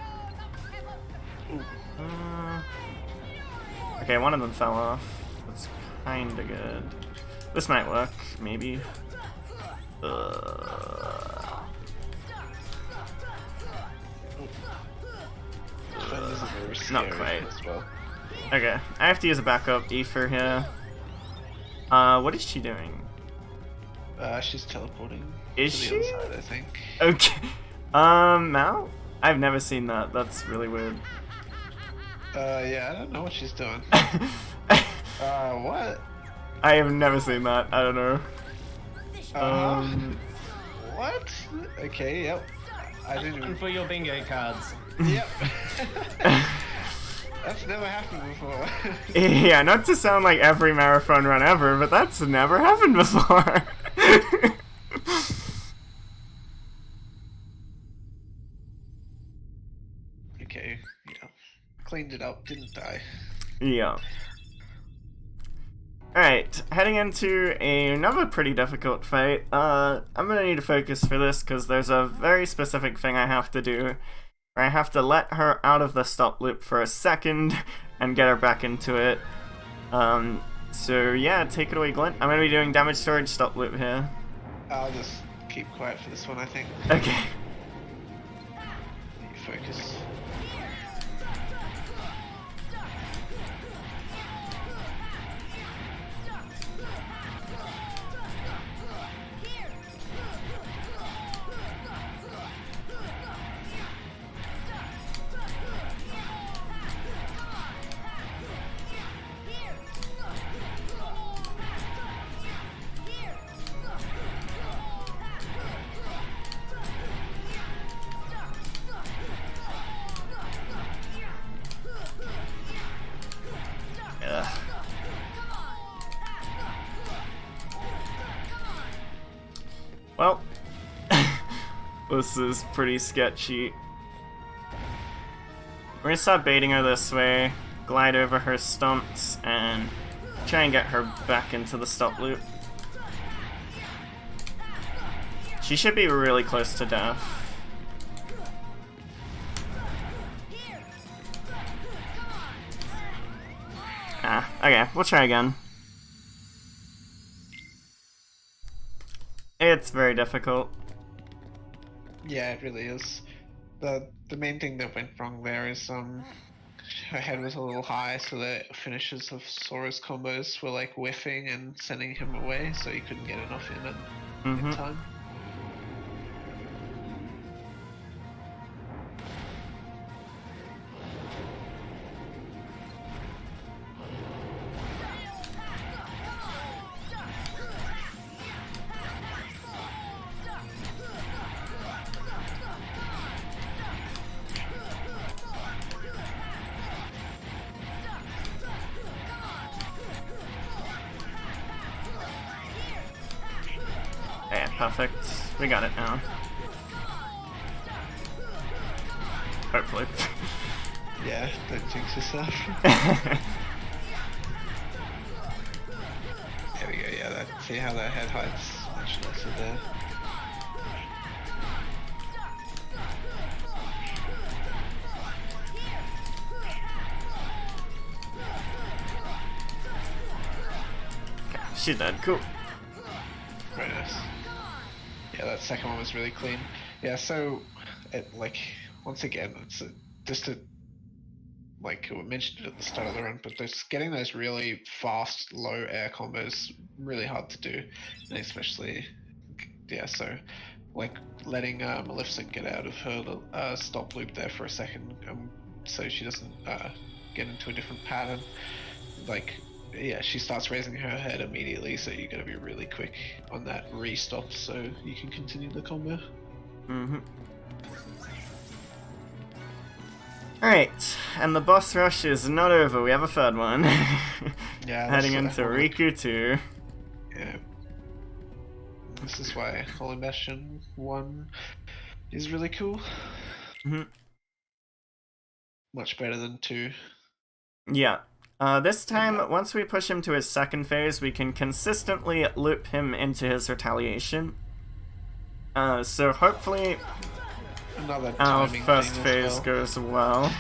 Okay, one of them fell off. That's kinda good. This might work, maybe. Not quite. As well. Okay, I have to use a backup Ether here. What is she doing? She's teleporting Is to she? the other side, I think. Okay. Mal? I've never seen that. That's really weird. Yeah, I don't know what she's doing. What? I have never seen that. I don't know. What? Okay, yep. I didn't And even... for your bingo cards. Yep. That's never happened before. Yeah, not to sound like every marathon run ever, but that's never happened before. Okay, yeah. Cleaned it up, didn't die. Yeah. Alright, heading into another pretty difficult fight. I'm gonna need to focus for this because there's a very specific thing I have to do. Where I have to let her out of the stop loop for a second and get her back into it. So yeah, take it away, Glenn. I'm gonna be doing damage storage stop loop here. I'll just keep quiet for this one, I think. Okay. You focus. Ugh. Well, this is pretty sketchy. We're gonna start baiting her this way, glide over her stumps, and try and get her back into the stop loop. She should be really close to death. Ah, okay, we'll try again. It's very difficult. Yeah, it really is. The main thing that went wrong there is her head was a little high, so the finishes of Sora's combos were like whiffing and sending him away, so he couldn't get enough in time. Yeah, perfect. We got it now. Hopefully. Yeah, don't jinx yourself. There we go, yeah, see how that head height's much lesser there. She's dead. Cool. Very nice. Yeah, that second one was really clean. Yeah, so, once again, it's just a, like we mentioned it at the start of the run, but getting those really fast, low air combos really hard to do, and especially, yeah, so, like, letting Maleficent get out of her stop loop there for a second, so she doesn't get into a different pattern, like, yeah, she starts raising her head immediately, so you gotta be really quick on that re-stop so you can continue the combo. Mm-hmm. Alright, and the boss rush is not over, we have a third one. Yeah, Heading into Riku 2. Yeah. This is why Holy Bastion 1 is really cool. Mm-hmm. Much better than 2. Yeah. This time, once we push him to his second phase, we can consistently loop him into his retaliation. So hopefully Another our timing first thing phase as well. goes well.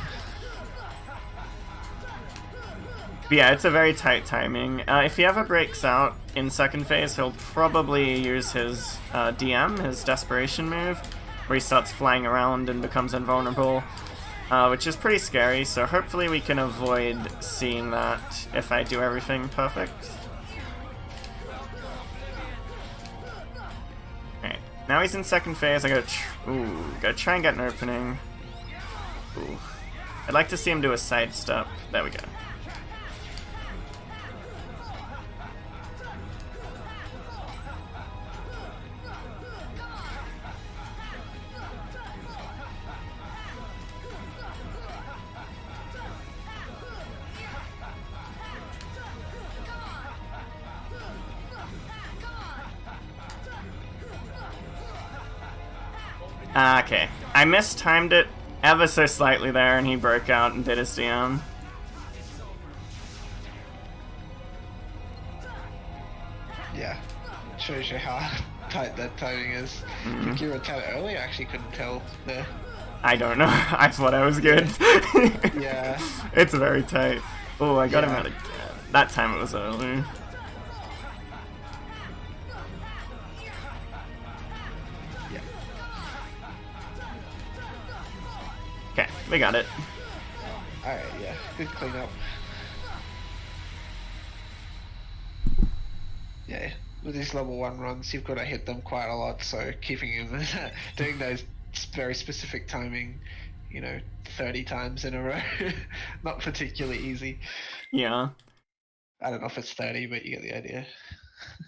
But yeah, it's a very tight timing. If he ever breaks out in second phase, he'll probably use his DM, his desperation move, where he starts flying around and becomes invulnerable. Which is pretty scary, so hopefully we can avoid seeing that if I do everything perfect. Alright, now he's in second phase, I gotta try and get an opening. Ooh. I'd like to see him do a sidestep. There we go. Okay, I mistimed it ever so slightly there, and he broke out and did his DM. Yeah, shows you how tight that timing is. I think you were telling earlier, I actually couldn't tell there. I don't know. I thought I was good. Yeah. It's very tight. Oh, I got him Yeah. out again. that time it was early. Yeah. Okay, we got it. Alright, yeah. Good cleanup. Yeah, with these level 1 runs, you've got to hit them quite a lot, so keeping them doing those very specific timing, 30 times in a row, not particularly easy. Yeah. I don't know if it's 30, but you get the idea.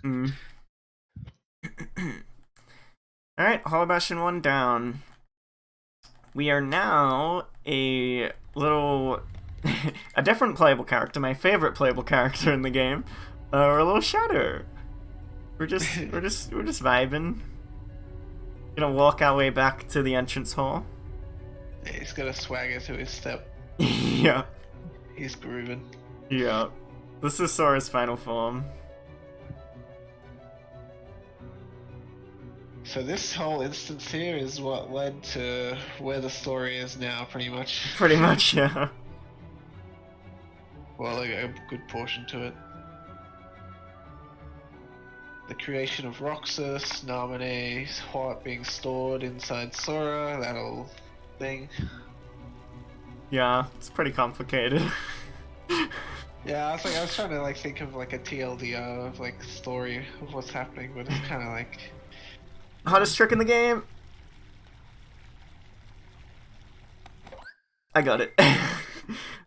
Mm. Alright, Hollow Bastion 1 down. We are now a little... a different playable character, my favorite playable character in the game. We're a little Shadow. We're just vibing. Gonna walk our way back to the entrance hall. Yeah, he's got a swagger to his step. Yeah. He's grooving. Yeah. This is Sora's final form. So this whole instance here is what led to where the story is now, pretty much. Pretty much, yeah. Well, a good portion to it. The creation of Roxas, Namine's heart being stored inside Sora, that whole thing. Yeah, it's pretty complicated. Yeah, I was trying to think of a TLDR of story of what's happening, but it's kind of Hottest trick in the game. I got it.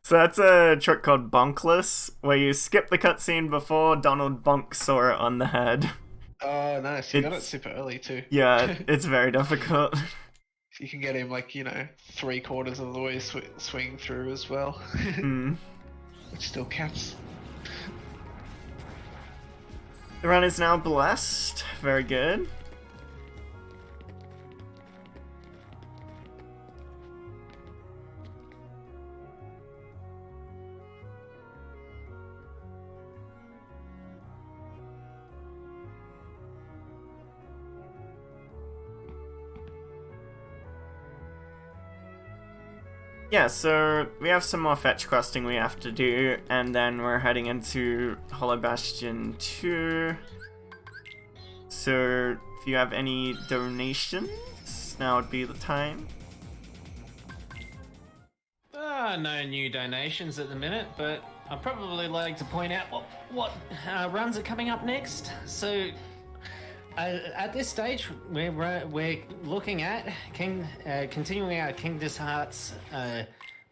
So that's a trick called Bonkless, where you skip the cutscene before Donald bonks Sora on the head. Oh, nice. You got it super early too. Yeah, it's very difficult. You can get him 3/4 of the way swing through as well. Which still counts. The run is now blessed. Very good. Yeah, so we have some more fetch questing we have to do, and then we're heading into Hollow Bastion 2. So if you have any donations, now would be the time. No new donations at the minute, but I'd probably like to point out what runs are coming up next. So at this stage, we're looking at continuing our Kingdom Hearts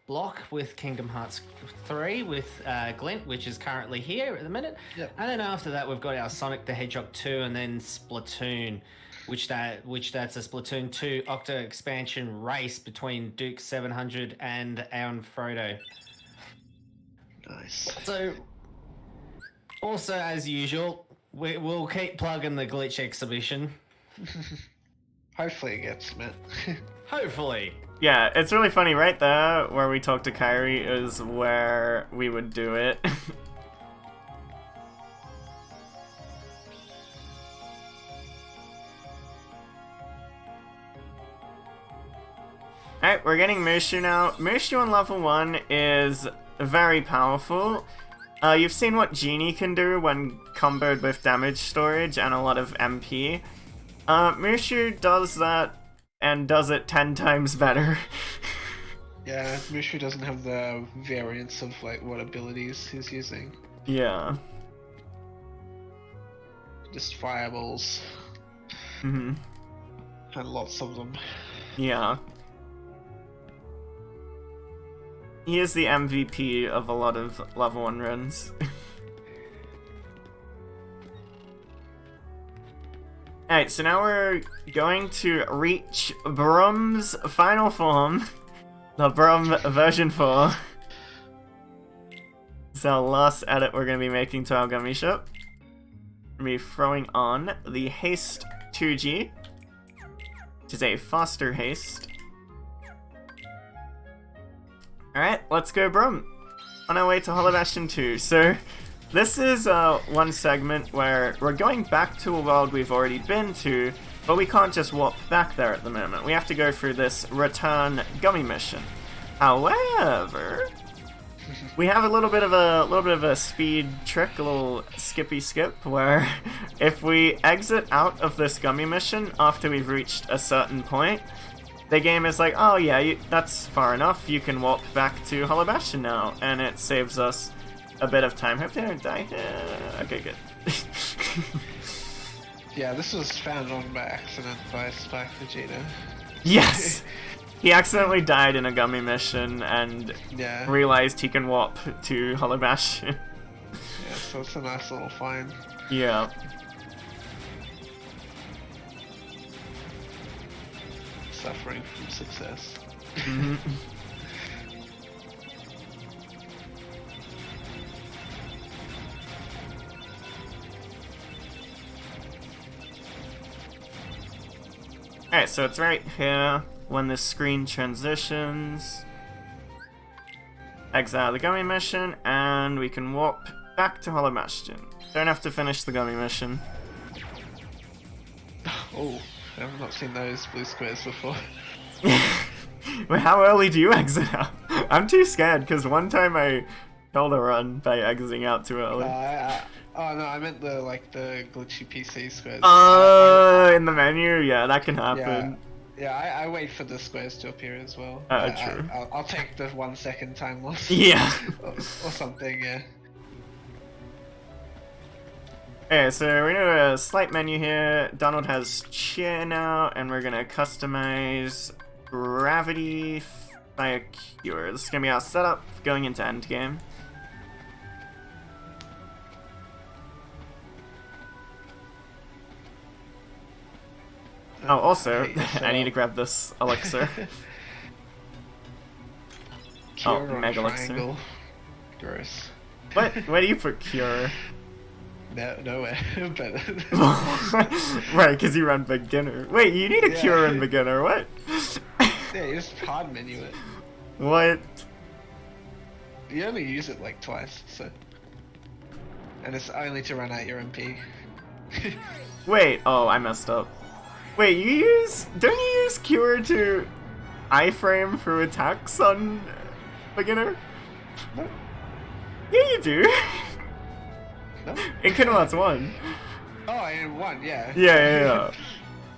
block with Kingdom Hearts 3 with Glint, which is currently here at the minute. Yep. And then after that, we've got our Sonic the Hedgehog 2, and then Splatoon, which that's a Splatoon 2 Octa expansion race between Duke 700 and Aaron Frodo. Nice. So, also as usual, we'll keep plugging the Glitch exhibition. Hopefully it gets met. Hopefully. Yeah, it's really funny right there where we talk to Kairi is where we would do it. Alright, we're getting Mushu now. Mushu on level 1 is very powerful. You've seen what Genie can do when comboed with damage storage and a lot of MP. Mushu does that and does it 10 times better. Yeah, Mushu doesn't have the variance of what abilities he's using. Yeah. Just fireballs. Mm-hmm. And lots of them. Yeah. He is the MVP of a lot of level 1 runs. Alright, so now we're going to reach Brum's final form. The Brum version 4. It's our last edit we're going to be making to our gummy ship. We're going to be throwing on the Haste 2G, which is a faster haste. Alright, let's go Brum. On our way to Hollow Bastion 2. So, this is one segment where we're going back to a world we've already been to, but we can't just walk back there at the moment. We have to go through this return gummy mission. However, we have a little bit of a speed trick, a little skippy skip, where if we exit out of this gummy mission after we've reached a certain point, the game is like, oh yeah, that's far enough, you can warp back to Hollow Bastion now, and it saves us a bit of time. Hope they don't die. Okay, good. Yeah, this was found on by accident by Spike Vegeta. Yes! He accidentally died in a gummy mission and Yeah. realized he can warp to Hollow Bastion. Yeah, so it's a nice little find. Yeah. Suffering from success. Mhm. Alright, so it's right here when the screen transitions. Exit out of the gummy mission, and we can warp back to Hollow Bastion. Don't have to finish the gummy mission. Oh, I've not seen those blue squares before. Wait, how early do you exit out? I'm too scared, because one time I failed a run by exiting out too early. Oh no, I meant the glitchy PC squares. In the menu? Yeah, that can Yeah, happen. yeah. I wait for the squares to appear as well. True. I'll take the 1 second time loss. Yeah. or something. Yeah. Okay, so we know a slight menu here. Donald has cheer now, and we're gonna customize gravity fire cure. This is gonna be our setup going into endgame. Oh, also, I need to grab this elixir. Cure Oh, on Mega Elixir. triangle. Gross. What? Where do you put cure? No, nowhere. But Right, because you run beginner. Wait, you need a Yeah. cure in beginner. What? yeah, you just hard menu it. What? You only use it like twice, so. And it's only to run out your MP. Wait. Oh, I messed up. Wait, don't you use cure to iframe through attacks on beginner? No. Yeah, you do. No? In Kingdom Hearts 1. Oh, in one, yeah. Yeah.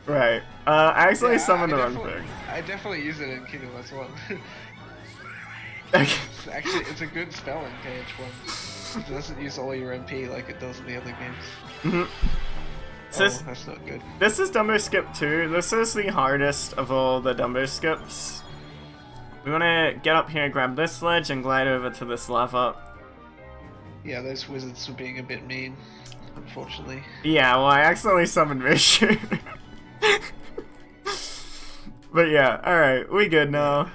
Right. I accidentally Yeah, summoned the wrong definitely- thing. I definitely use it in Kingdom Hearts 1. Okay. Actually, it's a good spell in KH1. It doesn't use all your MP like it does in the other games. Mhm. So Oh, that's not good. this is Dumbo Skip 2. This is the hardest of all the Dumbo Skips. We want to get up here, grab this ledge, and glide over to this lava. Yeah, those wizards were being a bit mean, unfortunately. Yeah, well, I accidentally summoned Rishu. But yeah, alright, we good now.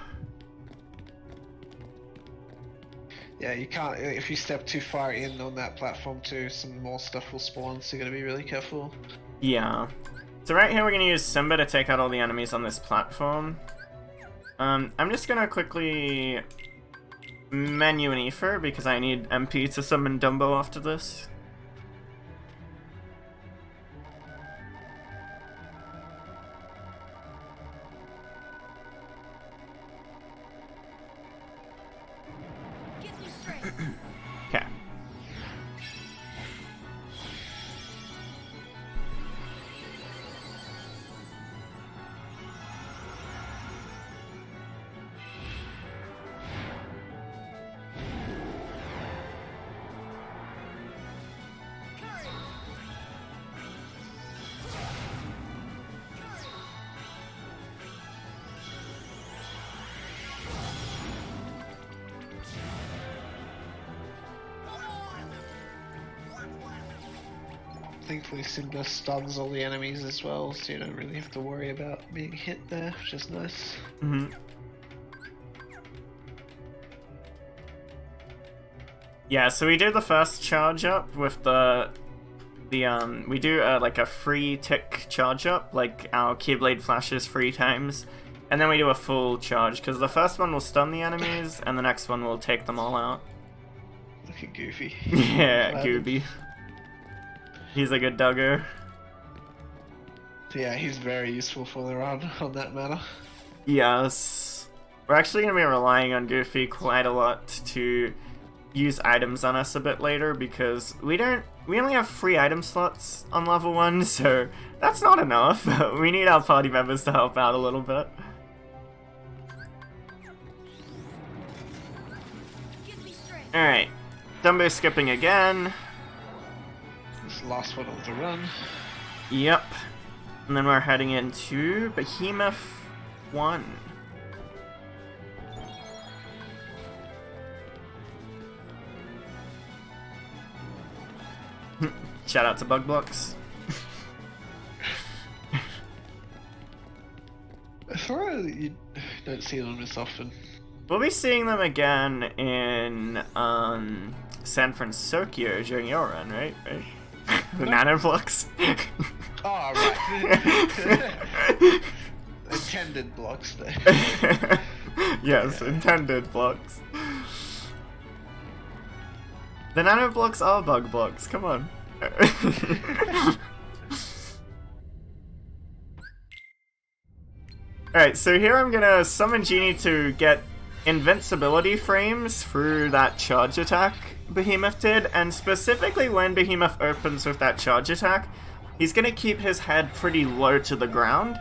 Yeah, you can't. If you step too far in on that platform too, some more stuff will spawn, so you gotta be really careful. Yeah. So right here we're going to use Simba to take out all the enemies on this platform. I'm just going to quickly menu an Ether because I need MP to summon Dumbo after this. Okay. Thankfully, Simba stuns all the enemies as well, so you don't really have to worry about being hit there, which is nice. Mm-hmm. Yeah, so we do the first charge up with we do like a free tick charge up, like our Keyblade flashes 3 times, and then we do a full charge, because the first one will stun the enemies, and the next one will take them all out. Look at Goofy. Yeah, Glad- Gooby. He's a good dugger. Yeah, he's very useful for the run on that matter. Yes. We're actually going to be relying on Goofy quite a lot to use items on us a bit later, because we only have 3 item slots on level 1, so that's not enough. We need our party members to help out a little bit. Alright, Dumbo skipping again. This last one of the run. Yep. And then we're heading into Behemoth 1. Shout out to Bug Blocks. I thought you don't see them as often. We'll be seeing them again in San Francisco during your run, right? The nanoblocks. Oh, right. Intended blocks there. Yes, intended blocks. The nanoblocks are bug blocks, come on. Alright, so here I'm gonna summon Genie to get invincibility frames through that charge attack Behemoth did, and specifically when Behemoth opens with that charge attack, he's gonna keep his head pretty low to the ground,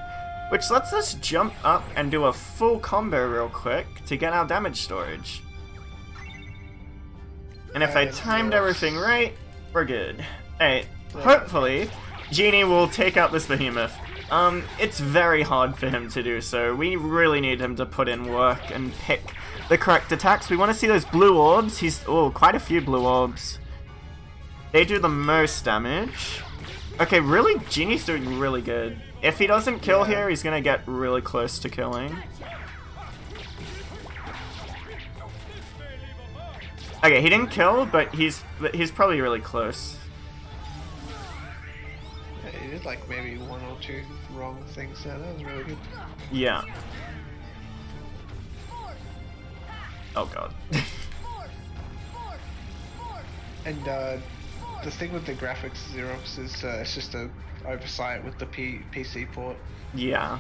which lets us jump up and do a full combo real quick to get our damage storage. And if I timed everything right, we're good. Alright, hopefully, Genie will take out this Behemoth. It's very hard for him to do so. We really need him to put in work and pick the correct attacks. We want to see those blue orbs. Quite a few blue orbs. They do the most damage. Okay, really, Genie's doing really good. If he doesn't kill here, he's gonna get really close to killing. Okay, he didn't kill, but he's probably really close. Yeah, he did like maybe 1 or 2 wrong things there. That was really good. Yeah. Oh god. And the thing with the graphics Xerox is it's just a oversight with the PC port. Yeah.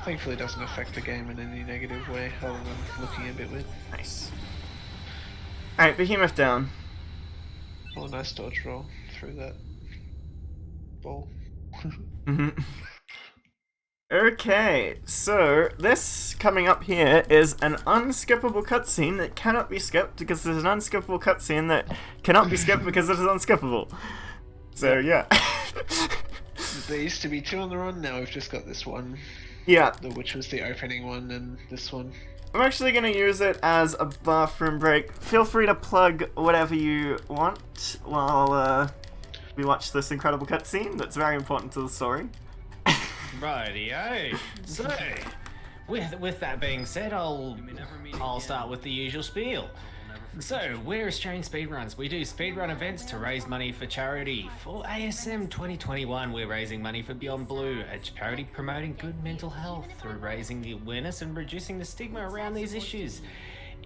Thankfully it doesn't affect the game in any negative way other than looking a bit weird. Nice. Alright, Behemoth down. Oh, nice dodge roll through that ball. Okay, so this coming up here is an unskippable cutscene that cannot be skipped because there's an unskippable cutscene that cannot be skipped because it is unskippable. So yeah. There used to be 2 on the run, now we've just got this one. Yeah. Which was the opening one, and this one. I'm actually going to use it as a bathroom break. Feel free to plug whatever you want while we watch this incredible cutscene that's very important to the story. Rightio. So, with that being said, I'll start with the usual spiel. So, we're Australian Speedruns. We do speedrun events to raise money for charity. For ASM 2021, we're raising money for Beyond Blue, a charity promoting good mental health through raising the awareness and reducing the stigma around these issues.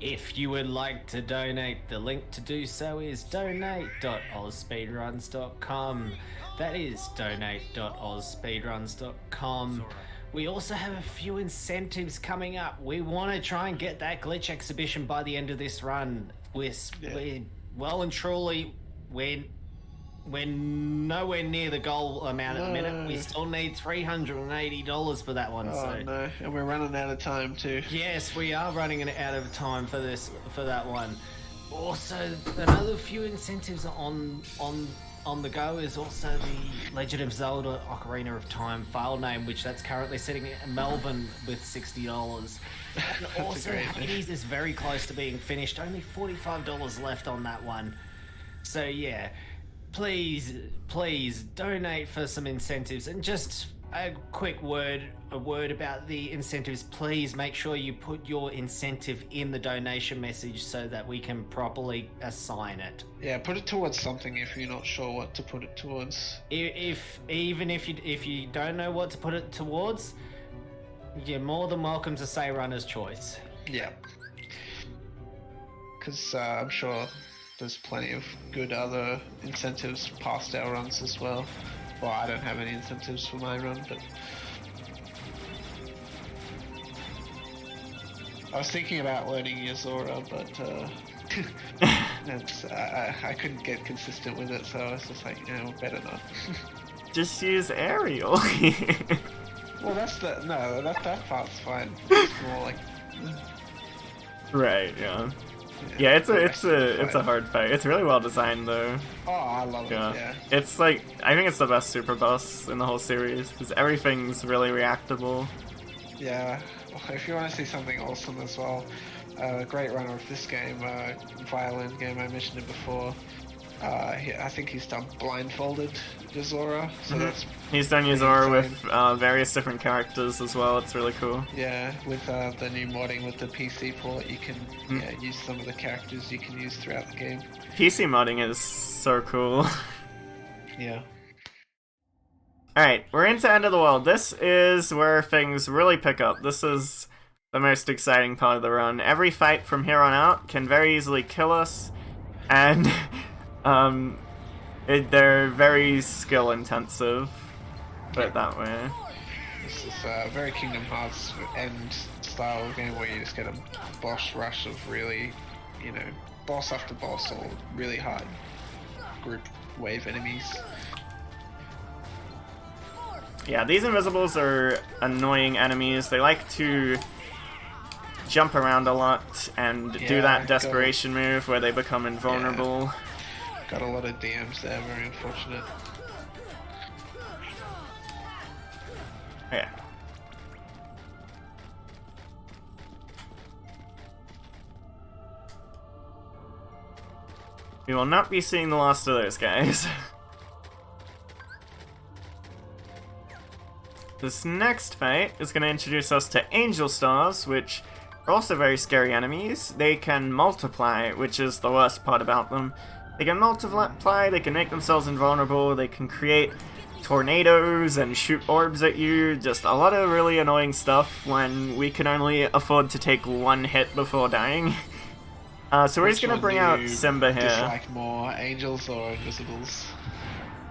If you would like to donate, the link to do so is donate.ozspeedruns.com. That is donate.ozspeedruns.com. We also have a few incentives coming up. We want to try and get that glitch exhibition by the end of this run. We're well and truly, we're nowhere near the goal amount at the minute. We still need $380 for that one. Oh no, and we're running out of time too. Yes, we are running out of time for that one. Also, another few incentives on the go is also the Legend of Zelda Ocarina of Time file name, which that's currently sitting at Melbourne with $60. And also, Hades is very close to being finished. Only $45 left on that one. So yeah, please donate for some incentives. And just a quick word about the incentives. Please make sure you put your incentive in the donation message so that we can properly assign it. Yeah, put it towards something if you're not sure what to put it towards. If you don't know what to put it towards, you're more than welcome to say runner's choice. Yeah. Because I'm sure there's plenty of good other incentives past our runs as well. Well, I don't have any incentives for my run, but I was thinking about learning Yazora, but I couldn't get consistent with it, so I was just like, better not. Just use aerial. Well, that part's fine. It's more like. Right, yeah. Yeah, it's a hard fight. It's really well designed though. Oh, I love it. Yeah. It's like I think it's the best super boss in the whole series because everything's really reactable. Yeah. If you want to see something awesome as well, great runner of this game, violin game. I mentioned it before. I think he's done blindfolded Yazora, so that's. He's done Yazora with various different characters as well. It's really cool. Yeah, with the new modding with the PC port, you can use some of the characters you can use throughout the game. PC modding is so cool. Yeah. Alright, we're into End of the World. This is where things really pick up. This is the most exciting part of the run. Every fight from here on out can very easily kill us, and they're very skill intensive, put it that way. This is a very Kingdom Hearts end style game where you just get a boss rush of really, boss after boss or really hard group wave enemies. Yeah, these invisibles are annoying enemies. They like to jump around a lot and do that desperation move where they become invulnerable. Got a lot of DMs there, very unfortunate. Yeah. We will not be seeing the last of those guys. This next fight is going to introduce us to Angel Stars, which are also very scary enemies. They can multiply, which is the worst part about them. They can multiply, they can make themselves invulnerable, they can create tornadoes and shoot orbs at you. Just a lot of really annoying stuff when we can only afford to take one hit before dying. So we're just going to bring out Simba here. Dislike more, angels or invisibles?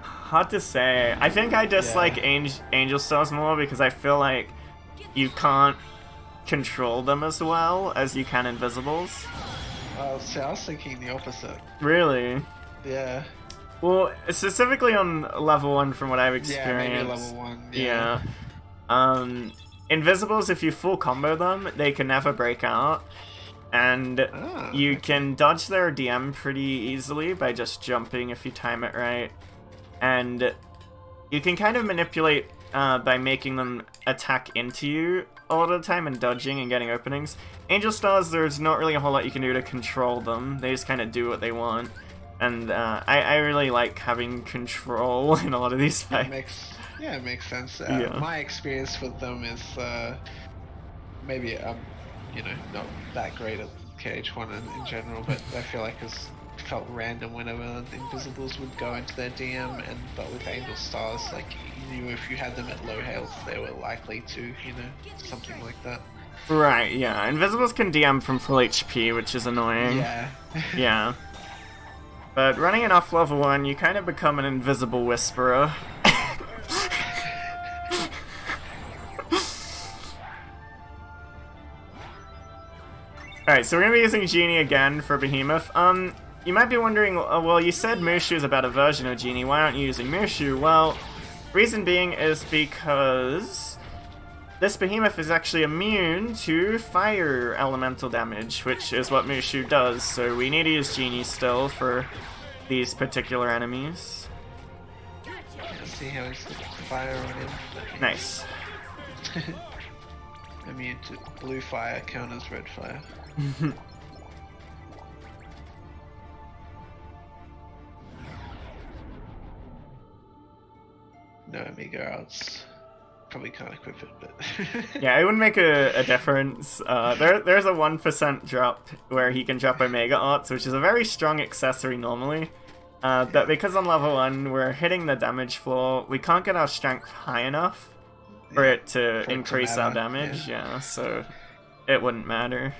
Hard to say. I think I dislike Angel Stars more because I feel like you can't control them as well as you can Invisibles. See, I was thinking the opposite. Really? Yeah. Well, specifically on level 1 from what I've experienced. Yeah, maybe level 1. Yeah. Invisibles, if you full combo them, they can never break out. And you can dodge their DM pretty easily by just jumping if you time it right. And you can kind of manipulate by making them attack into you a lot of the time and dodging and getting openings. Angel Stars, there's not really a whole lot you can do to control them. They just kind of do what they want. And I really like having control in a lot of these fights. It makes sense. Yeah. My experience with them is maybe not that great at KH1 in general, but I feel like it felt random whenever the Invisibles would go into their DM, but with Angel Stars, like you knew if you had them at low health, they were likely to, something like that. Right, yeah. Invisibles can DM from full HP, which is annoying. Yeah. Yeah. But running it off level 1, you kind of become an invisible whisperer. Alright, so we're going to be using Genie again for Behemoth. You might be wondering, well, you said Mushu is about a version of Genie, why aren't you using Mushu? Well, reason being is because this Behemoth is actually immune to fire elemental damage, which is what Mushu does, so we need to use Genie still for these particular enemies. Let's see how he's fire on him. Nice. Immune to blue fire counters red fire. No Amiga outs. Probably can't equip it, but... Yeah, it wouldn't make a difference. There's a 1% drop where he can drop Omega Arts, which is a very strong accessory normally. But because on level 1 we're hitting the damage floor, we can't get our strength high enough for it to increase our damage, so it wouldn't matter.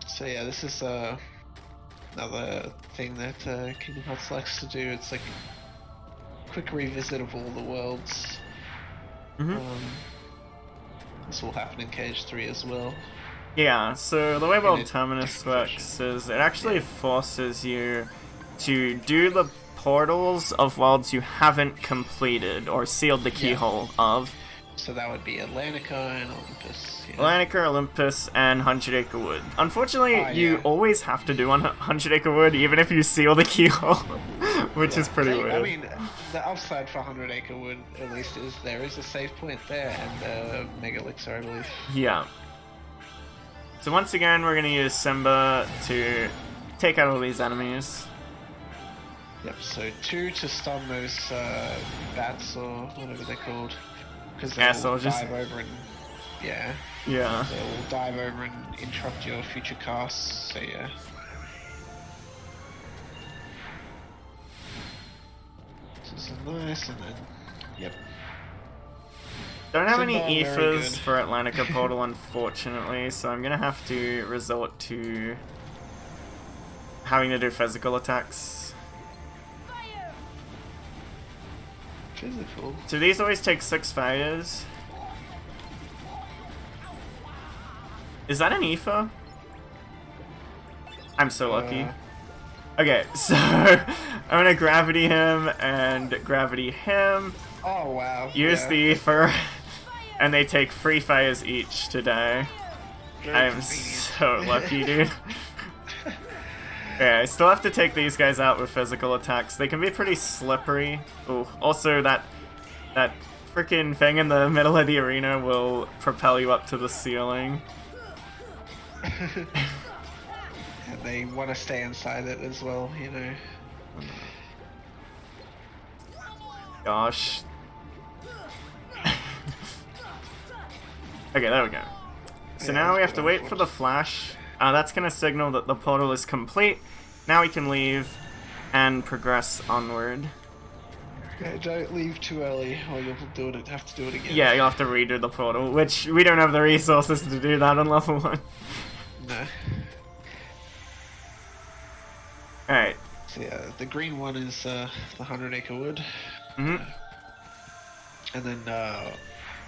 So yeah, this is another thing that Kingdom Hearts likes to do. It's like quick revisit of all the worlds. This will happen in Cage 3 as well. Yeah, so the way World a Terminus different works is it actually forces you to do the portals of worlds you haven't completed or sealed the keyhole of. So that would be Atlantica and Olympus. Yeah. Atlantica, Olympus, and 100 Acre Wood. Unfortunately, you yeah. always have to do 100 Acre Wood, even if you seal the keyhole, which is pretty weird. I mean, the upside for 100 Acre Wood, at least, is there is a save point there and Mega Elixir, I believe. Yeah. So once again, we're gonna use Simba to take out all these enemies. Yep, so 2 to stun those bats or whatever they're called. Because they'll soldiers. dive over and... Yeah. Yeah. They'll dive over and interrupt your future casts, so yeah. This is nice, and then... Yep. Don't have any Simba, very ethers good. for Atlantica Portal, unfortunately, so I'm gonna have to resort to having to do physical attacks. Physical? So these always take 6 fires. Is that an ether? I'm so lucky. Okay, so I'm gonna gravity him and gravity him. Oh wow. Use yeah. the ether, and they take 3 fires each to die. Very I'm convenient. so lucky, dude. Yeah, I still have to take these guys out with physical attacks. They can be pretty slippery. Ooh, also that freaking thing in the middle of the arena will propel you up to the ceiling. And they want to stay inside it as well, you know. Gosh. Okay, there we go. So Yeah, now we that's have to good, wait for the flash. That's gonna signal that the portal is complete. Now we can leave and progress onward. Okay, don't leave too early, or you'll have to do it again. Yeah, you'll have to redo the portal, which we don't have the resources to do that on level 1. No. Alright. So yeah, the green one is the 100 Acre Wood. Mhm. And then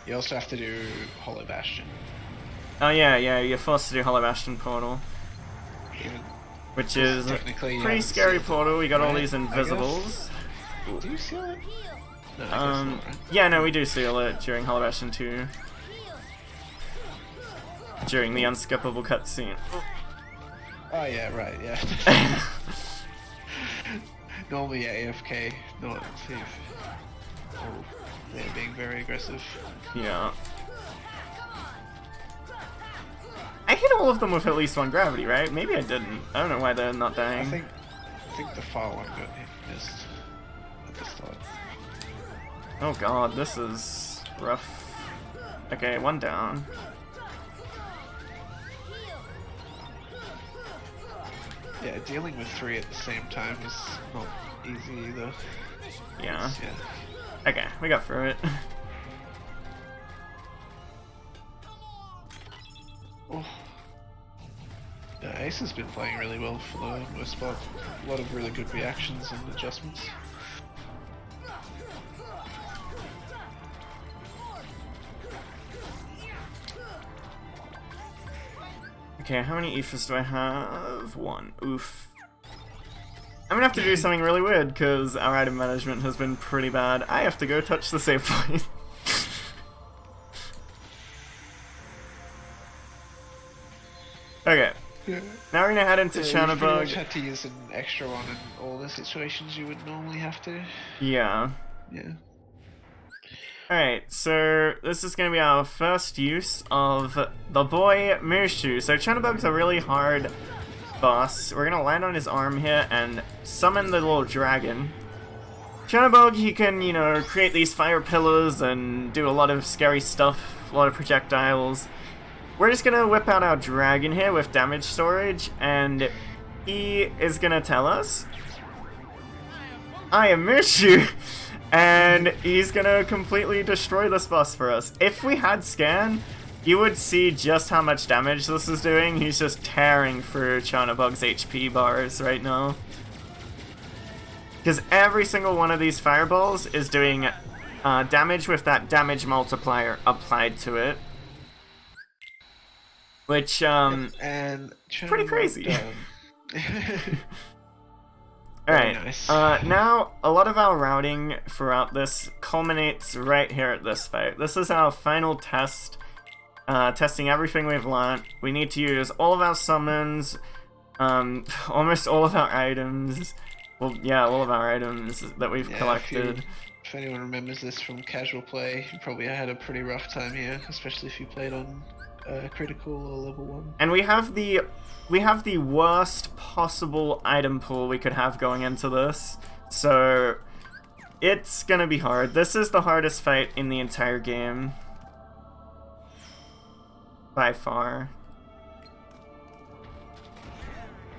you also have to do Hollow Bastion. Oh yeah, you're forced to do Hollow Bastion portal, Even, which is a technically, you pretty haven't scary sealed it, portal. We got all right? these I guess. invisibles. Do you seal it? No, I guess not, right? Yeah, no, we do seal it during Hollow Bastion 2. During the unskippable cutscene. Oh yeah, right, yeah. Normally AFK, not safe. Oh, they're being very aggressive. Yeah. I hit all of them with at least 1 gravity, right? Maybe I didn't. I don't know why they're not I dying. think the far one got hit missed at the start. Oh god, this is rough. Okay, 1 down. Yeah, dealing with 3 at the same time is not easy either. Yeah. Yeah. Okay, we got through it. Oh. Yeah, Ace has been playing really well for the most part. A lot of really good reactions and adjustments. Okay, how many ethers do I have? 1. Oof. I'm gonna have to do something really weird, because our item management has been pretty bad. I have to go touch the save point. Okay, Yeah. now we're gonna head into You pretty much Chanabug. had to use an extra one in all the situations you would normally have to. Yeah. Yeah. Alright, so this is gonna be our first use of the boy Mushu. So Chanabug's a really hard boss. We're gonna land on his arm here and summon the little dragon. Chanabug, he can, you know, create these fire pillars and do a lot of scary stuff, a lot of projectiles. We're just gonna whip out our dragon here with damage storage, and he is gonna tell us, I am Mushu! And he's gonna completely destroy this boss for us. If we had Scan, you would see just how much damage this is doing. He's just tearing through Chanabug's HP bars right now. Because every single one of these fireballs is doing damage with that damage multiplier applied to it. Which, and pretty crazy. Very Alright, nice. now a lot of our routing throughout this culminates right here at this fight. This is our final test, testing everything we've learned. We need to use all of our summons, almost all of our items. Well, yeah, all of our items that we've collected. If anyone remembers this from casual play, you probably had a pretty rough time here, especially if you played on critical or level 1. And we have the worst possible item pool we could have going into this, so it's gonna be hard. This is the hardest fight in the entire game. By far.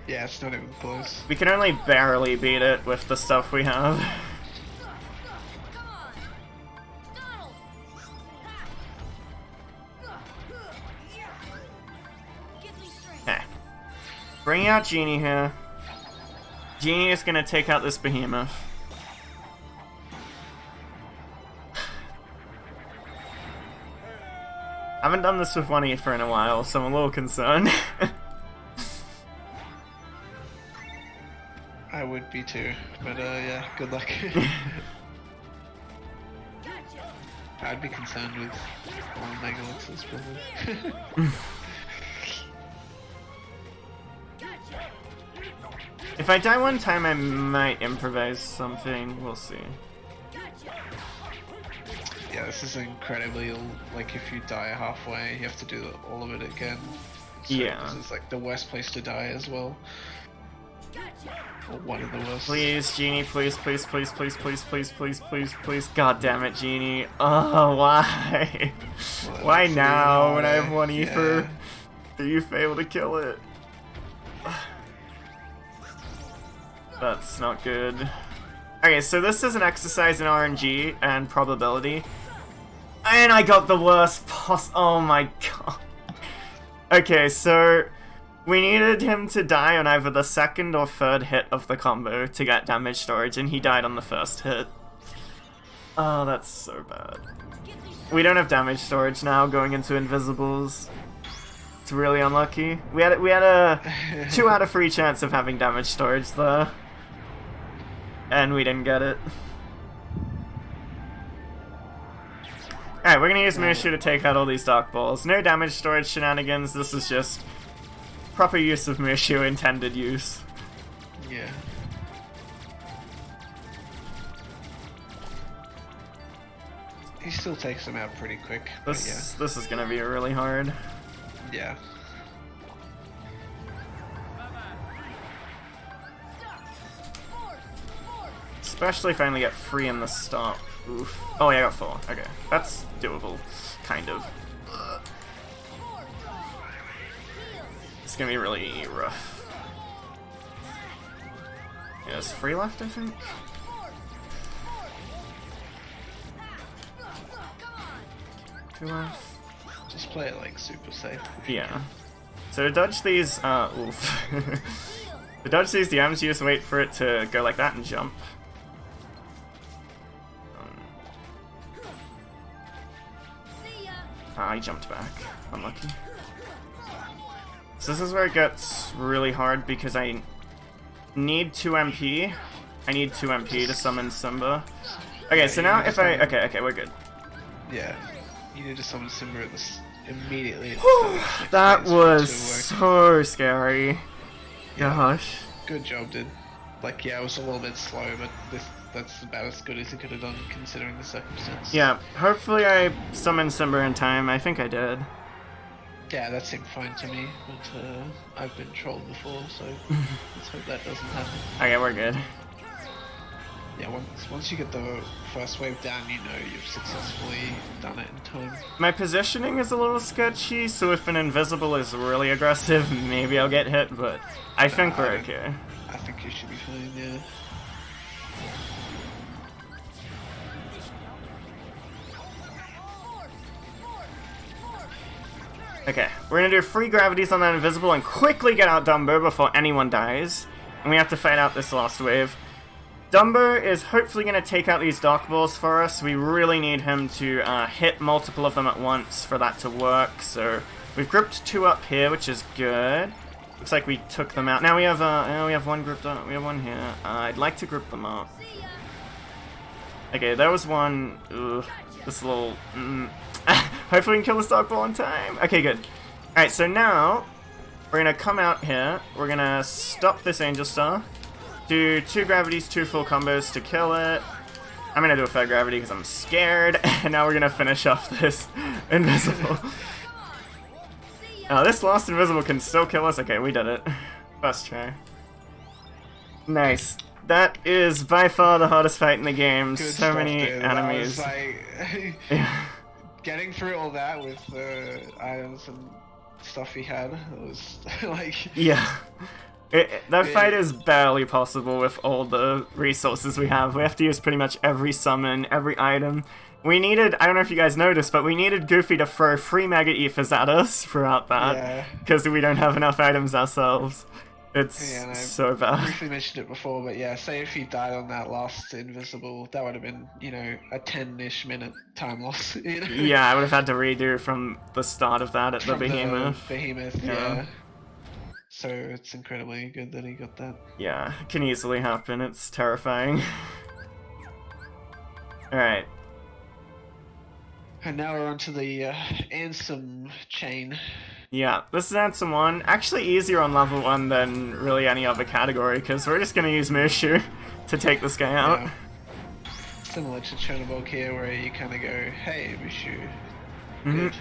Yeah, it's not even close. We can only barely beat it with the stuff we have. Okay. Bring out Genie here. Genie is gonna take out this behemoth. I haven't done this with one Aether in a while, so I'm a little concerned. I would be too, but yeah, good luck. I'd be concerned with all Megalitzes probably. If I die one time, I might improvise something. We'll see. Yeah, this is incredibly, like, if you die halfway, you have to do all of it again. So yeah. This is like the worst place to die as well. Or one of the worst. Please, Genie, please, please, please, please, please, please, please, please, please. God damn it, Genie. Oh, why? Well, Why now when I have one yeah. Aether? Do you fail to kill it? That's not good. Okay, so this is an exercise in RNG and probability. And I got the worst oh my god. Okay, so we needed him to die on either the second or third hit of the combo to get damage storage, and he died on the first hit. Oh, that's so bad. We don't have damage storage now going into Invisibles. It's really unlucky. We had a 2 out of 3 chance of having damage storage there. And we didn't get it. Alright, we're gonna use Mushu to take out all these Dark Balls. No damage storage shenanigans, this is just proper use of Mushu, intended use. Yeah. He still takes them out pretty quick. This is gonna be really hard. Yeah. Especially if I only get 3 in the stop. Oof. Oh yeah, I got 4. Okay. That's doable. Kind of. It's gonna be really rough. Yeah, there's 3 left, I think? Two left. Just play it like super safe. Yeah. So to dodge these, oof. To dodge these DMs, you just wait for it to go like that and jump. I jumped back. Unlucky. So this is where it gets really hard because I need 2 MP. I need 2 MP to summon Simba. Okay, so now if I... Okay, we're good. Yeah. You need to summon Simba at this immediately. That was so scary. Gosh. Good job, dude. Like, yeah, it was a little bit slow, but that's about as good as he could have done considering the circumstance. Yeah, hopefully I summoned Simba in time. I think I did. Yeah, that seemed fine to me, but I've been trolled before, so let's hope that doesn't happen. Okay, we're good. Yeah, once you get the first wave down, you know you've successfully done it in time. My positioning is a little sketchy, so if an invisible is really aggressive, maybe I'll get hit, but I think we're okay. I think you should be fine, yeah. Okay, we're gonna do 3 gravities on that invisible and quickly get out Dumbo before anyone dies. And we have to fight out this last wave. Dumbo is hopefully going to take out these Dark Balls for us. We really need him to hit multiple of them at once for that to work. So we've grouped 2 up here, which is good. Looks like we took them out. Now we have one grouped up. We have one here. I'd like to group them up. Okay, there was one. Ugh, this little... Hopefully we can kill this Dark Ball in time. Okay, good. Alright, so now we're going to come out here. We're going to stop this Angel Star. Do 2 gravities, 2 full combos to kill it. I'm going to do a 3rd gravity because I'm scared. And now we're going to finish off this invisible. This last invisible can still kill us. Okay, we did it. First try. Nice. That is by far the hardest fight in the game. Good so stuff, many dude. enemies. That was like, Yeah. getting through all that with the items and stuff he had, it was like... Yeah. That fight is barely possible with all the resources we have. We have to use pretty much every summon, every item. We needed, I don't know if you guys noticed, but we needed Goofy to throw 3 Mega Ethers at us throughout that. Because we don't have enough items ourselves. It's so bad. I briefly mentioned it before, but yeah, say if he died on that last invisible, that would have been, you know, a 10-ish minute time loss. You know? Yeah, I would have had to redo from the start of that at the Behemoth. Behemoth, yeah. So it's incredibly good that he got that. Yeah, it can easily happen. It's terrifying. Alright. And now we're onto the Ansem chain. Yeah, this is Ansem 1. Actually easier on level 1 than really any other category, because we're just going to use Mushu to take this guy out. Yeah. Similar to Chernobog here, where you kind of go, hey, Mushu. Good.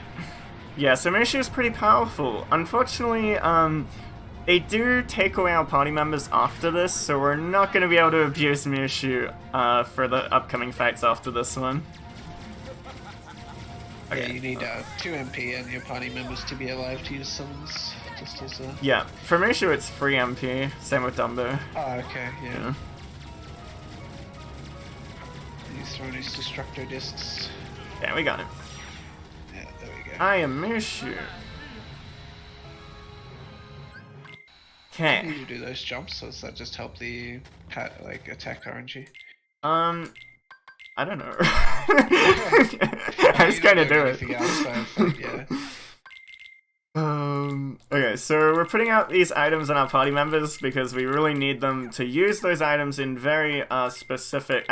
Yeah, so Mushu is pretty powerful. Unfortunately, they do take away our party members after this, so we're not going to be able to abuse Mushu for the upcoming fights after this one. Okay. Yeah, you need 2 MP and your party members to be alive to use summons, just as a... Yeah, for Mushu it's free MP, same with Dumbo. Oh, okay, yeah. He's throwing his Destructo Discs. Yeah, we got it. Yeah, there we go. I am Mushu. Okay. How do you do those jumps? So does that just help the attack RNG? I don't know. I just kind of do it. Yeah. Okay, so we're putting out these items on our party members because we really need them to use those items in very specific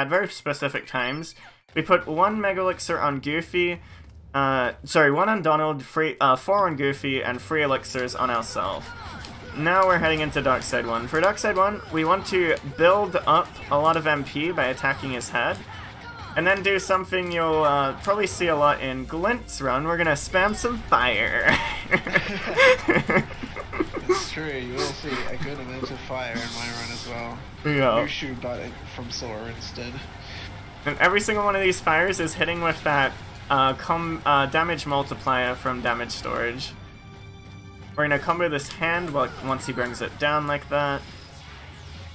times. We put 1 Mega Elixir on Goofy, 1 on Donald, 4 on Goofy, and 3 elixirs on ourselves. Now we're heading into Darkside 1. For Darkside 1, we want to build up a lot of MP by attacking his head. And then do something you'll probably see a lot in Glint's run. We're gonna spam some fire. It's true, you will see a good amount of fire in my run as well. Yeah. Mushu got it from Sora instead. And every single one of these fires is hitting with that damage multiplier from damage storage. We're gonna combo this hand once he brings it down like that.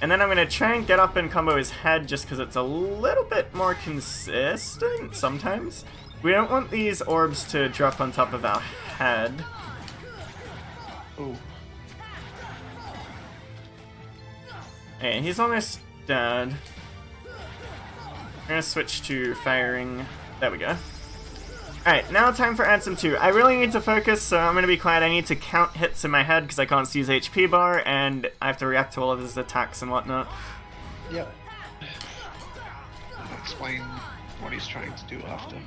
And then I'm going to try and get up and combo his head just because it's a little bit more consistent sometimes. We don't want these orbs to drop on top of our head. Ooh. Hey, he's almost dead. I'm going to switch to firing. There we go. Alright, now time for Ansem 2. I really need to focus, so I'm going to be quiet. I need to count hits in my head because I can't see his HP bar, and I have to react to all of his attacks and whatnot. Yep. I'll explain what he's trying to do after.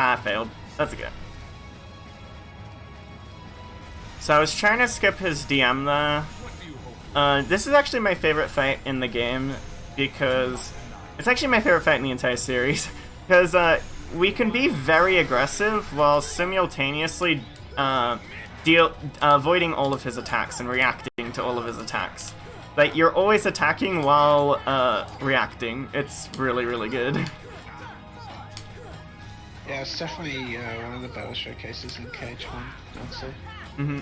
Ah, failed. That's good. So I was trying to skip his DM there. This is actually my favorite fight in the game because it's actually my favorite fight in the entire series because we can be very aggressive while simultaneously avoiding all of his attacks and reacting to all of his attacks. Like, you're always attacking while reacting. It's really, really good. Yeah, it's definitely one of the better showcases in KH1, I'd say. Mm-hmm.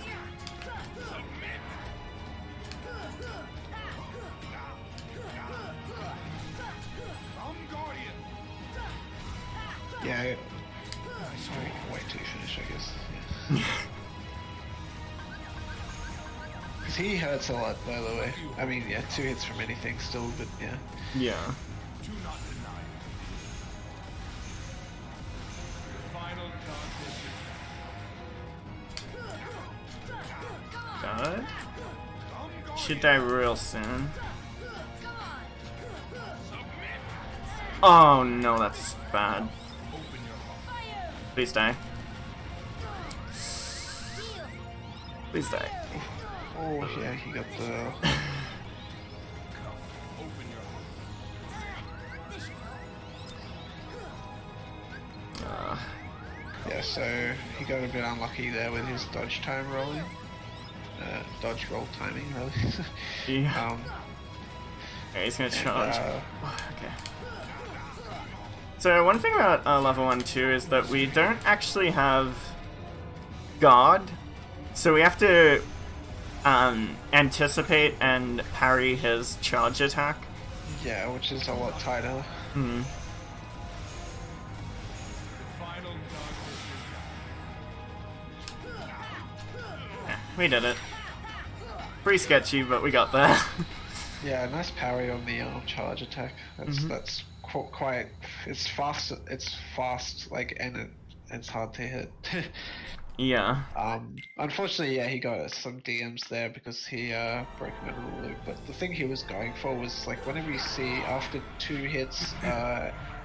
Yeah, sorry, we can wait till you finish, I guess. Yeah. Because he hurts a lot, by the way. I mean, yeah, 2 hits from anything still, but yeah. Yeah. God. Should die real soon. Oh no, that's bad. Please die. Please die. Oh, yeah, he got the... Yeah, so he got a bit unlucky there with his dodge time rolling. Dodge roll timing, really. Yeah. Okay, he's gonna charge. Okay. So one thing about level 1 too is that we don't actually have God, so we have to anticipate and parry his charge attack. Yeah, which is a lot tighter. Hmm. We did it. Pretty sketchy, but we got there. Yeah, nice parry on the charge attack. That's quite. It's fast. It's fast. Like, and it's hard to hit. Yeah. Unfortunately, yeah, he got some DMs there because he broke him out of the loop. But the thing he was going for was like whenever you see after 2 hits,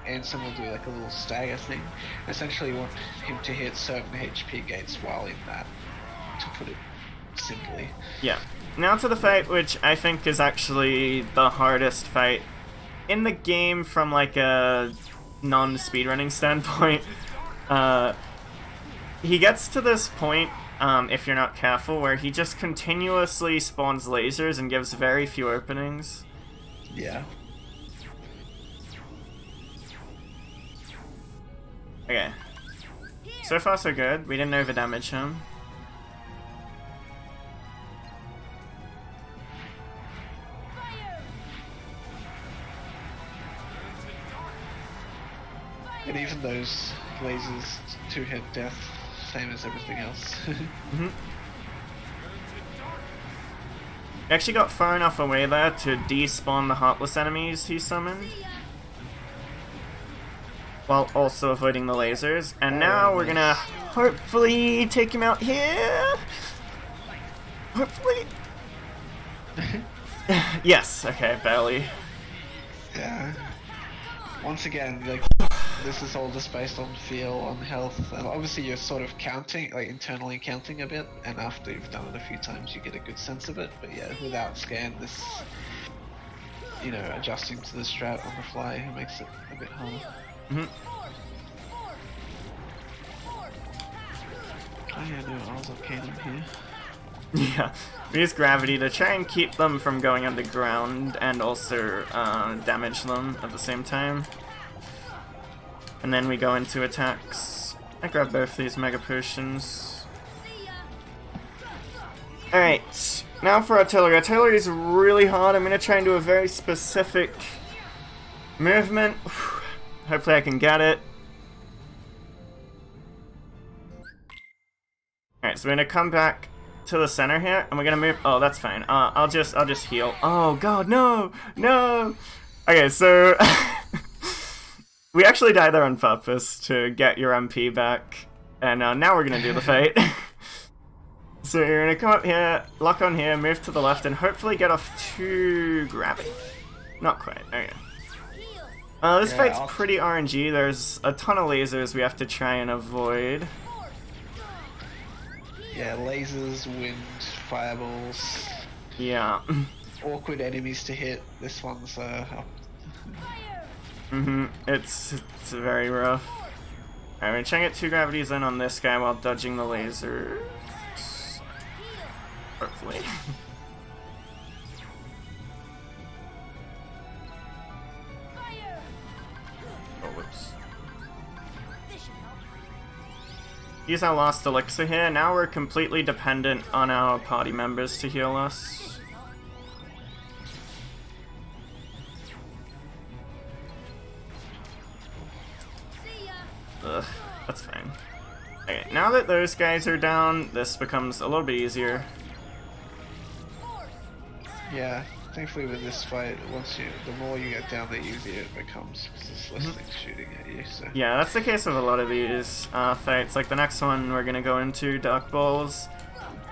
Ansem will do like a little stagger thing. Essentially, you want him to hit certain HP gates while in that. To put it simply. Yeah. Now to the fight, which I think is actually the hardest fight in the game from like a non-speedrunning standpoint. He gets to this point, if you're not careful, where he just continuously spawns lasers and gives very few openings. Yeah. Okay. So far so good. We didn't overdamage him. And even those lasers 2-hit death, same as everything else. Mm-hmm. He actually got far enough away there to despawn the heartless enemies he summoned, while also avoiding the lasers. And now we're gonna hopefully take him out here. Hopefully. Yes. Okay. Barely. Yeah. Once again, like, this is all just based on feel, on health, and obviously you're sort of counting, like internally counting a bit, and after you've done it a few times you get a good sense of it, but yeah, without scan, this, you know, adjusting to the strat on the fly makes it a bit harder. Mm-hmm. Oh yeah, no, I was arcane here. Yeah, we use gravity to try and keep them from going underground and also damage them at the same time. And then we go into attacks. I grab both these mega potions. Alright, now for artillery. Artillery is really hard. I'm going to try and do a very specific movement. Hopefully I can get it. Alright, so we're going to come back to the center here, and we're gonna move. Oh, that's fine. I'll just heal. Oh God, no, no. Okay, so we actually died there on purpose to get your MP back, and now we're gonna do the fight. So you're gonna come up here, lock on here, move to the left, and hopefully get off to gravity. Not quite. Okay. This fight's pretty RNG. There's a ton of lasers we have to try and avoid. Yeah, lasers, wind, fireballs. Yeah. Awkward enemies to hit. This one's up. Mm-hmm. It's very rough. Alright, we're trying to get 2 gravities in on this guy while dodging the lasers. Hopefully. Oh, whoops. Use our last elixir here. Now we're completely dependent on our party members to heal us. Ugh, that's fine. Okay, now that those guys are down, this becomes a little bit easier. Yeah, thankfully with this fight, the more you get down, the easier it becomes, because there's less things shooting at you, so... Yeah, that's the case with a lot of these fights. Like the next one we're gonna go into, Dark Balls.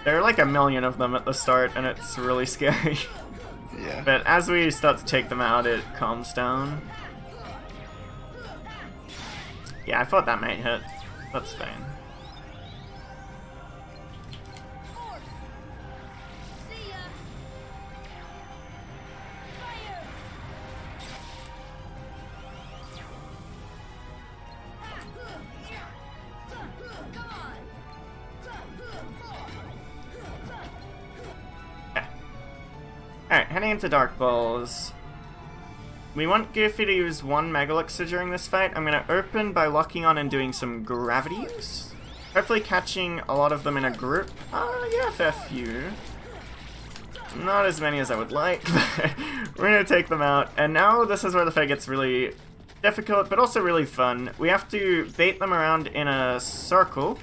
There are like a million of them at the start, and it's really scary. Yeah. But as we start to take them out, it calms down. Yeah, I thought that might hit. That's fine. Alright, heading into Dark Balls. We want Goofy to use 1 Mega Elixir during this fight. I'm going to open by locking on and doing some gravities. Hopefully catching a lot of them in a group. Yeah, a fair few. Not as many as I would like, but we're going to take them out. And now this is where the fight gets really difficult, but also really fun. We have to bait them around in a circle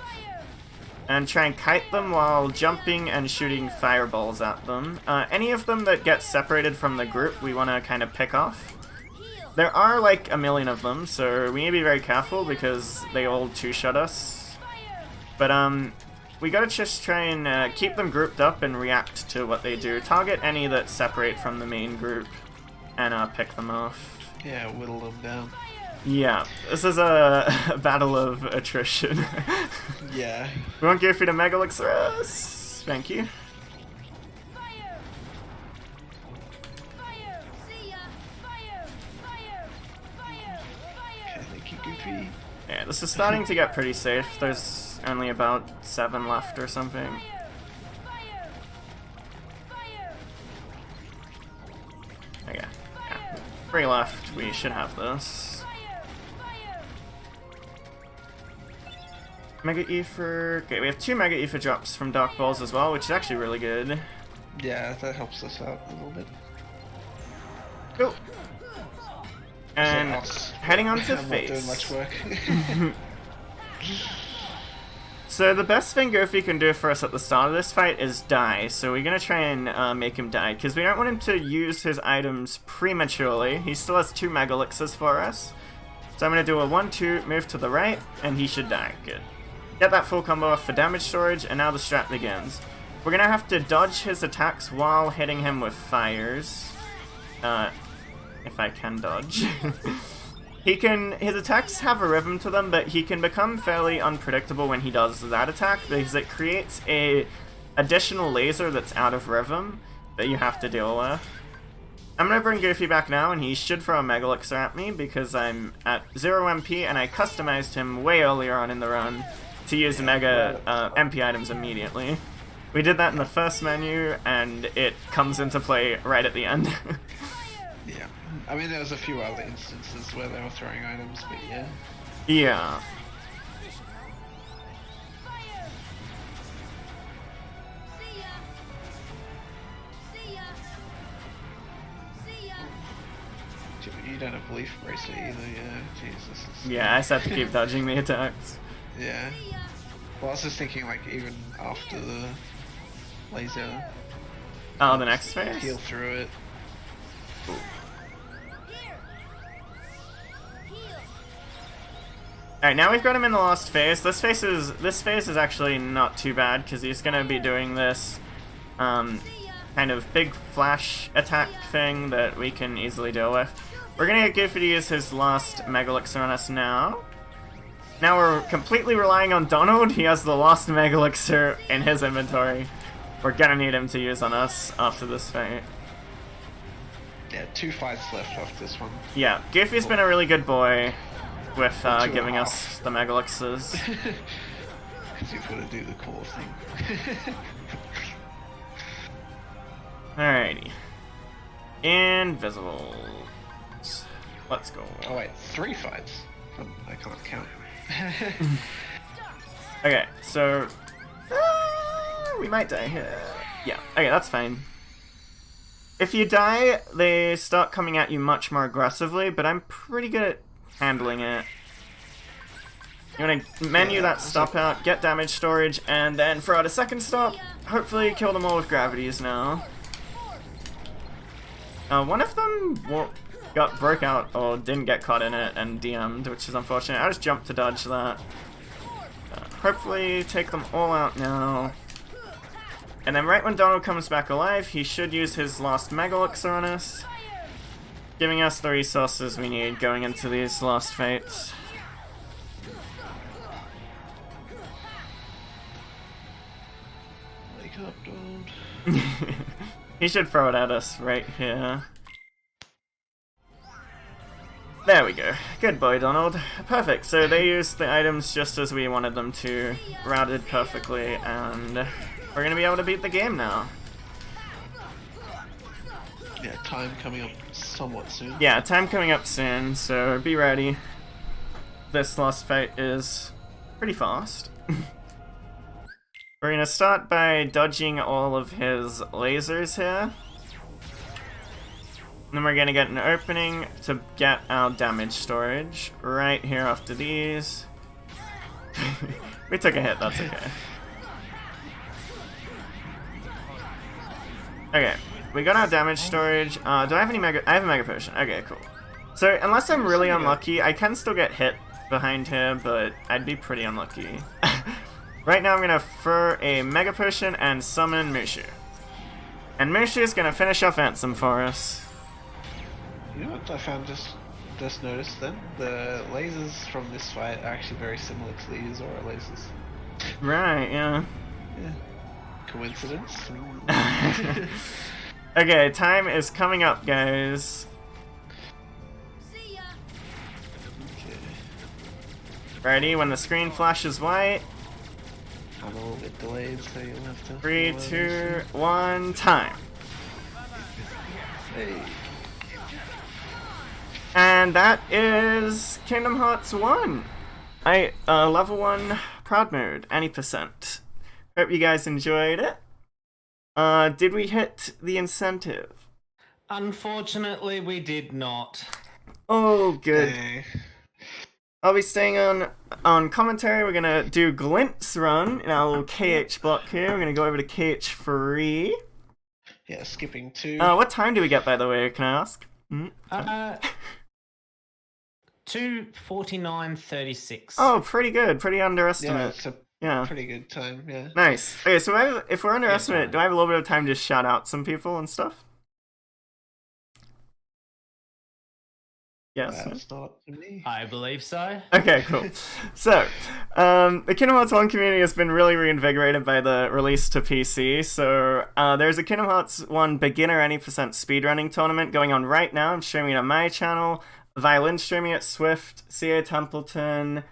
and try and kite them while jumping and shooting fireballs at them. Any of them that get separated from the group, we want to kind of pick off. There are like a million of them, so we need to be very careful because they all two-shot us. But we gotta just try and keep them grouped up and react to what they do. Target any that separate from the main group and pick them off. Yeah, whittle them down. Yeah, this is a battle of attrition. Yeah. We want Goofy to Mega Elixir us. Thank you. Okay, thank you, Goofy. Yeah, this is starting to get pretty safe. There's only about 7 left or something. Okay, yeah. 3 left. We should have this. Mega Ether. Okay, we have 2 Mega Ether drops from Dark Balls as well, which is actually really good. Yeah, that helps us out a little bit. Cool. And heading on to I'm Face. not doing much work. So the best thing Goofy can do for us at the start of this fight is die. So we're gonna try and make him die because we don't want him to use his items prematurely. He still has 2 Mega Elixirs for us. So I'm gonna do a 1-2, move to the right, and he should die. Good. Get that full combo off for damage storage, and now the strat begins. We're gonna have to dodge his attacks while hitting him with fires. If I can dodge. His attacks have a rhythm to them, but he can become fairly unpredictable when he does that attack because it creates a additional laser that's out of rhythm that you have to deal with. I'm gonna bring Goofy back now, and he should throw a Mega Elixir at me because I'm at 0 MP and I customized him way earlier on in the run to use the Mega MP items immediately. We did that in the first menu, and it comes into play right at the end. Yeah. I mean, there was a few other instances where they were throwing items, but yeah. Yeah. You don't have Leaf Bracelet either, yeah. Jesus. Yeah, I just have to keep dodging the attacks. Yeah. Well, I was just thinking, like, even after the laser. Oh, the next phase? Heal through it. Alright, now we've got him in the last phase. This phase is actually not too bad because he's gonna be doing this kind of big flash attack thing that we can easily deal with. We're gonna get Goofy to use his last Mega Elixir on us now. Now we're completely relying on Donald. He has the last Mega Elixir in his inventory. We're gonna need him to use on us after this fight. Yeah, 2 fights left after this one. Yeah, Goofy's been a really good boy. with 2.5. giving us the Megaluxes. Because you've got to do the core thing. Alrighty. Invisibles. Let's go. Oh wait, 3 fights. I can't count. Okay, so we might die here. Yeah, okay, that's fine. If you die, they start coming at you much more aggressively, but I'm pretty good at handling it. You want to menu that stop out, get damage storage, and then throw out a second stop. Hopefully kill them all with gravities now. One of them broke out or didn't get caught in it and DM'd, which is unfortunate. I just jumped to dodge that. Hopefully take them all out now. And then right when Donald comes back alive, he should use his last Megalux on us, giving us the resources we need going into these last fights. Wake up, Donald. He should throw it at us right here. There we go. Good boy, Donald. Perfect. So they used the items just as we wanted them to, routed perfectly, and we're gonna be able to beat the game now. Yeah, time coming up somewhat soon. Yeah, time coming up soon, so be ready. This last fight is pretty fast. We're gonna start by dodging all of his lasers here. And then we're gonna get an opening to get our damage storage right here after these. We took a hit, that's okay. Okay, we got our damage storage. Do I have any mega? I have a mega potion. Okay, cool. So unless I'm really unlucky, I can still get hit behind here, but I'd be pretty unlucky. Right now I'm gonna throw a mega potion and summon Mushu. And Mushu is gonna finish off Ansem for us. You know what I found just noticed then? The lasers from this fight are actually very similar to the Azora lasers. Right, yeah. Yeah. Coincidence? Okay, time is coming up, guys. Okay. Ready? When the screen flashes white. I'm a little bit delayed, so you'll have to... 3, 2, 1, time. Hey. And that is Kingdom Hearts 1. Level 1 Proud Mode, any percent. Hope you guys enjoyed it. Did we hit the incentive? Unfortunately, we did not. Oh, good. Hey. I'll be staying on commentary. We're gonna do Glint's run in our little KH block here. We're gonna go over to KH3. Yeah, skipping 2. What time do we get, by the way? Can I ask? 2:49:36. Oh, pretty good. Pretty Yeah, underestimate. it's a Yeah. pretty good time, yeah. Nice. Okay, so if we're underestimate, fine. do I have a little bit of time to shout out some people and stuff? Yes. That's not up to me. I believe so. Okay, cool. So, the Kingdom Hearts 1 community has been really reinvigorated by the release to PC. So, there's a Kingdom Hearts 1 beginner any percent speedrunning tournament going on right now. I'm streaming it on my channel. Violin streaming at Swift, CA Templeton,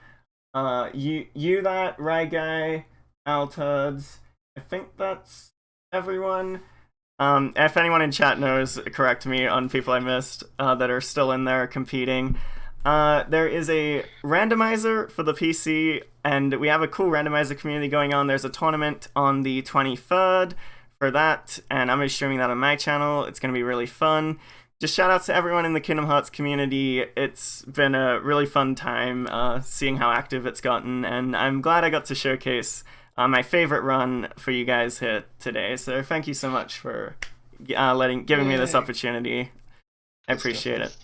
that Rai Guy, Altods. I think that's everyone. If anyone in chat knows, correct me on people I missed that are still in there competing. There is a randomizer for the PC, and we have a cool randomizer community going on. There's a tournament on the 23rd for that, and I'm going to be streaming that on my channel. It's going to be really fun. Just shout out to everyone in the Kingdom Hearts community. It's been a really fun time seeing how active it's gotten, and I'm glad I got to showcase my favorite run for you guys here today. So thank you so much for giving me this opportunity. I appreciate it.